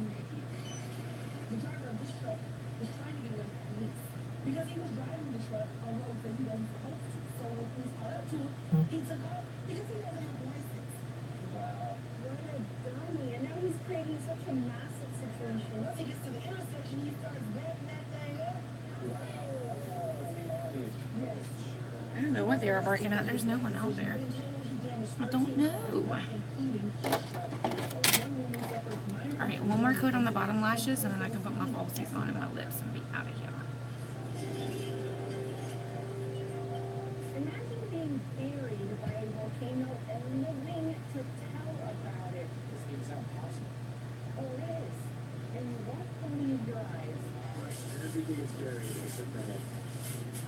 The driver of this truck was trying to get away from police because he was driving the truck on roads that he wasn't supposed to. So when police caught up to him, he took off because he doesn't have a license. Wow. What a dummy. And now he's creating such a massive situation. Once he gets to the intersection, he starts backing that thing up. Yes. I don't know what they were barking at. There's no one out there. I don't know. Alright, one more coat on the bottom lashes and then I can put my falsies on and my lips and be out of here. Imagine being buried by a volcano and living to tell about it. This seems impossible. Oh, it is. And you won't believe your eyes. Everything is buried except for head.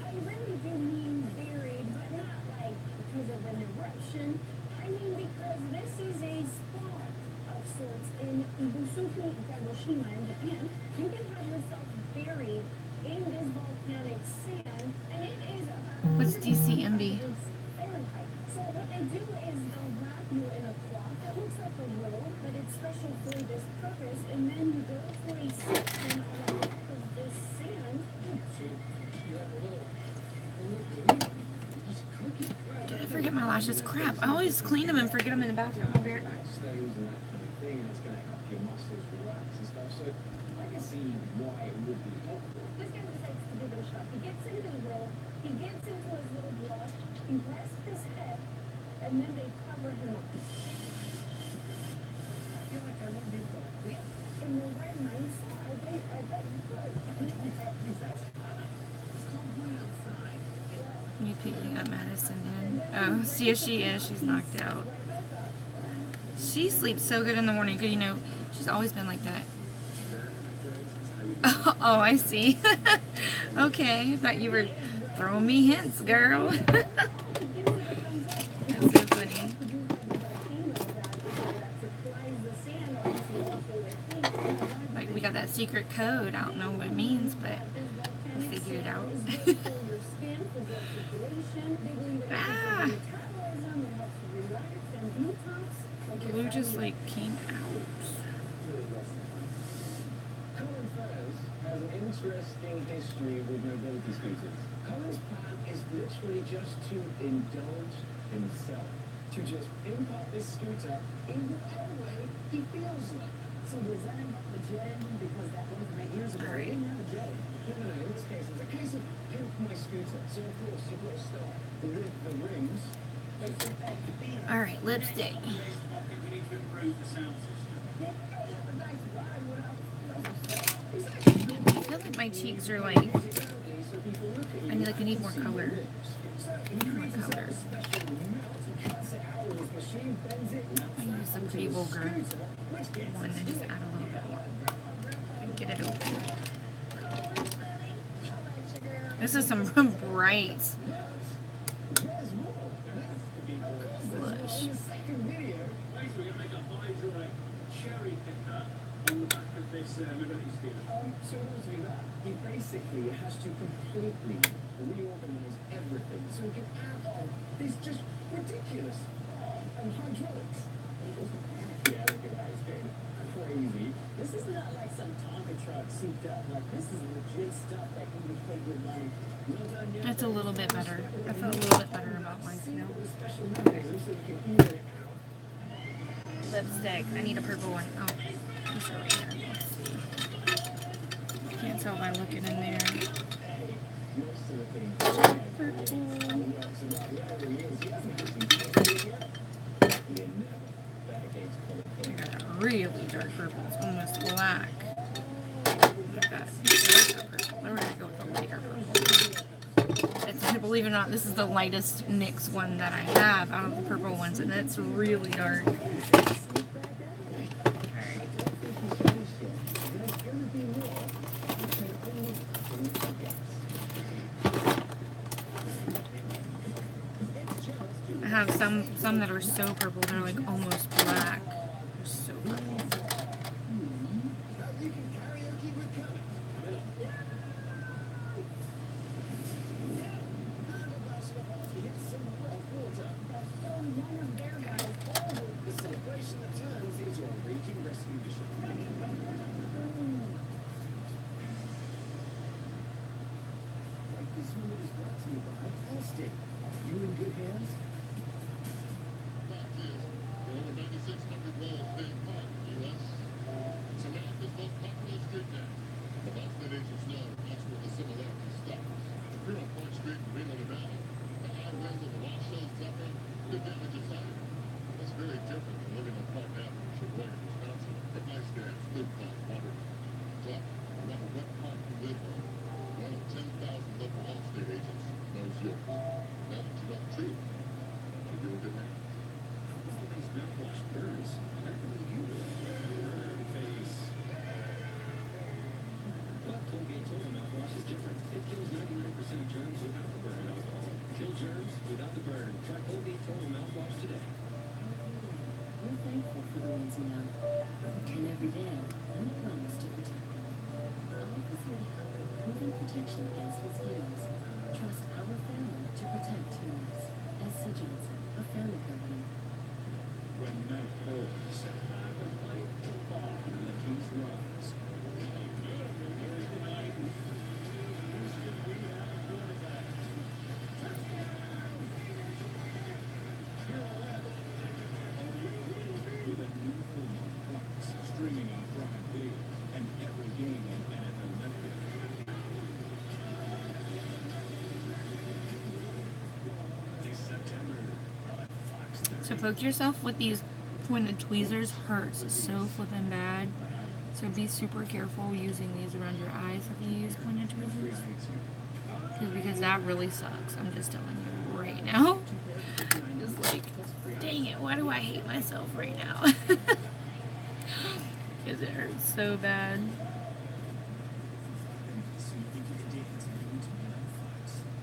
I really do mean buried, but not like because of an eruption. I mean because this is a spot of sorts in Ibusuku, Kagoshima in Japan. You can have yourself buried in this volcanic sand, and it is about What's DCMB? Fahrenheit. So what they do is they'll wrap you in a cloth that looks like a robe, but it's special for this purpose, and then you go for a section on the top of this sand. So you have a little Did I forget my lashes? Crap. I always clean them and forget them in the bathroom. I'll be right back. stones and that kind of thing, and it's going to help your muscles relax and stuff. So I can see why it would be helpful. This guy decides to give it a shot. He gets into the robe, he gets into his little glove, he rests his head, and then they cover him up. I feel like I won't be able to quit. In the right mindset, I bet you could. It's cold outside. You picking up Madison in? Oh, see if she is. She's knocked out. She sleeps so good in the morning. 'Cause, you know, she's always been like that. Oh, I see. Okay, thought you were throwing me hints, girl. That's so funny. Like we got that secret code. I don't know what it means, but we'll figure it out. Ah. glue just like came out. Colin Fez has an interesting history with mobility scooters. Colin's plan is literally just to indulge himself, to just impart this scooter in whatever way he feels like. So was that about the jet? Because that was my ears ago. I didn't have a jet. No, in this case, it's a case of pimp my scooter. So of course, you've got to start with the rims. Alright, lipstick. We need to improve the sound system. I feel like my cheeks are like, I need more color. More color. I use the Pretty Vulgar one and just add a little bit more. And get it open. This is some bright blush. So those do that. He basically has to completely reorganize everything so he can add on this just ridiculous hydraulics. Yeah, look at that, it's getting crazy. This is not like some Tonka truck souped up. Like, this is legit stuff that can be played with money. Well done, yeah. That's a little bit better. I feel a little bit better about mine now. Special mechanism so you can even it out. Lipstick. I need a purple one. Oh, it's right here. Let's see. Can't tell by looking in there. I got a really dark purple. It's almost black. Oh my god. We're gonna go with the lighter purple. Believe it or not, this is the lightest NYX one that I have out of the purple ones, and it's really dark. I have some that are so purple, they're like almost black. They're so purple. You in good hands? We're thankful for the ones we know. And every day, we promise to protect them. Office will help proven protection against mosquitoes. Trust our family to protect yours. SC Johnson, a family company. When night falls, the heat rise. With a new film on Fox, streaming on Prime Video, and every game on NFL Network. This September on Fox. So poke yourself with these pointed tweezers hurts so flippin' bad. So be super careful using these around your eyes if you use pointed tweezers. Because that really sucks. I'm just telling you right now. I'm just like, dang it, why do I hate myself right now? Because it hurts so bad.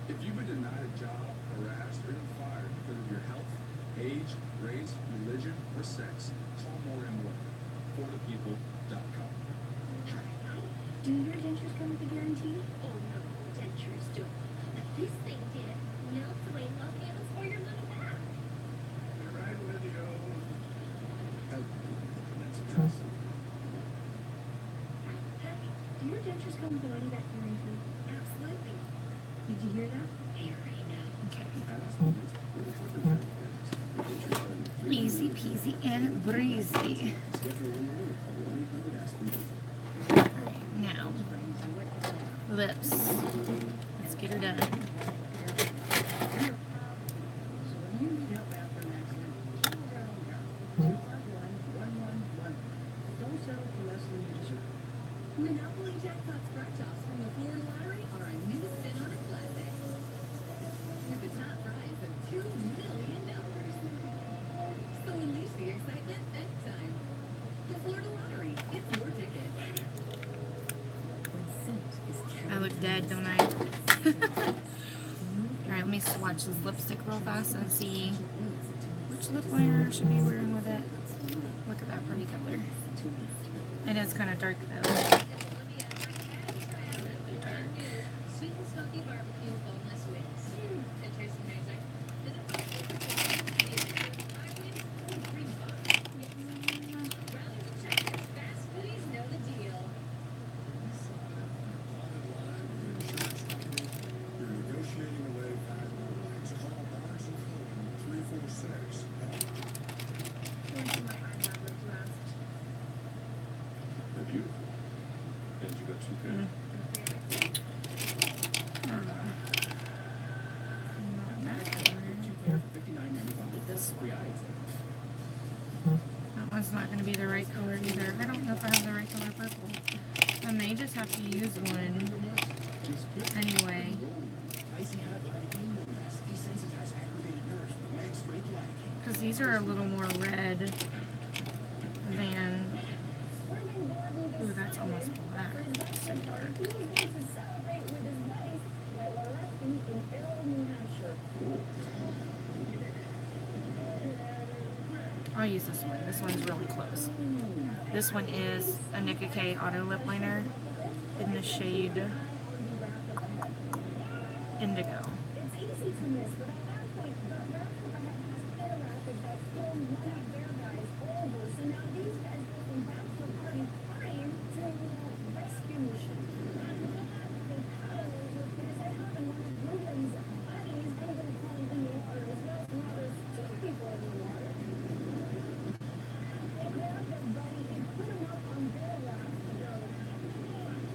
If you've been denied a job, harassed, or even fired because of your health, age, race, religion, or sex, call Morgan Wood. ForThePeople.com. Do your dentures come with a guarantee? Oh no, dentures don't. But this thing did. Melts away love handles for your money back. You're right, Olivia. Do your dentures come with a money back guarantee? Absolutely. Did you hear that? Here, Okay. Easy peasy and breezy. Alright, now, lips. Let's get her done. Monopoly jackpot scratch-offs from the Florida Lottery are a new spin on a classic. With the top prize of $2 million. So unleash the excitement anytime. The Florida Lottery, it's your ticket. When scent is I look dead, don't I? Alright, let me swatch this lipstick real fast and see which lip liner I should be wearing with it. Look at that pretty color. It is kind of dark though. Sweet and smoky barbecue boneless wings. Interesting music. Rally to China's fast foodies know the deal. You're negotiating away valuable rights. Call Barnes & Cohen 346. They're beautiful. And you got two pairs. That one's not going to be the right color either. I don't know if I have the right color purple. I may just have to use one anyway. Because these are a little more red than... Ooh, that's almost black. That's so dark. I'll use this one. This one's really close. This one is a Nicka K Auto Lip Liner in the shade Indigo. It's easy to miss, but at that point, the Raptor has interacted that filmed one of their guys over. So now these guys go from bachelor party prime to rescue mission. They paddle over because they have one of Ruben's buddies. I'm going to call him in the water as well. So now there's two people in the water. They grab their buddy and put him up on their raft to go.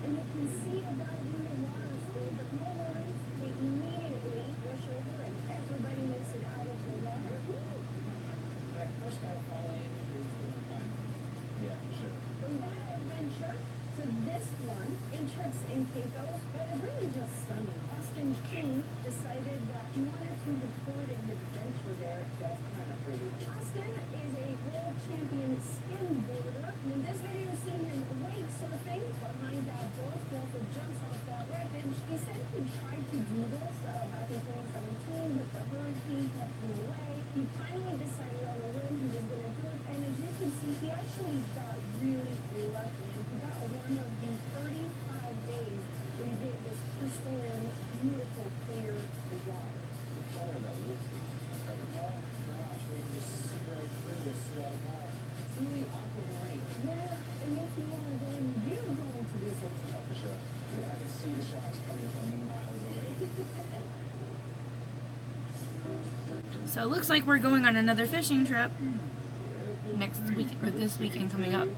And you can see a guy in the water still, but no worries. They immediately rush over and everybody makes it out of the water. First guy fall in is yeah, sure. From that adventure to this one in Turks and Caicos, but it's really just stunning. Austin King decided that he wanted to record an adventure there. That's kind of pretty. Austin is a world champion skimboarder. And in this video, you see him wake surfing behind that boat. He also jumps off that wreckage. He said he tried to do this back in 2017, but the hurricane kept him away. He finally decided on a whim he was going to do it. And as you can see, he actually got really lucky. And he got one of the 35 days where you get this crystalline, beautiful, clear water. It's really aquamarine. Yeah, and if you want to go in, you're going to this one. For sure. Yeah, I can see the sharks coming from miles away. So it looks like we're going on another fishing trip next week, or this weekend coming up.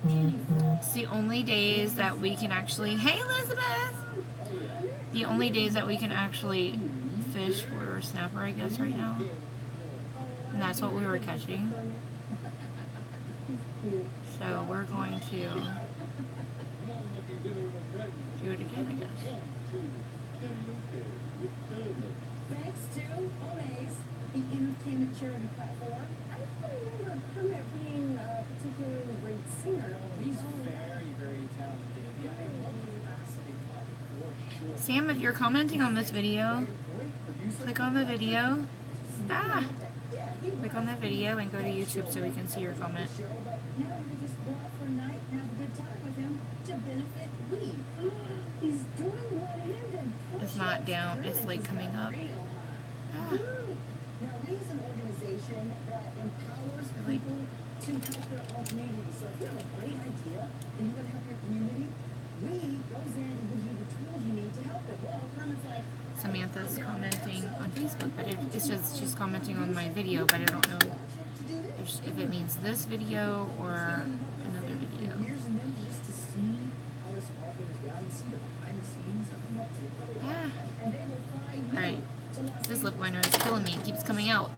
It's the only days that we can actually, hey Elizabeth! The only days that we can actually fish for snapper, I guess, right now. And that's what we were catching. So we're going to do it again, I guess. Thanks to Omaze, the entertainment charity platform. I don't remember Kermit being a particularly great singer. He's very talented. Yeah, I love the capacity for sure. Sam, if you're commenting on this video, click on the video. Click on the video and go to YouTube so we can see your comment. Now we just go out for a night and have a good time with him to benefit we. He's doing what ended. It's not down, it's like coming up. Now, we is an organization that help their own community. So if you have a great idea and you want to help your community, we goes in and gives you the tools you need to help them. Well, comments like Samantha's commenting on Facebook, but it's just she's commenting on my video, but I don't know if it means this video or another video. years and then just to see how this all goes down and see the behind the scenes of what to Yeah. and they will find you. Alright. This lip liner is killing me. It keeps coming out.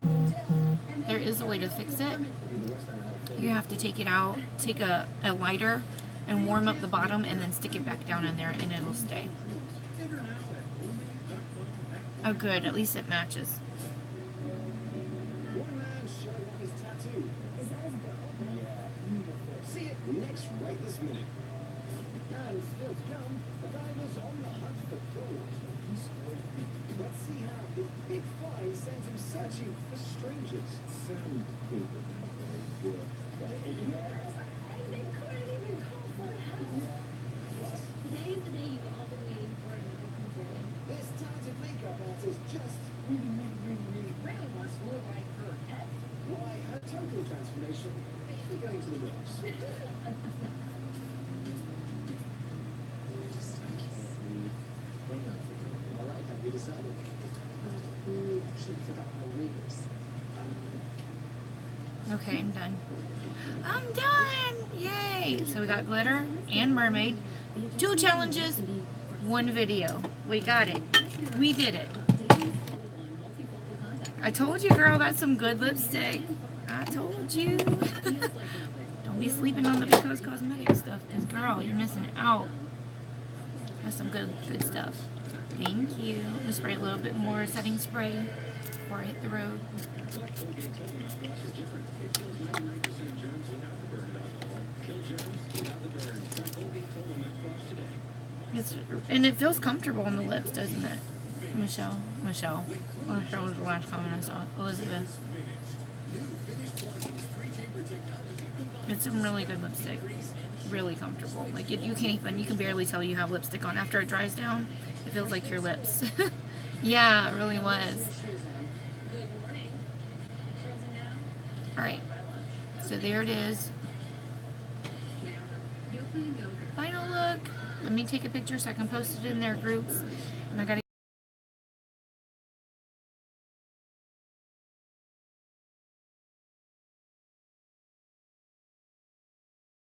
There is a way to fix it. You have to take it out, take a lighter, and warm up the bottom, and then stick it back down in there, and it'll stay. Oh, good. At least it matches. One man showed off his tattoo. Is that his girl? Yeah, beautiful. See it next right this minute. And still to come, the divers on the hunt for gold. Let's see how the big find sends him searching for strangers. Sound good. Very good. They couldn't even call for help. Today is the day you've all been waiting for in the computer. This talented makeup artist just really wants to look like her pet. Why, her total transformation basically going to the rocks. All right, have you decided? We actually forgot our readers. Okay, I'm done. I'm done! Yay! So we got glitter and mermaid. 2 challenges, 1 video. We got it. We did it. I told you, girl, that's some good lipstick. I told you. Don't be sleeping on the Because Cosmetic stuff, because, girl, you're missing out. That's some good stuff. Thank you. I'm gonna spray a little bit more setting spray before I hit the road. And it feels comfortable on the lips, doesn't it? Michelle. Michelle was the last comment I saw. Elizabeth. It's some really good lipstick. Really comfortable. Like, you can barely tell you have lipstick on. After it dries down, it feels like your lips. Yeah, it really was. Alright. So there it is. Final look. Let me take a picture so I can post it in their groups. And I gotta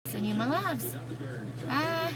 send you my lives. Bye.